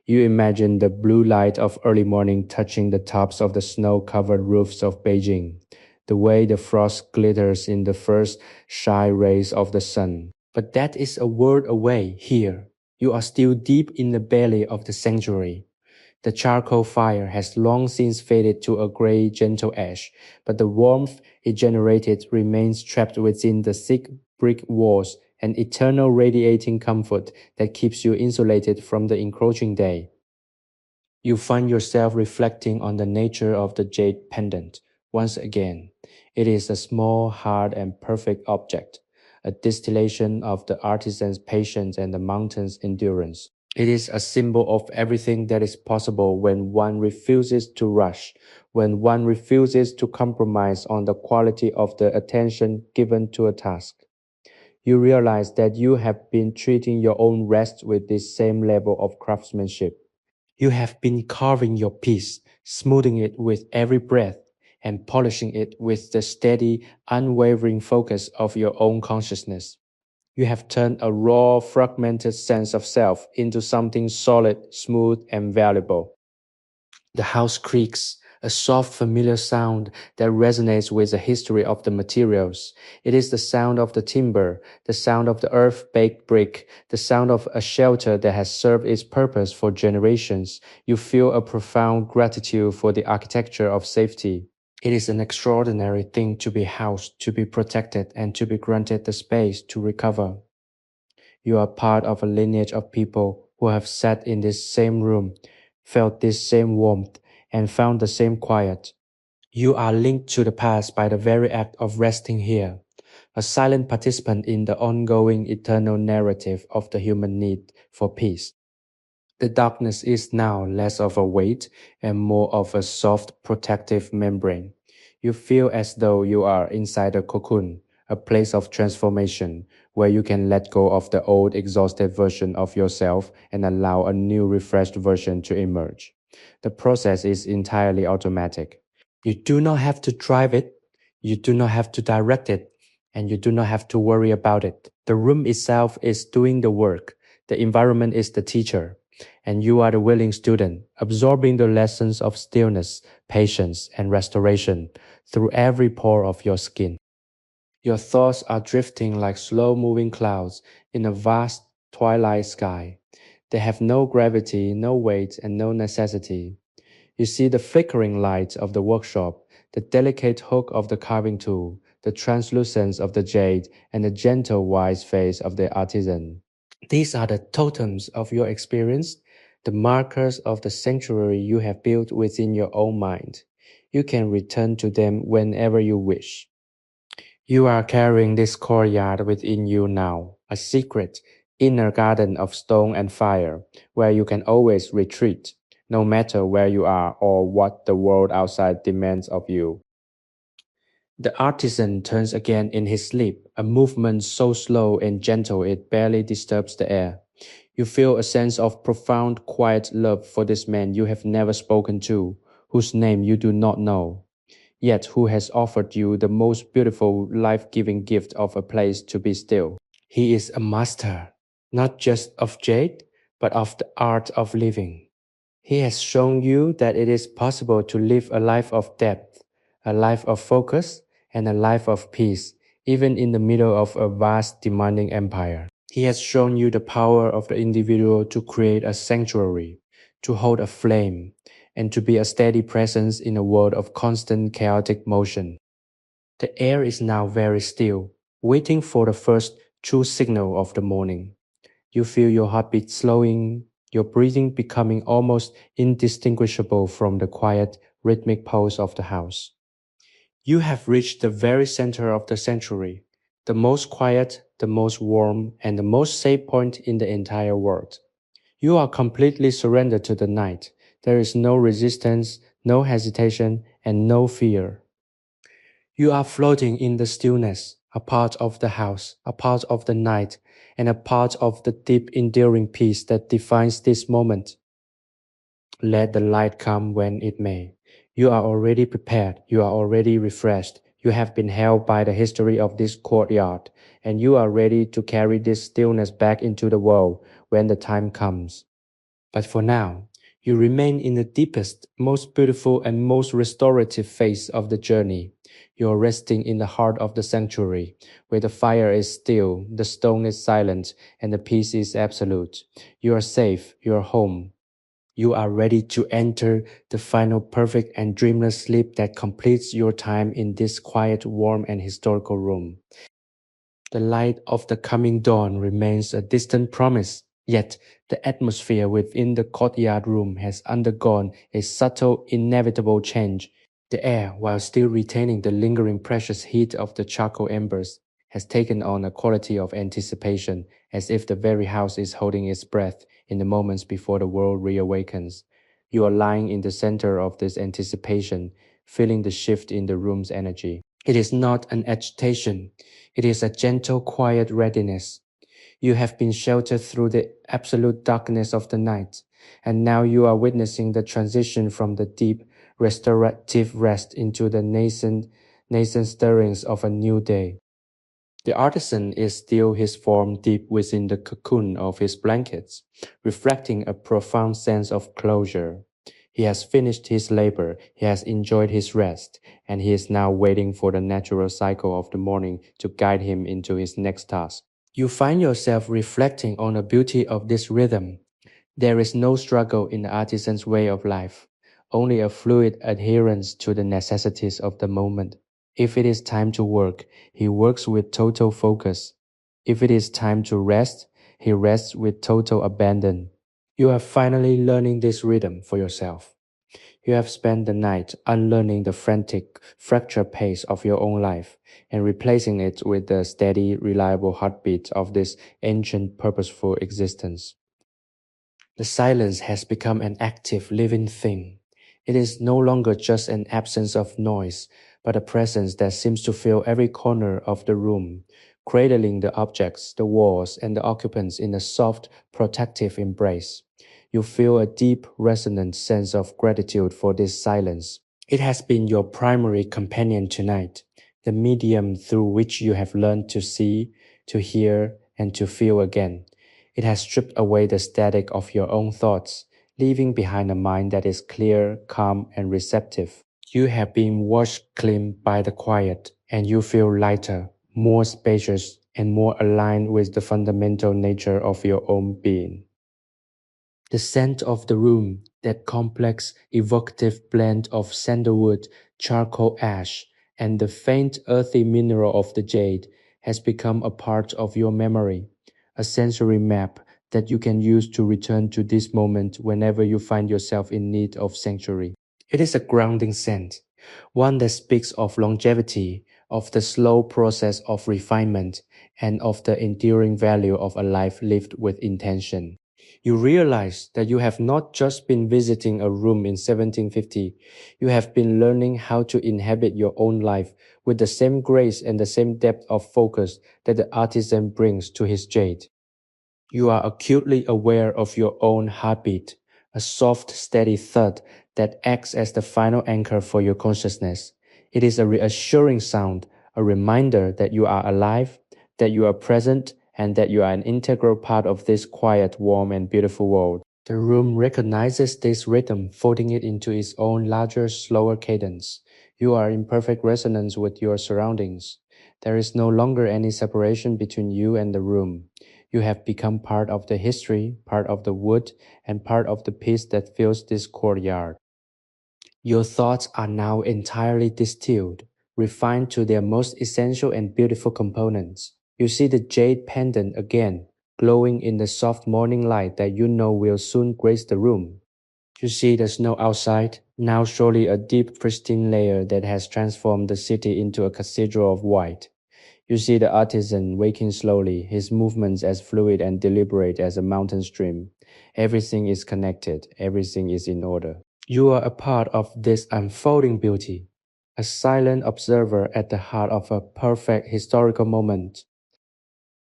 You imagine the blue light of early morning touching the tops of the snow-covered roofs of Beijing, the way the frost glitters in the first shy rays of the sun. But that is a world away here. You are still deep in the belly of the sanctuary. The charcoal fire has long since faded to a gray, gentle ash, but the warmth it generated remains trapped within the thick brick walls, an eternal radiating comfort that keeps you insulated from the encroaching day. You find yourself reflecting on the nature of the jade pendant once again. It is a small, hard, and perfect object, a distillation of the artisan's patience and the mountain's endurance. It is a symbol of everything that is possible when one refuses to rush, when one refuses to compromise on the quality of the attention given to a task. You realize that you have been treating your own rest with this same level of craftsmanship. You have been carving your piece, smoothing it with every breath, and polishing it with the steady, unwavering focus of your own consciousness. You have turned a raw, fragmented sense of self into something solid, smooth, and valuable. The house creaks, a soft, familiar sound that resonates with the history of the materials. It is the sound of the timber, the sound of the earth-baked brick, the sound of a shelter that has served its purpose for generations. You feel a profound gratitude for the architecture of safety. It is an extraordinary thing to be housed, to be protected, and to be granted the space to recover. You are part of a lineage of people who have sat in this same room, felt this same warmth, and found the same quiet. You are linked to the past by the very act of resting here, a silent participant in the ongoing eternal narrative of the human need for peace. The darkness is now less of a weight and more of a soft protective membrane. You feel as though you are inside a cocoon, a place of transformation, where you can let go of the old exhausted version of yourself and allow a new refreshed version to emerge. The process is entirely automatic. You do not have to drive it, you do not have to direct it, and you do not have to worry about it. The room itself is doing the work, the environment is the teacher, and you are the willing student, absorbing the lessons of stillness, patience, and restoration through every pore of your skin. Your thoughts are drifting like slow-moving clouds in a vast twilight sky. They have no gravity, no weight, and no necessity. You see the flickering light of the workshop, the delicate hook of the carving tool, the translucence of the jade, and the gentle wise face of the artisan. These are the totems of your experience, the markers of the sanctuary you have built within your own mind. You can return to them whenever you wish. You are carrying this courtyard within you now, a secret, inner garden of stone and fire, where you can always retreat, no matter where you are or what the world outside demands of you. The artisan turns again in his sleep, a movement so slow and gentle it barely disturbs the air. You feel a sense of profound, quiet love for this man you have never spoken to, whose name you do not know, yet who has offered you the most beautiful, life-giving gift of a place to be still. He is a master, not just of jade, but of the art of living. He has shown you that it is possible to live a life of depth, a life of focus, and a life of peace, even in the middle of a vast, demanding empire. He has shown you the power of the individual to create a sanctuary, to hold a flame, and to be a steady presence in a world of constant chaotic motion. The air is now very still, waiting for the first true signal of the morning. You feel your heartbeat slowing, your breathing becoming almost indistinguishable from the quiet, rhythmic pulse of the house. You have reached the very center of the sanctuary, the most quiet, the most warm, and the most safe point in the entire world. You are completely surrendered to the night. There is no resistance, no hesitation, and no fear. You are floating in the stillness, a part of the house, a part of the night, and a part of the deep, enduring peace that defines this moment. Let the light come when it may. You are already prepared, you are already refreshed, you have been held by the history of this courtyard, and you are ready to carry this stillness back into the world when the time comes. But for now, you remain in the deepest, most beautiful, and most restorative phase of the journey. You are resting in the heart of the sanctuary, where the fire is still, the stone is silent, and the peace is absolute. You are safe, you are home. You are ready to enter the final perfect and dreamless sleep that completes your time in this quiet, warm, and historical room. The light of the coming dawn remains a distant promise, yet the atmosphere within the courtyard room has undergone a subtle, inevitable change. The air, while still retaining the lingering precious heat of the charcoal embers, has taken on a quality of anticipation, as if the very house is holding its breath in the moments before the world reawakens. You are lying in the center of this anticipation, feeling the shift in the room's energy. It is not an agitation. It is a gentle, quiet readiness. You have been sheltered through the absolute darkness of the night, and now you are witnessing the transition from the deep, restorative rest into the nascent stirrings of a new day. The artisan is still his form deep within the cocoon of his blankets, reflecting a profound sense of closure. He has finished his labor, he has enjoyed his rest, and he is now waiting for the natural cycle of the morning to guide him into his next task. You find yourself reflecting on the beauty of this rhythm. There is no struggle in the artisan's way of life, only a fluid adherence to the necessities of the moment. If it is time to work, he works with total focus. If it is time to rest, he rests with total abandon. You are finally learning this rhythm for yourself. You have spent the night unlearning the frantic, fractured pace of your own life and replacing it with the steady, reliable heartbeat of this ancient, purposeful existence. The silence has become an active, living thing. It is no longer just an absence of noise, but a presence that seems to fill every corner of the room, cradling the objects, the walls, and the occupants in a soft, protective embrace. You feel a deep, resonant sense of gratitude for this silence. It has been your primary companion tonight, the medium through which you have learned to see, to hear, and to feel again. It has stripped away the static of your own thoughts, leaving behind a mind that is clear, calm, and receptive. You have been washed clean by the quiet, and you feel lighter, more spacious, and more aligned with the fundamental nature of your own being. The scent of the room, that complex, evocative blend of sandalwood, charcoal ash, and the faint earthy mineral of the jade, has become a part of your memory, a sensory map that you can use to return to this moment whenever you find yourself in need of sanctuary. It is a grounding scent, one that speaks of longevity, of the slow process of refinement, and of the enduring value of a life lived with intention. You realize that you have not just been visiting a room in 1750, you have been learning how to inhabit your own life with the same grace and the same depth of focus that the artisan brings to his jade. You are acutely aware of your own heartbeat, a soft, steady thud that acts as the final anchor for your consciousness. It is a reassuring sound, a reminder that you are alive, that you are present, and that you are an integral part of this quiet, warm, and beautiful world. The room recognizes this rhythm, folding it into its own larger, slower cadence. You are in perfect resonance with your surroundings. There is no longer any separation between you and the room. You have become part of the history, part of the wood, and part of the peace that fills this courtyard. Your thoughts are now entirely distilled, refined to their most essential and beautiful components. You see the jade pendant again, glowing in the soft morning light that you know will soon grace the room. You see the snow outside, now surely a deep pristine layer that has transformed the city into a cathedral of white. You see the artisan waking slowly, his movements as fluid and deliberate as a mountain stream. Everything is connected, everything is in order. You are a part of this unfolding beauty, a silent observer at the heart of a perfect historical moment.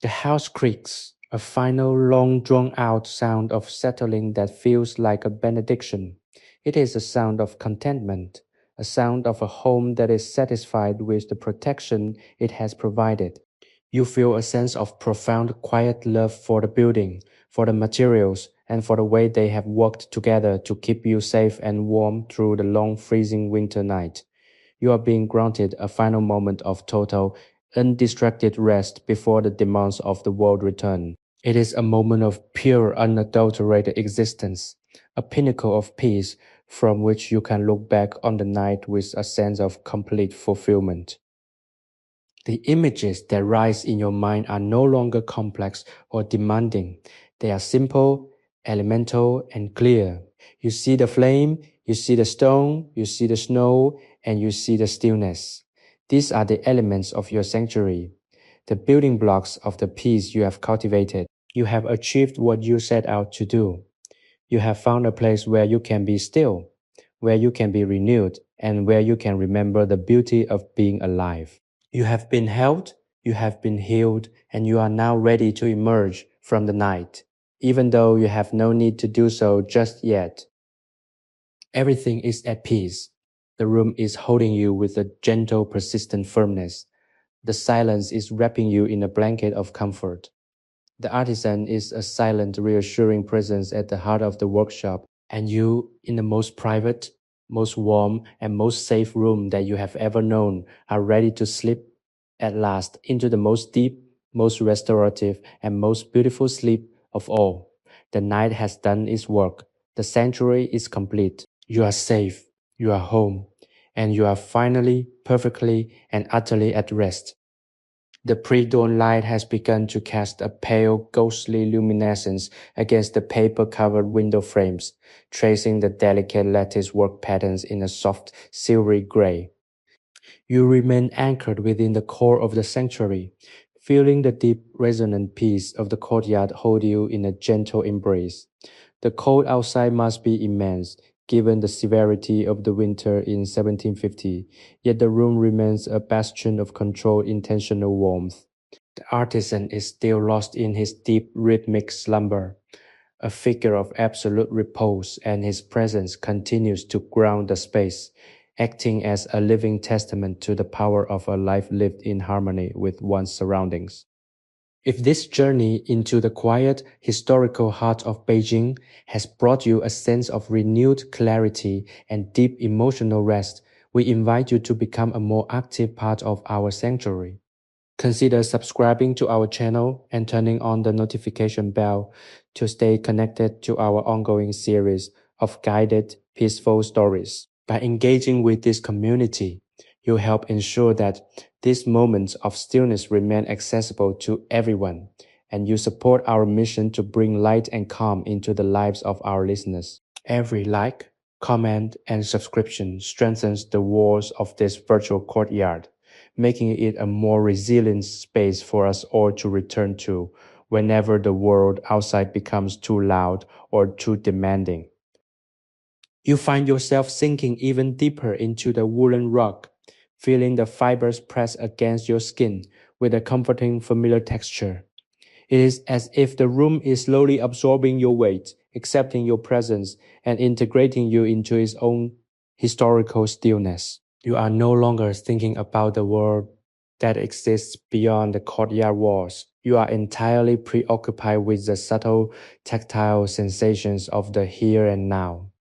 The house creaks, a final long drawn out sound of settling that feels like a benediction. It is a sound of contentment, a sound of a home that is satisfied with the protection it has provided. You feel a sense of profound quiet love for the building, for the materials, and for the way they have worked together to keep you safe and warm through the long freezing winter night. You are being granted a final moment of total, undistracted rest before the demands of the world return. It is a moment of pure, unadulterated existence, a pinnacle of peace from which you can look back on the night with a sense of complete fulfillment. The images that rise in your mind are no longer complex or demanding. They are simple, elemental, and clear. You see the flame, you see the stone, you see the snow, and you see the stillness. These are the elements of your sanctuary, the building blocks of the peace you have cultivated. You have achieved what you set out to do. You have found a place where you can be still, where you can be renewed, and where you can remember the beauty of being alive. You have been held, you have been healed, and you are now ready to emerge from the night, even though you have no need to do so just yet. Everything is at peace. The room is holding you with a gentle, persistent firmness. The silence is wrapping you in a blanket of comfort. The artisan is a silent, reassuring presence at the heart of the workshop, and you, in the most private, most warm, and most safe room that you have ever known, are ready to slip at last into the most deep, most restorative, and most beautiful sleep of all. The night has done its work. The sanctuary is complete. You are safe. You are home. And you are finally, perfectly, and utterly at rest. The pre-dawn light has begun to cast a pale, ghostly luminescence against the paper-covered window frames, tracing the delicate lattice work patterns in a soft, silvery gray. You remain anchored within the core of the sanctuary, feeling the deep, resonant peace of the courtyard hold you in a gentle embrace. The cold outside must be immense, given the severity of the winter in 1750, yet the room remains a bastion of controlled, intentional warmth. The artisan is still lost in his deep rhythmic slumber, a figure of absolute repose, and his presence continues to ground the space, acting as a living testament to the power of a life lived in harmony with one's surroundings. If this journey into the quiet, historical heart of Beijing has brought you a sense of renewed clarity and deep emotional rest, we invite you to become a more active part of our sanctuary. Consider subscribing to our channel and turning on the notification bell to stay connected to our ongoing series of guided, peaceful stories. By engaging with this community, you help ensure that these moments of stillness remain accessible to everyone, and you support our mission to bring light and calm into the lives of our listeners. Every like, comment, and subscription strengthens the walls of this virtual courtyard, making it a more resilient space for us all to return to whenever the world outside becomes too loud or too demanding. You find yourself sinking even deeper into the woolen rug, feeling the fibers press against your skin with a comforting, familiar texture. It is as if the room is slowly absorbing your weight, accepting your presence, and integrating you into its own historical stillness. You are no longer thinking about the world that exists beyond the courtyard walls. You are entirely preoccupied with the subtle tactile sensations of the here and now.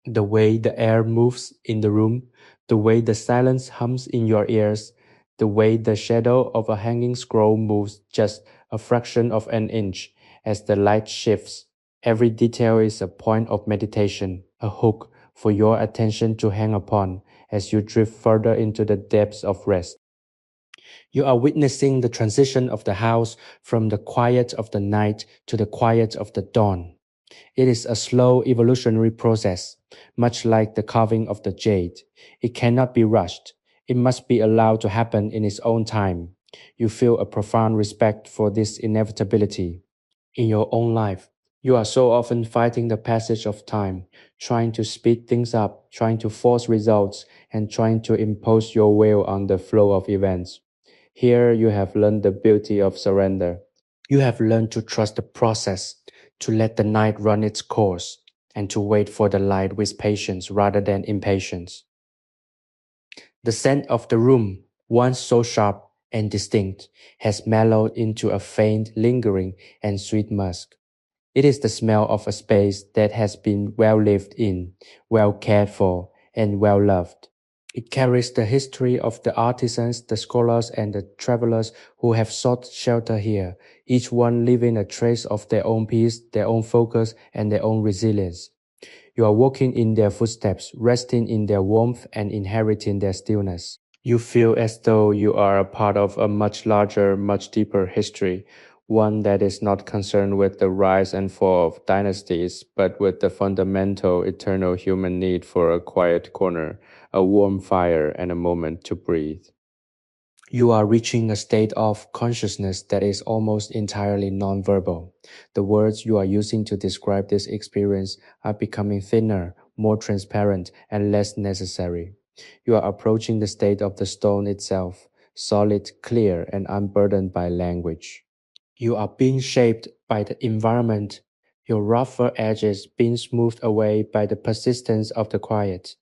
The way the air moves in the room, the way the silence hums in your ears, the way the shadow of a hanging scroll moves just a fraction of an inch as the light shifts. Every detail is a point of meditation, a hook for your attention to hang upon as you drift further into the depths of rest. You are witnessing the transition of the house from the quiet of the night to the quiet of the dawn. It is a slow evolutionary process, much like the carving of the jade. It cannot be rushed. It must be allowed to happen in its own time. You feel a profound respect for this inevitability. In your own life, you are so often fighting the passage of time, trying to speed things up, trying to force results, and trying to impose your will on the flow of events. Here you have learned the beauty of surrender. You have learned to trust the process, to let the night run its course, and to wait for the light with patience rather than impatience. The scent of the room, once so sharp and distinct, has mellowed into a faint, lingering, and sweet musk. It is the smell of a space that has been well lived in, well cared for, and well loved. It carries the history of the artisans, the scholars, and the travelers who have sought shelter here, each one leaving a trace of their own peace, their own focus, and their own resilience. You are walking in their footsteps, resting in their warmth, and inheriting their stillness. You feel as though you are a part of a much larger, much deeper history, one that is not concerned with the rise and fall of dynasties, but with the fundamental, eternal human need for a quiet corner, a warm fire, and a moment to breathe. You are reaching a state of consciousness that is almost entirely nonverbal. The words you are using to describe this experience are becoming thinner, more transparent, and less necessary. You are approaching the state of the stone itself, solid, clear, and unburdened by language. You are being shaped by the environment your rougher edges being smoothed away by the persistence of the quiet.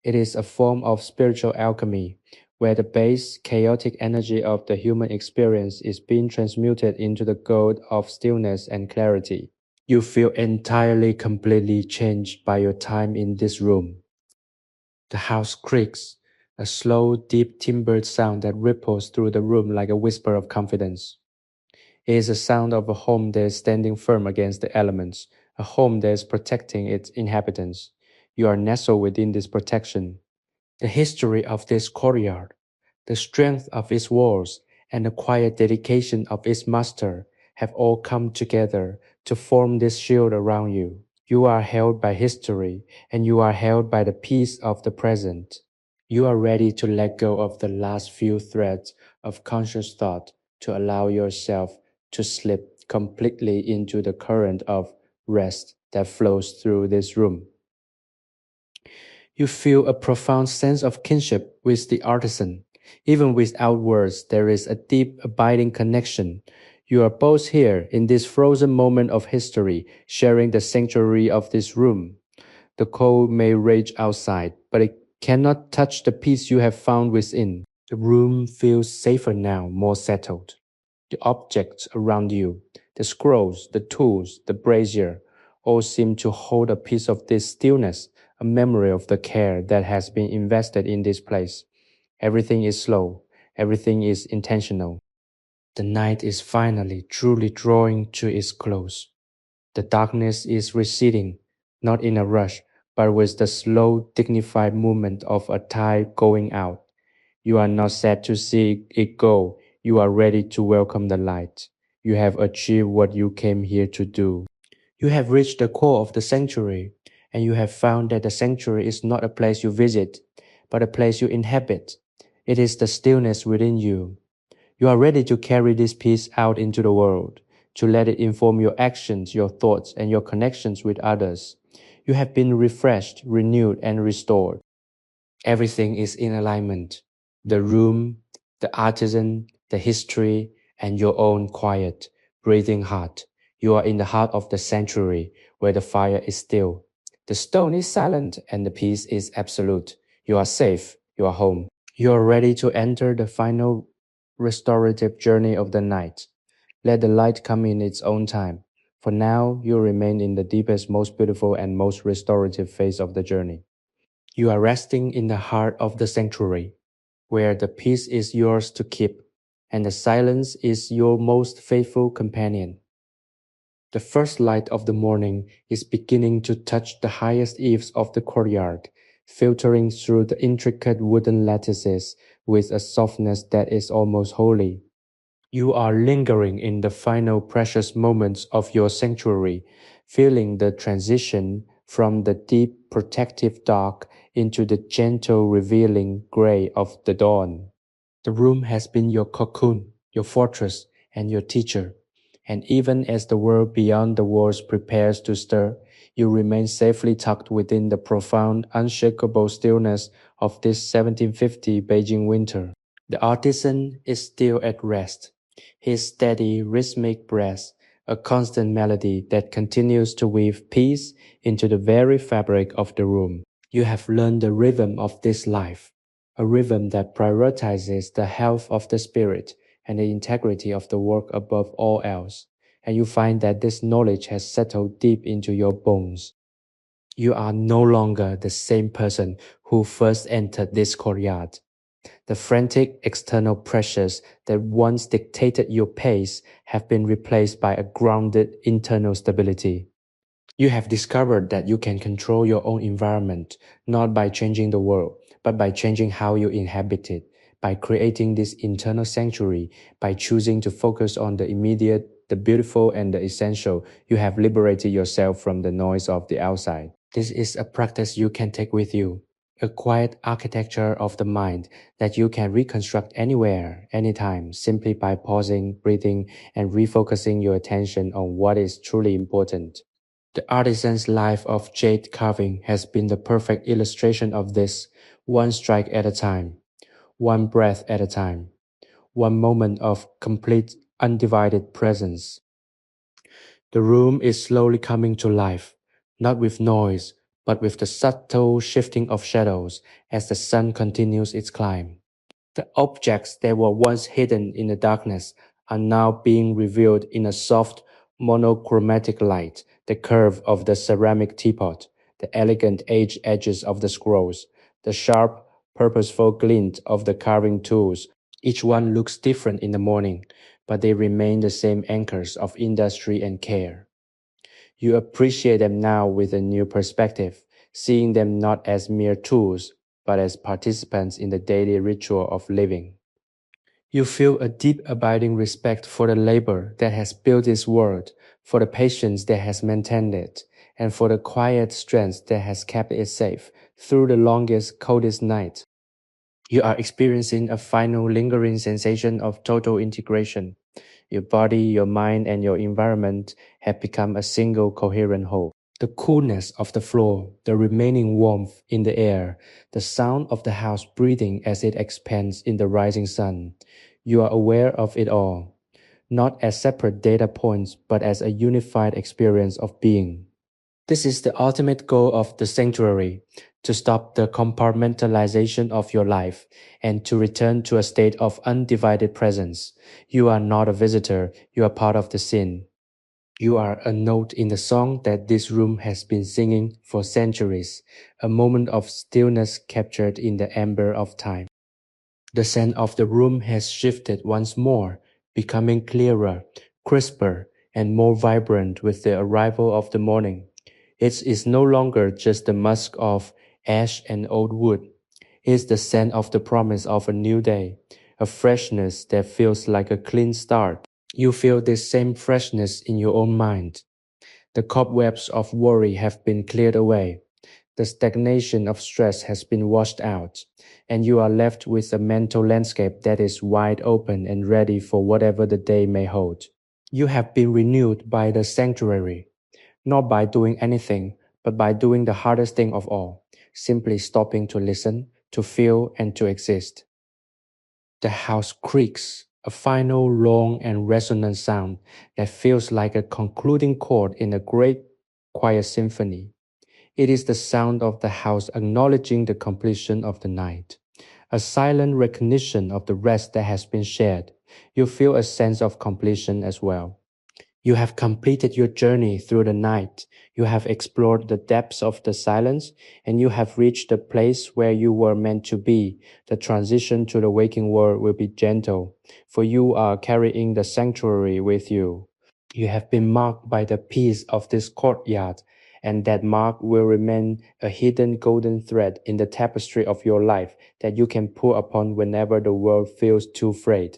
It is a form of spiritual alchemy, where the base, chaotic energy of the human experience is being transmuted into the gold of stillness and clarity. You feel entirely, completely changed by your time in this room. The house creaks, a slow, deep timbered sound that ripples through the room like a whisper of confidence. It is the sound of a home that is standing firm against the elements, a home that is protecting its inhabitants. You are nestled within this protection. The history of this courtyard, the strength of its walls, and the quiet dedication of its master have all come together to form this shield around you. You are held by history, and you are held by the peace of the present. You are ready to let go of the last few threads of conscious thought to allow yourself to slip completely into the current of rest that flows through this room. You feel a profound sense of kinship with the artisan. Even without words, there is a deep, abiding connection. You are both here in this frozen moment of history, sharing the sanctuary of this room. The cold may rage outside, but it cannot touch the peace you have found within. The room feels safer now, more settled. The objects around you, the scrolls, the tools, the brazier, all seem to hold a piece of this stillness, a memory of the care that has been invested in this place. Everything is slow, everything is intentional. The night is finally truly drawing to its close. The darkness is receding, not in a rush, but with the slow, dignified movement of a tide going out. You are not sad to see it go. You are ready to welcome the light. You have achieved what you came here to do. You have reached the core of the sanctuary, and you have found that the sanctuary is not a place you visit, but a place you inhabit. It is the stillness within you. You are ready to carry this peace out into the world, to let it inform your actions, your thoughts, and your connections with others. You have been refreshed, renewed, and restored. Everything is in alignment. The room, the artisan, the history, and your own quiet, breathing heart. You are in the heart of the sanctuary where the fire is still. The stone is silent and the peace is absolute. You are safe. You are home. You are ready to enter the final restorative journey of the night. Let the light come in its own time. For now, you remain in the deepest, most beautiful, and most restorative phase of the journey. You are resting in the heart of the sanctuary, where the peace is yours to keep, and the silence is your most faithful companion. The first light of the morning is beginning to touch the highest eaves of the courtyard, filtering through the intricate wooden lattices with a softness that is almost holy. You are lingering in the final precious moments of your sanctuary, feeling the transition from the deep protective dark into the gentle revealing gray of the dawn. The room has been your cocoon, your fortress, and your teacher. And even as the world beyond the walls prepares to stir, you remain safely tucked within the profound, unshakable stillness of this 1750 Beijing winter. The artisan is still at rest, his steady, rhythmic breath, a constant melody that continues to weave peace into the very fabric of the room. You have learned the rhythm of this life, a rhythm that prioritizes the health of the spirit and the integrity of the work above all else. And you find that this knowledge has settled deep into your bones. You are no longer the same person who first entered this courtyard. The frantic external pressures that once dictated your pace have been replaced by a grounded internal stability. You have discovered that you can control your own environment, not by changing the world, but by changing how you inhabit it, by creating this internal sanctuary, by choosing to focus on the immediate, the beautiful, and the essential. You have liberated yourself from the noise of the outside. This is a practice you can take with you, a quiet architecture of the mind that you can reconstruct anywhere, anytime, simply by pausing, breathing, and refocusing your attention on what is truly important. The artisan's life of jade carving has been the perfect illustration of this, one strike at a time, one breath at a time, one moment of complete, undivided presence. The room is slowly coming to life, not with noise, but with the subtle shifting of shadows as the sun continues its climb. The objects that were once hidden in the darkness are now being revealed in a soft, monochromatic light. The curve of the ceramic teapot, the elegant aged edges of the scrolls, the sharp, purposeful glint of the carving tools. Each one looks different in the morning, but they remain the same anchors of industry and care. You appreciate them now with a new perspective, seeing them not as mere tools, but as participants in the daily ritual of living. You feel a deep abiding respect for the labor that has built this world, for the patience that has maintained it, and for the quiet strength that has kept it safe through the longest, coldest night. You are experiencing a final lingering sensation of total integration. Your body, your mind, and your environment have become a single coherent whole. The coolness of the floor, the remaining warmth in the air, the sound of the house breathing as it expands in the rising sun. You are aware of it all, not as separate data points, but as a unified experience of being. This is the ultimate goal of the sanctuary, to stop the compartmentalization of your life and to return to a state of undivided presence. You are not a visitor, you are part of the scene. You are a note in the song that this room has been singing for centuries, a moment of stillness captured in the amber of time. The scent of the room has shifted once more, becoming clearer, crisper, and more vibrant with the arrival of the morning. It is no longer just the musk of ash and old wood. It is the scent of the promise of a new day, a freshness that feels like a clean start. You feel this same freshness in your own mind. The cobwebs of worry have been cleared away. The stagnation of stress has been washed out, and you are left with a mental landscape that is wide open and ready for whatever the day may hold. You have been renewed by the sanctuary, not by doing anything, but by doing the hardest thing of all, simply stopping to listen, to feel, and to exist. The house creaks, a final, long, and resonant sound that feels like a concluding chord in a great quiet symphony. It is the sound of the house acknowledging the completion of the night, a silent recognition of the rest that has been shared. You feel a sense of completion as well. You have completed your journey through the night. You have explored the depths of the silence, and you have reached the place where you were meant to be. The transition to the waking world will be gentle, for you are carrying the sanctuary with you. You have been marked by the peace of this courtyard, and that mark will remain a hidden golden thread in the tapestry of your life that you can pull upon whenever the world feels too frayed.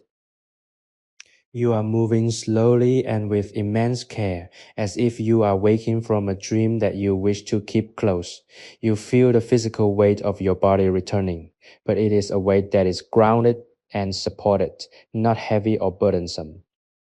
You are moving slowly and with immense care, as if you are waking from a dream that you wish to keep close. You feel the physical weight of your body returning, but it is a weight that is grounded and supported, not heavy or burdensome.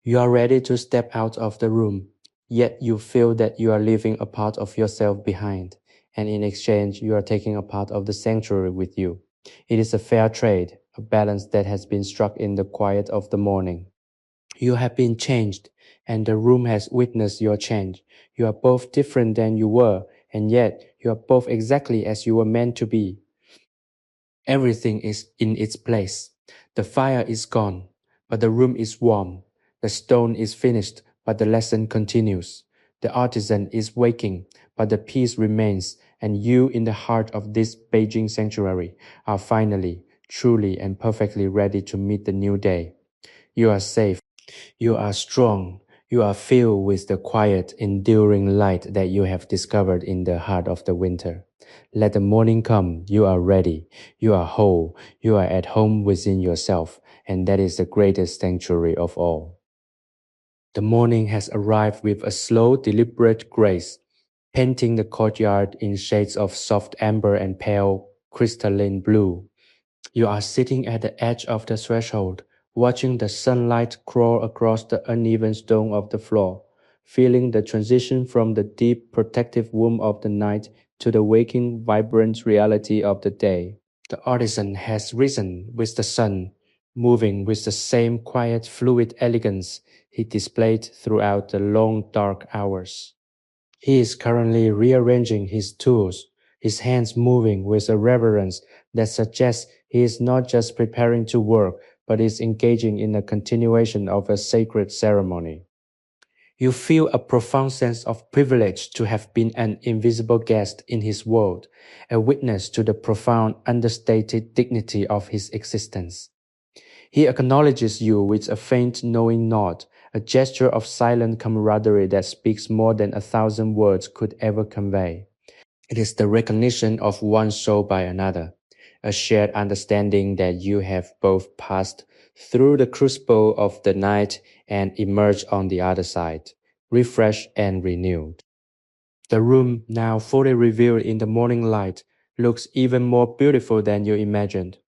You are ready to step out of the room, yet you feel that you are leaving a part of yourself behind, and in exchange, you are taking a part of the sanctuary with you. It is a fair trade, a balance that has been struck in the quiet of the morning. You have been changed, and the room has witnessed your change. You are both different than you were, and yet you are both exactly as you were meant to be. Everything is in its place. The fire is gone, but the room is warm. The stone is finished, but the lesson continues. The artisan is waking, but the peace remains, and you in the heart of this Beijing sanctuary are finally, truly, and perfectly ready to meet the new day. You are safe. You are strong. You are filled with the quiet, enduring light that you have discovered in the heart of the winter. Let the morning come. You are ready. You are whole. You are at home within yourself, and that is the greatest sanctuary of all. The morning has arrived with a slow, deliberate grace, painting the courtyard in shades of soft amber and pale crystalline blue. You are sitting at the edge of the threshold, watching the sunlight crawl across the uneven stone of the floor, feeling the transition from the deep protective womb of the night to the waking, vibrant reality of the day. The artisan has risen with the sun, moving with the same quiet, fluid elegance he displayed throughout the long, dark hours. He is currently rearranging his tools, his hands moving with a reverence that suggests he is not just preparing to work, but is engaging in a continuation of a sacred ceremony. You feel a profound sense of privilege to have been an invisible guest in his world, a witness to the profound, understated dignity of his existence. He acknowledges you with a faint knowing nod, a gesture of silent camaraderie that speaks more than 1,000 words could ever convey. It is the recognition of one soul by another, a shared understanding that you have both passed through the crucible of the night and emerged on the other side, refreshed and renewed. The room, now fully revealed in the morning light, looks even more beautiful than you imagined.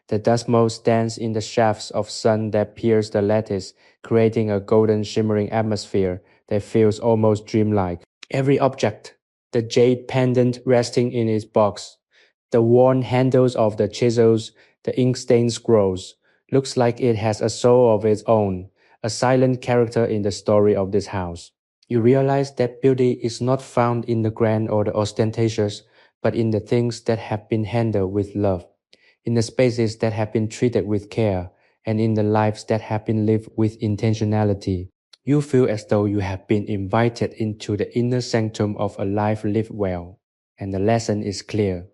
The dust motes dance in the shafts of sun that pierce the lattice, creating a golden shimmering atmosphere that feels almost dreamlike. Every object, the jade pendant resting in its box, the worn handles of the chisels, the ink-stained scrolls, looks like it has a soul of its own, a silent character in the story of this house. You realize that beauty is not found in the grand or the ostentatious, but in the things that have been handled with love, in the spaces that have been treated with care, and in the lives that have been lived with intentionality. You feel as though you have been invited into the inner sanctum of a life lived well. And the lesson is clear.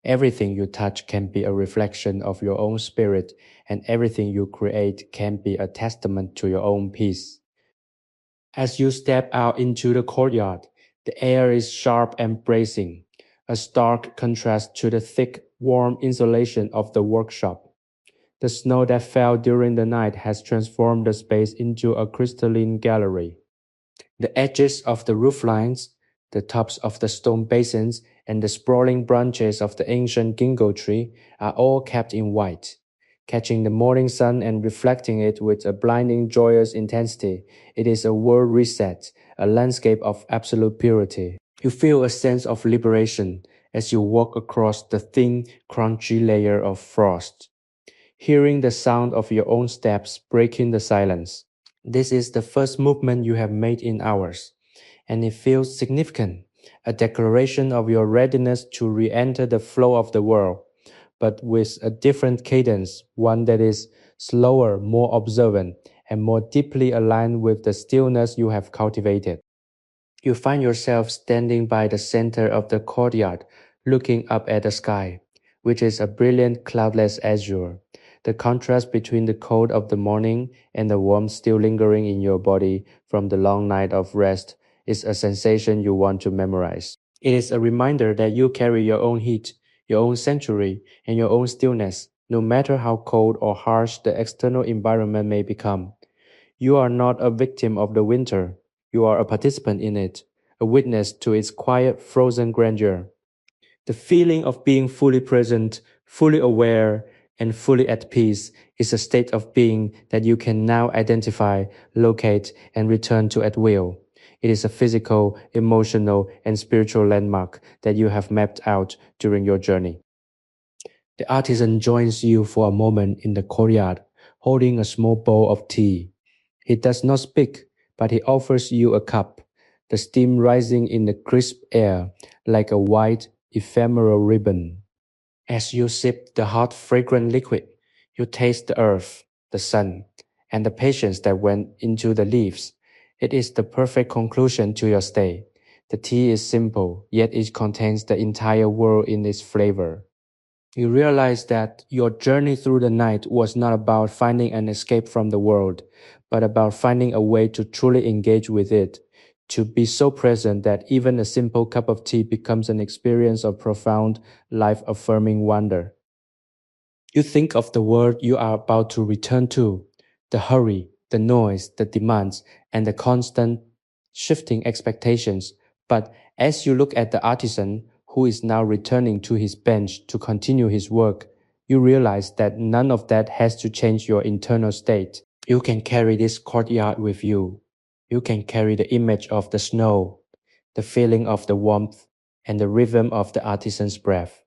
Everything you touch can be a reflection of your own spirit, and everything you create can be a testament to your own peace. As you step out into the courtyard, the air is sharp and bracing, a stark contrast to the thick, warm insulation of the workshop. The snow that fell during the night has transformed the space into a crystalline gallery. The edges of the roof lines, the tops of the stone basins, and the sprawling branches of the ancient ginkgo tree are all kept in white. Catching the morning sun and reflecting it with a blinding joyous intensity, it is a world reset, a landscape of absolute purity. You feel a sense of liberation as you walk across the thin, crunchy layer of frost, hearing the sound of your own steps breaking the silence. This is the first movement you have made in hours, and it feels significant, a declaration of your readiness to re-enter the flow of the world, but with a different cadence, one that is slower, more observant, and more deeply aligned with the stillness you have cultivated. You find yourself standing by the center of the courtyard, looking up at the sky, which is a brilliant cloudless azure. The contrast between the cold of the morning and the warmth still lingering in your body from the long night of rest is a sensation you want to memorize. It is a reminder that you carry your own heat, your own sanctuary, and your own stillness, no matter how cold or harsh the external environment may become. You are not a victim of the winter. You are a participant in it, a witness to its quiet, frozen grandeur. The feeling of being fully present, fully aware, and fully at peace is a state of being that you can now identify, locate, and return to at will. It is a physical, emotional, and spiritual landmark that you have mapped out during your journey. The artisan joins you for a moment in the courtyard, holding a small bowl of tea. He does not speak, but he offers you a cup, the steam rising in the crisp air like a white, ephemeral ribbon. As you sip the hot, fragrant liquid, you taste the earth, the sun, and the patience that went into the leaves. It is the perfect conclusion to your stay. The tea is simple, yet it contains the entire world in its flavor. You realize that your journey through the night was not about finding an escape from the world, but about finding a way to truly engage with it, to be so present that even a simple cup of tea becomes an experience of profound, life-affirming wonder. You think of the world you are about to return to, the hurry, the noise, the demands, and the constant shifting expectations. But as you look at the artisan who is now returning to his bench to continue his work, you realize that none of that has to change your internal state. You can carry this courtyard with you. You can carry the image of the snow, the feeling of the warmth, and the rhythm of the artisan's breath.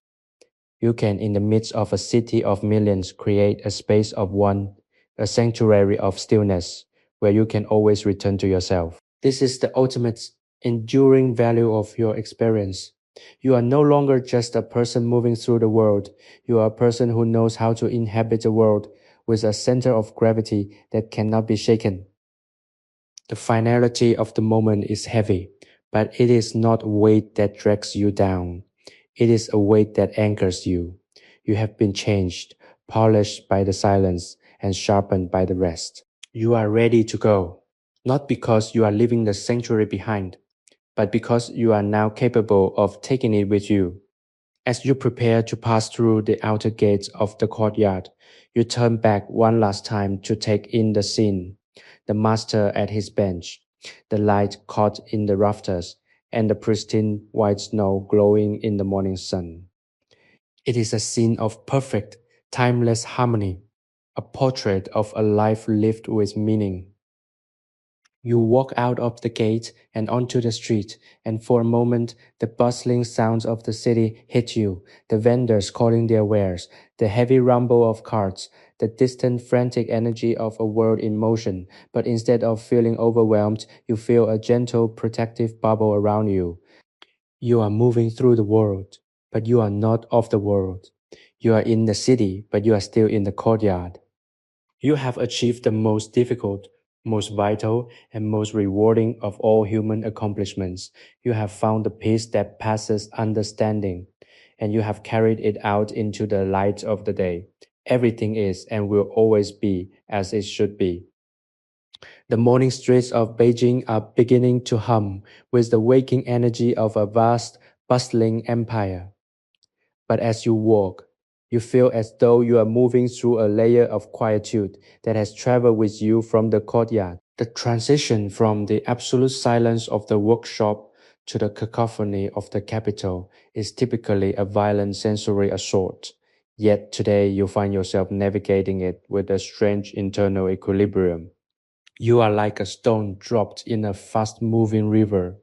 You can, in the midst of a city of millions, create a space of one, a sanctuary of stillness, where you can always return to yourself. This is the ultimate enduring value of your experience. You are no longer just a person moving through the world. You are a person who knows how to inhabit the world with a center of gravity that cannot be shaken. The finality of the moment is heavy, but it is not a weight that drags you down. It is a weight that anchors you. You have been changed, polished by the silence, and sharpened by the rest. You are ready to go, not because you are leaving the sanctuary behind, but because you are now capable of taking it with you. As you prepare to pass through the outer gates of the courtyard, you turn back one last time to take in the scene. The master at his bench, the light caught in the rafters, and the pristine white snow glowing in the morning sun. It is a scene of perfect, timeless harmony, a portrait of a life lived with meaning. You walk out of the gate and onto the street, and for a moment the bustling sounds of the city hit you, the vendors calling their wares, the heavy rumble of carts, the distant frantic energy of a world in motion. But instead of feeling overwhelmed, you feel a gentle protective bubble around you. You are moving through the world, but you are not of the world. You are in the city, but you are still in the courtyard. You have achieved the most difficult, most vital, and most rewarding of all human accomplishments. You have found the peace that passes understanding, and you have carried it out into the light of the day. Everything is and will always be as it should be. The morning streets of Beijing are beginning to hum with the waking energy of a vast, bustling empire. But as you walk, you feel as though you are moving through a layer of quietude that has traveled with you from the courtyard. The transition from the absolute silence of the workshop to the cacophony of the capital is typically a violent sensory assault. Yet today you find yourself navigating it with a strange internal equilibrium. You are like a stone dropped in a fast-moving river.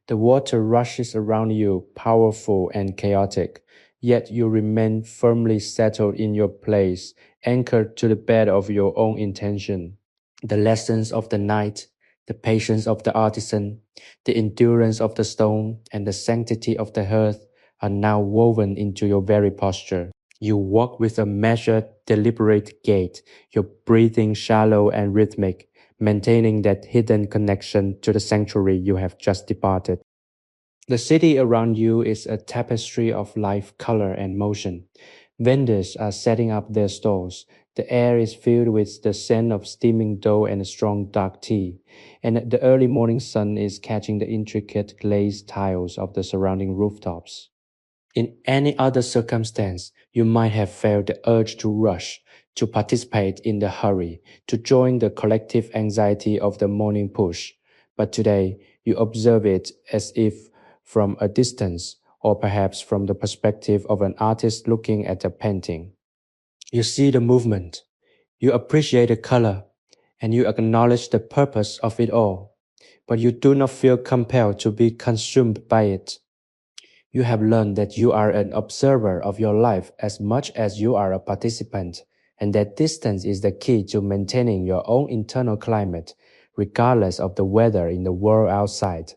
The water rushes around you, powerful and chaotic, yet you remain firmly settled in your place, anchored to the bed of your own intention. The lessons of the night, the patience of the artisan, the endurance of the stone, and the sanctity of the earth are now woven into your very posture. You walk with a measured, deliberate gait, your breathing shallow and rhythmic, maintaining that hidden connection to the sanctuary you have just departed. The city around you is a tapestry of life, color, and motion. Vendors are setting up their stalls. The air is filled with the scent of steaming dough and strong dark tea, and the early morning sun is catching the intricate glazed tiles of the surrounding rooftops. In any other circumstance, you might have felt the urge to rush, to participate in the hurry, to join the collective anxiety of the morning push. But today, you observe it as if from a distance, or perhaps from the perspective of an artist looking at a painting. You see the movement, you appreciate the color, and you acknowledge the purpose of it all. But you do not feel compelled to be consumed by it. You have learned that you are an observer of your life as much as you are a participant, and that distance is the key to maintaining your own internal climate, regardless of the weather in the world outside.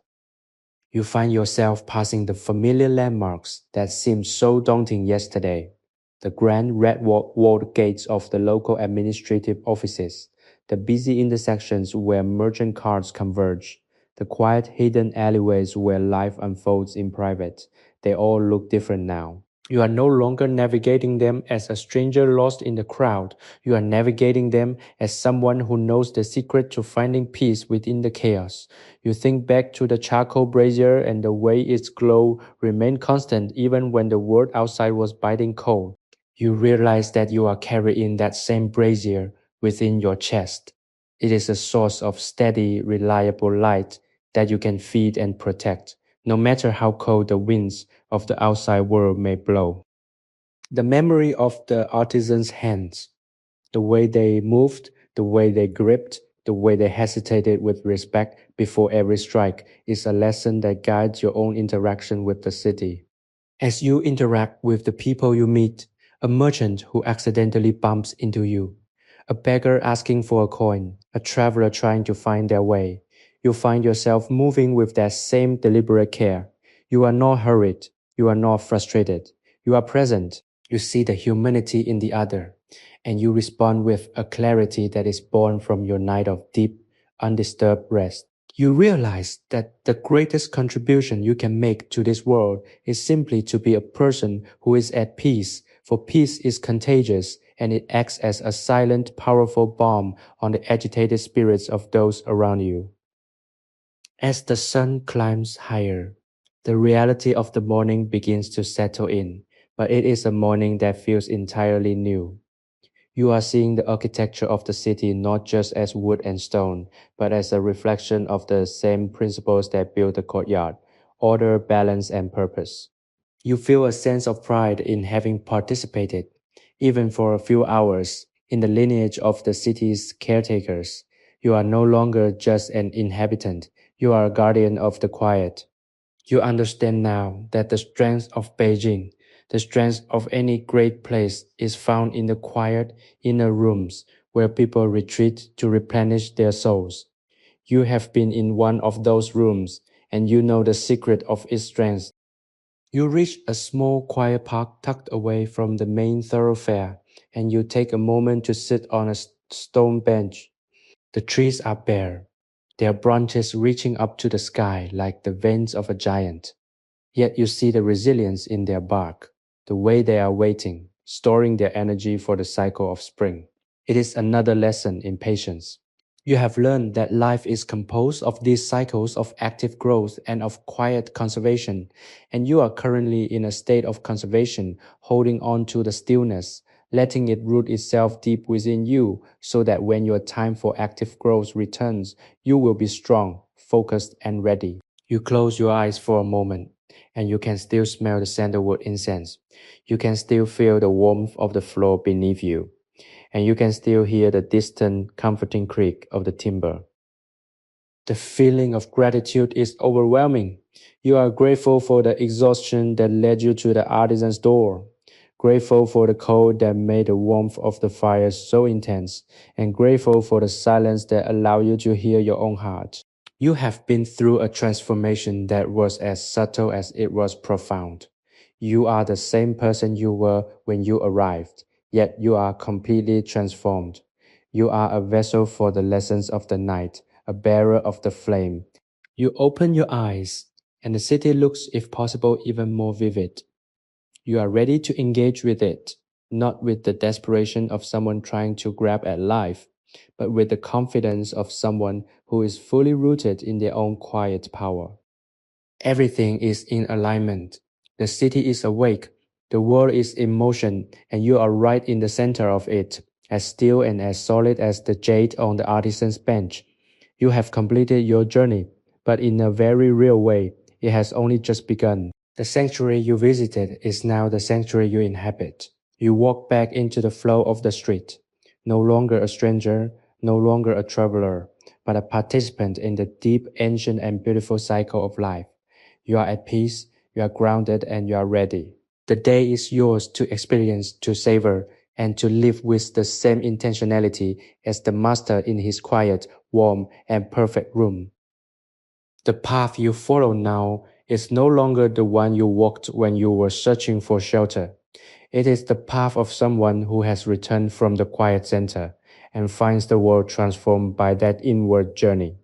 You find yourself passing the familiar landmarks that seemed so daunting yesterday. The grand red walled gates of the local administrative offices, the busy intersections where merchant carts converge, the quiet hidden alleyways where life unfolds in private, they all look different now. You are no longer navigating them as a stranger lost in the crowd. You are navigating them as someone who knows the secret to finding peace within the chaos. You think back to the charcoal brazier and the way its glow remained constant even when the world outside was biting cold. You realize that you are carrying that same brazier within your chest. It is a source of steady, reliable light that you can feed and protect, no matter how cold the winds of the outside world may blow. The memory of the artisan's hands, the way they moved, the way they gripped, the way they hesitated with respect before every strike, is a lesson that guides your own interaction with the city. As you interact with the people you meet, a merchant who accidentally bumps into you, a beggar asking for a coin, a traveler trying to find their way, you find yourself moving with that same deliberate care. You are not hurried, you are not frustrated, you are present. You see the humanity in the other, and you respond with a clarity that is born from your night of deep, undisturbed rest. You realize that the greatest contribution you can make to this world is simply to be a person who is at peace, for peace is contagious and it acts as a silent, powerful balm on the agitated spirits of those around you. As the sun climbs higher, the reality of the morning begins to settle in, but it is a morning that feels entirely new. You are seeing the architecture of the city not just as wood and stone, but as a reflection of the same principles that build the courtyard: order, balance, and purpose. You feel a sense of pride in having participated, even for a few hours, in the lineage of the city's caretakers. You are no longer just an inhabitant, you are a guardian of the quiet. You understand now that the strength of Beijing, the strength of any great place, is found in the quiet inner rooms where people retreat to replenish their souls. You have been in one of those rooms, and you know the secret of its strength. You reach a small quiet park tucked away from the main thoroughfare, and you take a moment to sit on a stone bench. The trees are bare, their branches reaching up to the sky like the veins of a giant. Yet you see the resilience in their bark, the way they are waiting, storing their energy for the cycle of spring. It is another lesson in patience. You have learned that life is composed of these cycles of active growth and of quiet conservation, and you are currently in a state of conservation, holding on to the stillness, letting it root itself deep within you so that when your time for active growth returns, you will be strong, focused, and ready. You close your eyes for a moment, and you can still smell the sandalwood incense. You can still feel the warmth of the floor beneath you, and you can still hear the distant, comforting creak of the timber. The feeling of gratitude is overwhelming. You are grateful for the exhaustion that led you to the artisan's door, grateful for the cold that made the warmth of the fire so intense, and grateful for the silence that allowed you to hear your own heart. You have been through a transformation that was as subtle as it was profound. You are the same person you were when you arrived, yet you are completely transformed. You are a vessel for the lessons of the night, a bearer of the flame. You open your eyes, and the city looks, if possible, even more vivid. You are ready to engage with it, not with the desperation of someone trying to grab at life, but with the confidence of someone who is fully rooted in their own quiet power. Everything is in alignment. The city is awake. The world is in motion, and you are right in the center of it, as still and as solid as the jade on the artisan's bench. You have completed your journey, but in a very real way, it has only just begun. The sanctuary you visited is now the sanctuary you inhabit. You walk back into the flow of the street, no longer a stranger, no longer a traveler, but a participant in the deep, ancient, and beautiful cycle of life. You are at peace, you are grounded, and you are ready. The day is yours to experience, to savor, and to live with the same intentionality as the master in his quiet, warm, and perfect room. The path you follow now is no longer the one you walked when you were searching for shelter. It is the path of someone who has returned from the quiet center and finds the world transformed by that inward journey.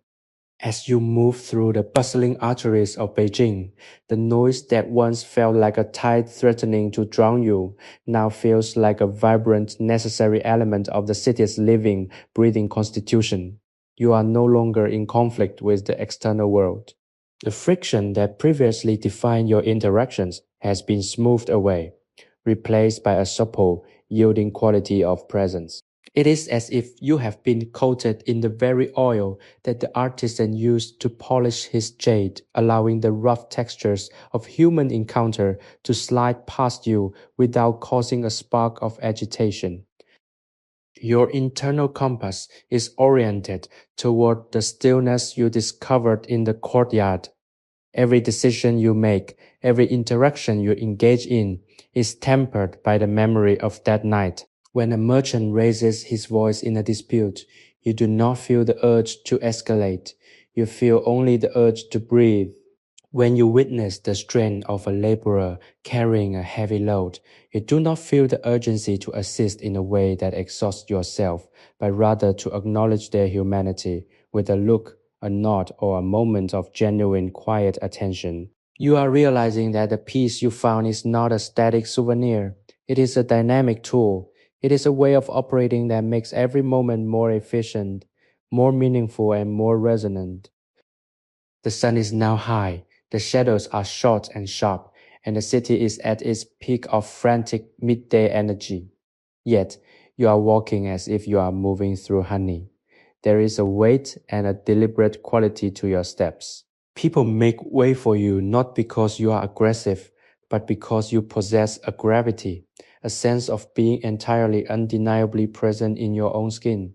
As you move through the bustling arteries of Beijing, the noise that once felt like a tide threatening to drown you now feels like a vibrant, necessary element of the city's living, breathing constitution. You are no longer in conflict with the external world. The friction that previously defined your interactions has been smoothed away, replaced by a supple, yielding quality of presence. It is as if you have been coated in the very oil that the artisan used to polish his jade, allowing the rough textures of human encounter to slide past you without causing a spark of agitation. Your internal compass is oriented toward the stillness you discovered in the courtyard. Every decision you make, every interaction you engage in, is tempered by the memory of that night. When a merchant raises his voice in a dispute, you do not feel the urge to escalate. You feel only the urge to breathe. When you witness the strain of a laborer carrying a heavy load, you do not feel the urgency to assist in a way that exhausts yourself, but rather to acknowledge their humanity with a look, a nod, or a moment of genuine quiet attention. You are realizing that the piece you found is not a static souvenir. It is a dynamic tool. It is a way of operating that makes every moment more efficient, more meaningful, and more resonant. The sun is now high, the shadows are short and sharp, and the city is at its peak of frantic midday energy. Yet, you are walking as if you are moving through honey. There is a weight and a deliberate quality to your steps. People make way for you not because you are aggressive, but because you possess a gravity, a sense of being entirely undeniably present in your own skin.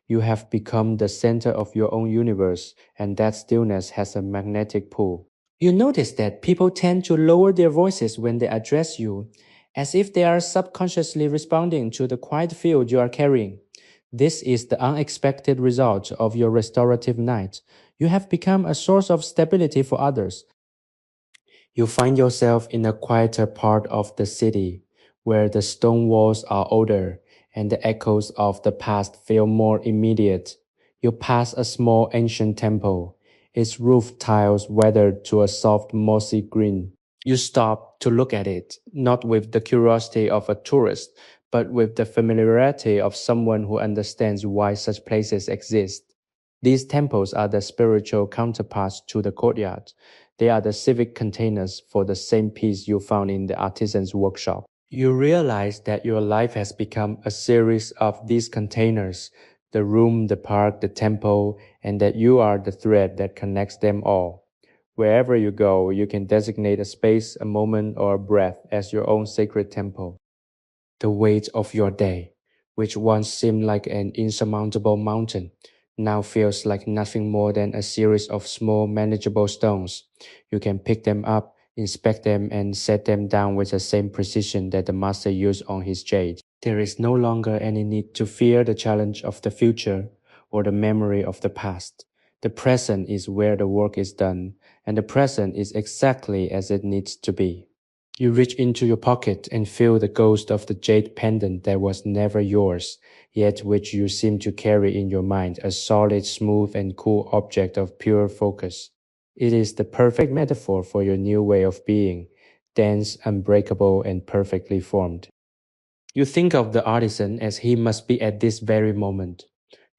You have become the center of your own universe, and that stillness has a magnetic pull. You notice that people tend to lower their voices when they address you, as if they are subconsciously responding to the quiet field you are carrying. This is the unexpected result of your restorative night. You have become a source of stability for others. You find yourself in a quieter part of the city, where the stone walls are older and the echoes of the past feel more immediate. You pass a small ancient temple, its roof tiles weathered to a soft mossy green. You stop to look at it, not with the curiosity of a tourist, but with the familiarity of someone who understands why such places exist. These temples are the spiritual counterparts to the courtyard. They are the civic containers for the same piece you found in the artisan's workshop. You realize that your life has become a series of these containers, the room, the park, the temple, and that you are the thread that connects them all. Wherever you go, you can designate a space, a moment, or a breath as your own sacred temple. The weight of your day, which once seemed like an insurmountable mountain, now feels like nothing more than a series of small, manageable stones. You can pick them up, inspect them, and set them down with the same precision that the master used on his jade. There is no longer any need to fear the challenge of the future or the memory of the past. The present is where the work is done, and the present is exactly as it needs to be. You reach into your pocket and feel the ghost of the jade pendant that was never yours, yet which you seem to carry in your mind, a solid, smooth, and cool object of pure focus. It is the perfect metaphor for your new way of being, dense, unbreakable, and perfectly formed. You think of the artisan as he must be at this very moment.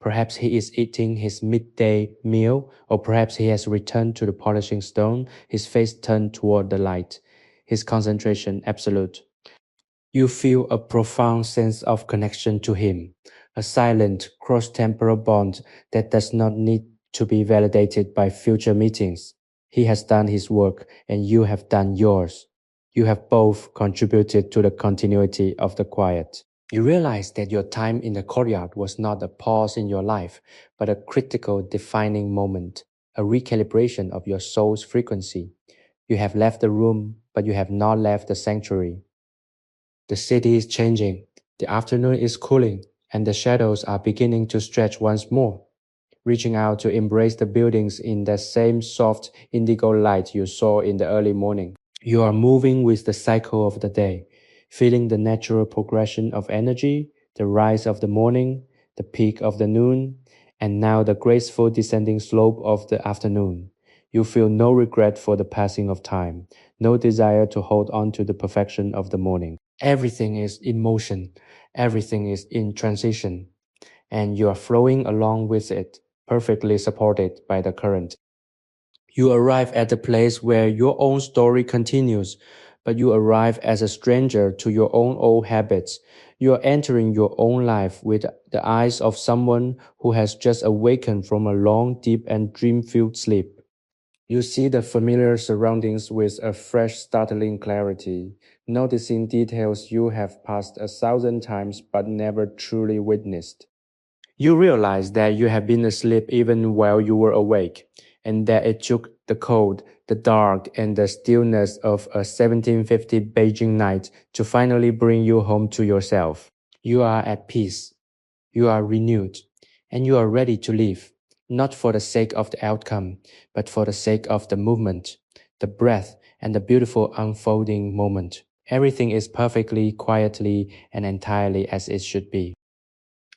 Perhaps he is eating his midday meal, or perhaps he has returned to the polishing stone, his face turned toward the light, his concentration absolute. You feel a profound sense of connection to him, a silent, cross-temporal bond that does not need to be validated by future meetings. He has done his work, and you have done yours. You have both contributed to the continuity of the quiet. You realize that your time in the courtyard was not a pause in your life, but a critical defining moment, a recalibration of your soul's frequency. You have left the room, but you have not left the sanctuary. The city is changing, the afternoon is cooling, and the shadows are beginning to stretch once more, reaching out to embrace the buildings in that same soft indigo light you saw in the early morning. You are moving with the cycle of the day, feeling the natural progression of energy, the rise of the morning, the peak of the noon, and now the graceful descending slope of the afternoon. You feel no regret for the passing of time, no desire to hold on to the perfection of the morning. Everything is in motion, everything is in transition, and you are flowing along with it, perfectly supported by the current. You arrive at the place where your own story continues, but you arrive as a stranger to your own old habits. You are entering your own life with the eyes of someone who has just awakened from a long, deep, and dream-filled sleep. You see the familiar surroundings with a fresh, startling clarity, noticing details you have passed 1,000 times but never truly witnessed. You realize that you have been asleep even while you were awake, and that it took the cold, the dark, and the stillness of a 1750 Beijing night to finally bring you home to yourself. You are at peace, you are renewed, and you are ready to live, not for the sake of the outcome, but for the sake of the movement, the breath, and the beautiful unfolding moment. Everything is perfectly, quietly, and entirely as it should be.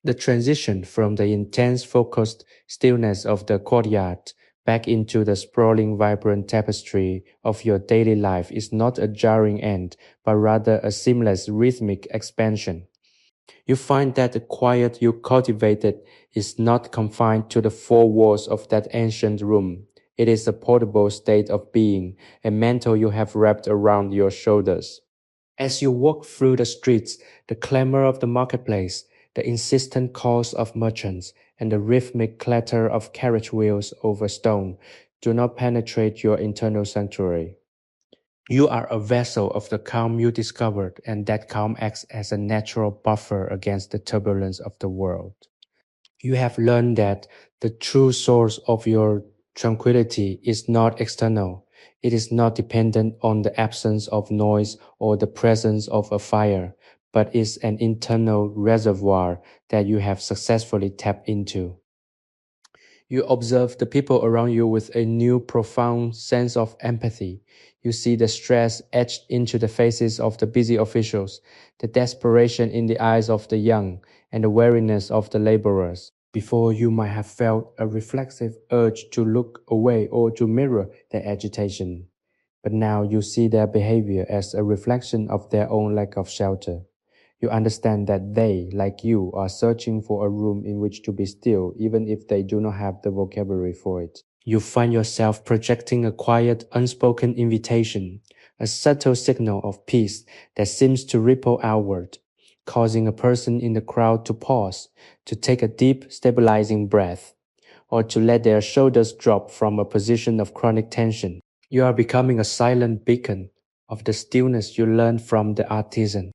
The transition from the intense focused stillness of the courtyard back into the sprawling vibrant tapestry of your daily life is not a jarring end, but rather a seamless rhythmic expansion. You find that the quiet you cultivated is not confined to the four walls of that ancient room. It is a portable state of being, a mantle you have wrapped around your shoulders. As you walk through the streets, the clamor of the marketplace, the insistent calls of merchants, and the rhythmic clatter of carriage wheels over stone do not penetrate your internal sanctuary. You are a vessel of the calm you discovered, and that calm acts as a natural buffer against the turbulence of the world. You have learned that the true source of your tranquility is not external. It is not dependent on the absence of noise or the presence of a fire, but is an internal reservoir that you have successfully tapped into. You observe the people around you with a new profound sense of empathy. You see the stress etched into the faces of the busy officials, the desperation in the eyes of the young, and the weariness of the laborers. Before you might have felt a reflexive urge to look away or to mirror their agitation. But now you see their behavior as a reflection of their own lack of shelter. You understand that they, like you, are searching for a room in which to be still, even if they do not have the vocabulary for it. You find yourself projecting a quiet, unspoken invitation, a subtle signal of peace that seems to ripple outward, causing a person in the crowd to pause, to take a deep, stabilizing breath, or to let their shoulders drop from a position of chronic tension. You are becoming a silent beacon of the stillness you learned from the artisan.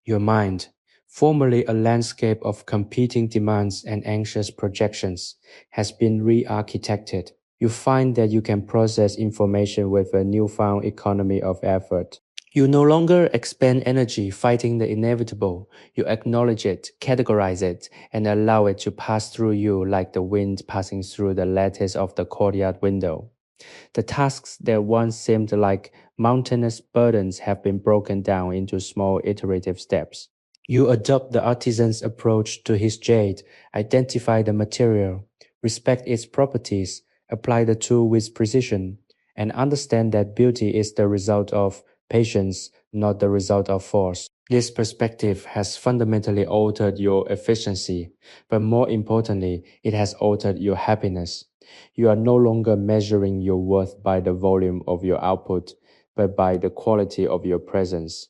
Your mind, formerly a landscape of competing demands and anxious projections, has been re-architected. You find that you can process information with a newfound economy of effort. You no longer expend energy fighting the inevitable. You acknowledge it, categorize it, and allow it to pass through you like the wind passing through the lattice of the courtyard window. The tasks that once seemed like mountainous burdens have been broken down into small iterative steps. You adopt the artisan's approach to his jade, identify the material, respect its properties, apply the tool with precision, and understand that beauty is the result of patience, not the result of force. This perspective has fundamentally altered your efficiency, but more importantly, it has altered your happiness. You are no longer measuring your worth by the volume of your output, but by the quality of your presence.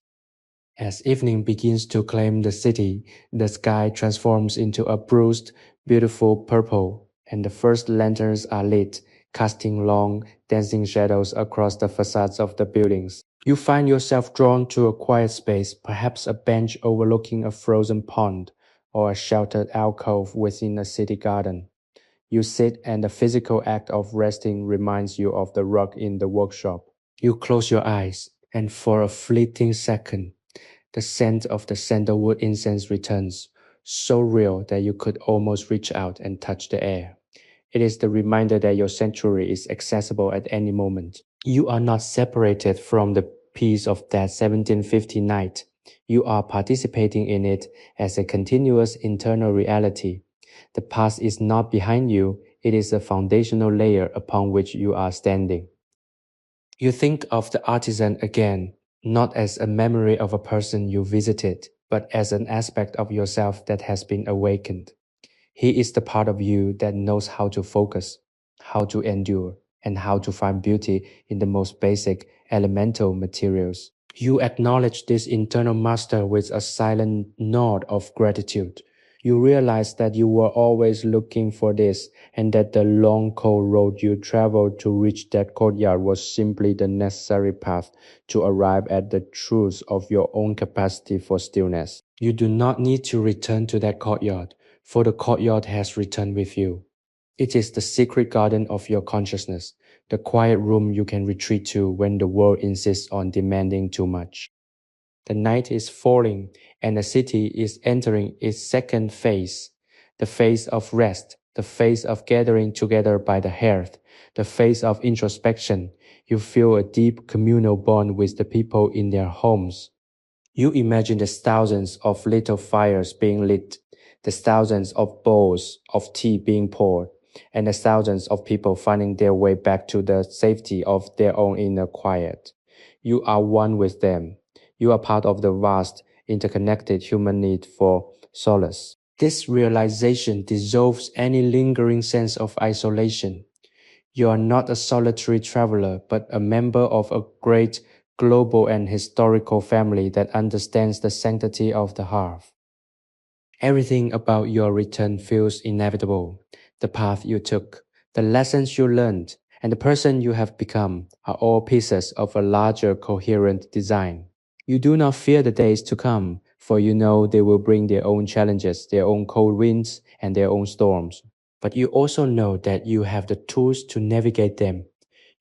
As evening begins to claim the city, the sky transforms into a bruised, beautiful purple, and the first lanterns are lit, casting long, dancing shadows across the facades of the buildings. You find yourself drawn to a quiet space, perhaps a bench overlooking a frozen pond, or a sheltered alcove within a city garden. You sit, and the physical act of resting reminds you of the rug in the workshop. You close your eyes, and for a fleeting second, the scent of the sandalwood incense returns, so real that you could almost reach out and touch the air. It is the reminder that your sanctuary is accessible at any moment. You are not separated from the peace of that 1750 night. You are participating in it as a continuous internal reality. The past is not behind you, it is a foundational layer upon which you are standing. You think of the artisan again, not as a memory of a person you visited, but as an aspect of yourself that has been awakened. He is the part of you that knows how to focus, how to endure, and how to find beauty in the most basic, elemental materials. You acknowledge this internal master with a silent nod of gratitude. You realize that you were always looking for this, and that the long, cold road you traveled to reach that courtyard was simply the necessary path to arrive at the truth of your own capacity for stillness. You do not need to return to that courtyard, for the courtyard has returned with you. It is the secret garden of your consciousness, the quiet room you can retreat to when the world insists on demanding too much. The night is falling, and the city is entering its second phase, the phase of rest, the phase of gathering together by the hearth, the phase of introspection. You feel a deep communal bond with the people in their homes. You imagine the thousands of little fires being lit, the thousands of bowls of tea being poured, and the thousands of people finding their way back to the safety of their own inner quiet. You are one with them. You are part of the vast, interconnected human need for solace. This realization dissolves any lingering sense of isolation. You are not a solitary traveler, but a member of a great global and historical family that understands the sanctity of the hearth. Everything about your return feels inevitable. The path you took, the lessons you learned, and the person you have become are all pieces of a larger coherent design. You do not fear the days to come, for you know they will bring their own challenges, their own cold winds, and their own storms. But you also know that you have the tools to navigate them.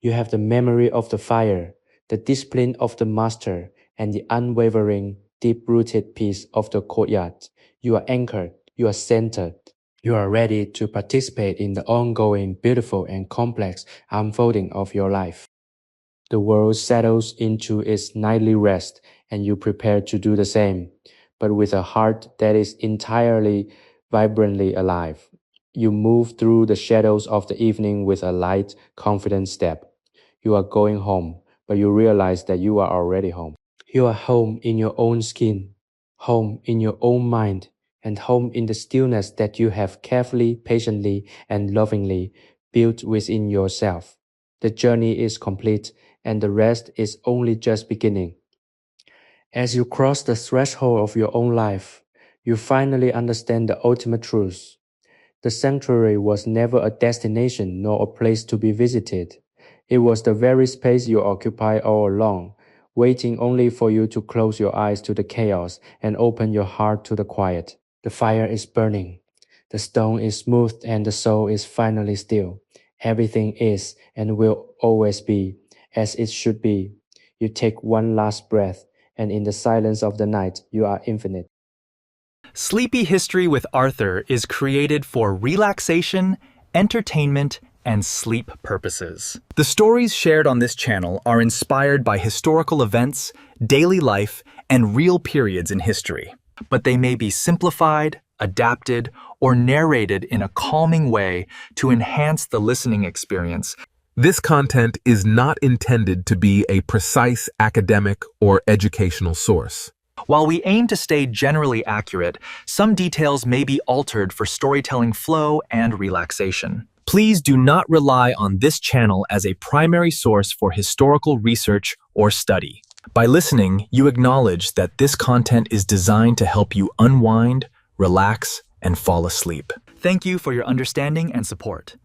You have the memory of the fire, the discipline of the master, and the unwavering, deep-rooted peace of the courtyard. You are anchored, you are centered, you are ready to participate in the ongoing, beautiful, and complex unfolding of your life. The world settles into its nightly rest, and you prepare to do the same, but with a heart that is entirely, vibrantly alive. You move through the shadows of the evening with a light, confident step. You are going home, but you realize that you are already home. You are home in your own skin, home in your own mind, and home in the stillness that you have carefully, patiently, and lovingly built within yourself. The journey is complete, and the rest is only just beginning. As you cross the threshold of your own life, you finally understand the ultimate truth. The sanctuary was never a destination nor a place to be visited. It was the very space you occupy all along, waiting only for you to close your eyes to the chaos and open your heart to the quiet. The fire is burning. The stone is smooth and the soul is finally still. Everything is and will always be as it should be. You take one last breath, and in the silence of the night, you are infinite. Sleepy History with Arthur is created for relaxation, entertainment, and sleep purposes. The stories shared on this channel are inspired by historical events, daily life, and real periods in history. But they may be simplified, adapted, or narrated in a calming way to enhance the listening experience. This content is not intended to be a precise academic or educational source. While we aim to stay generally accurate, some details may be altered for storytelling flow and relaxation. Please do not rely on this channel as a primary source for historical research or study. By listening, you acknowledge that this content is designed to help you unwind, relax, and fall asleep. Thank you for your understanding and support.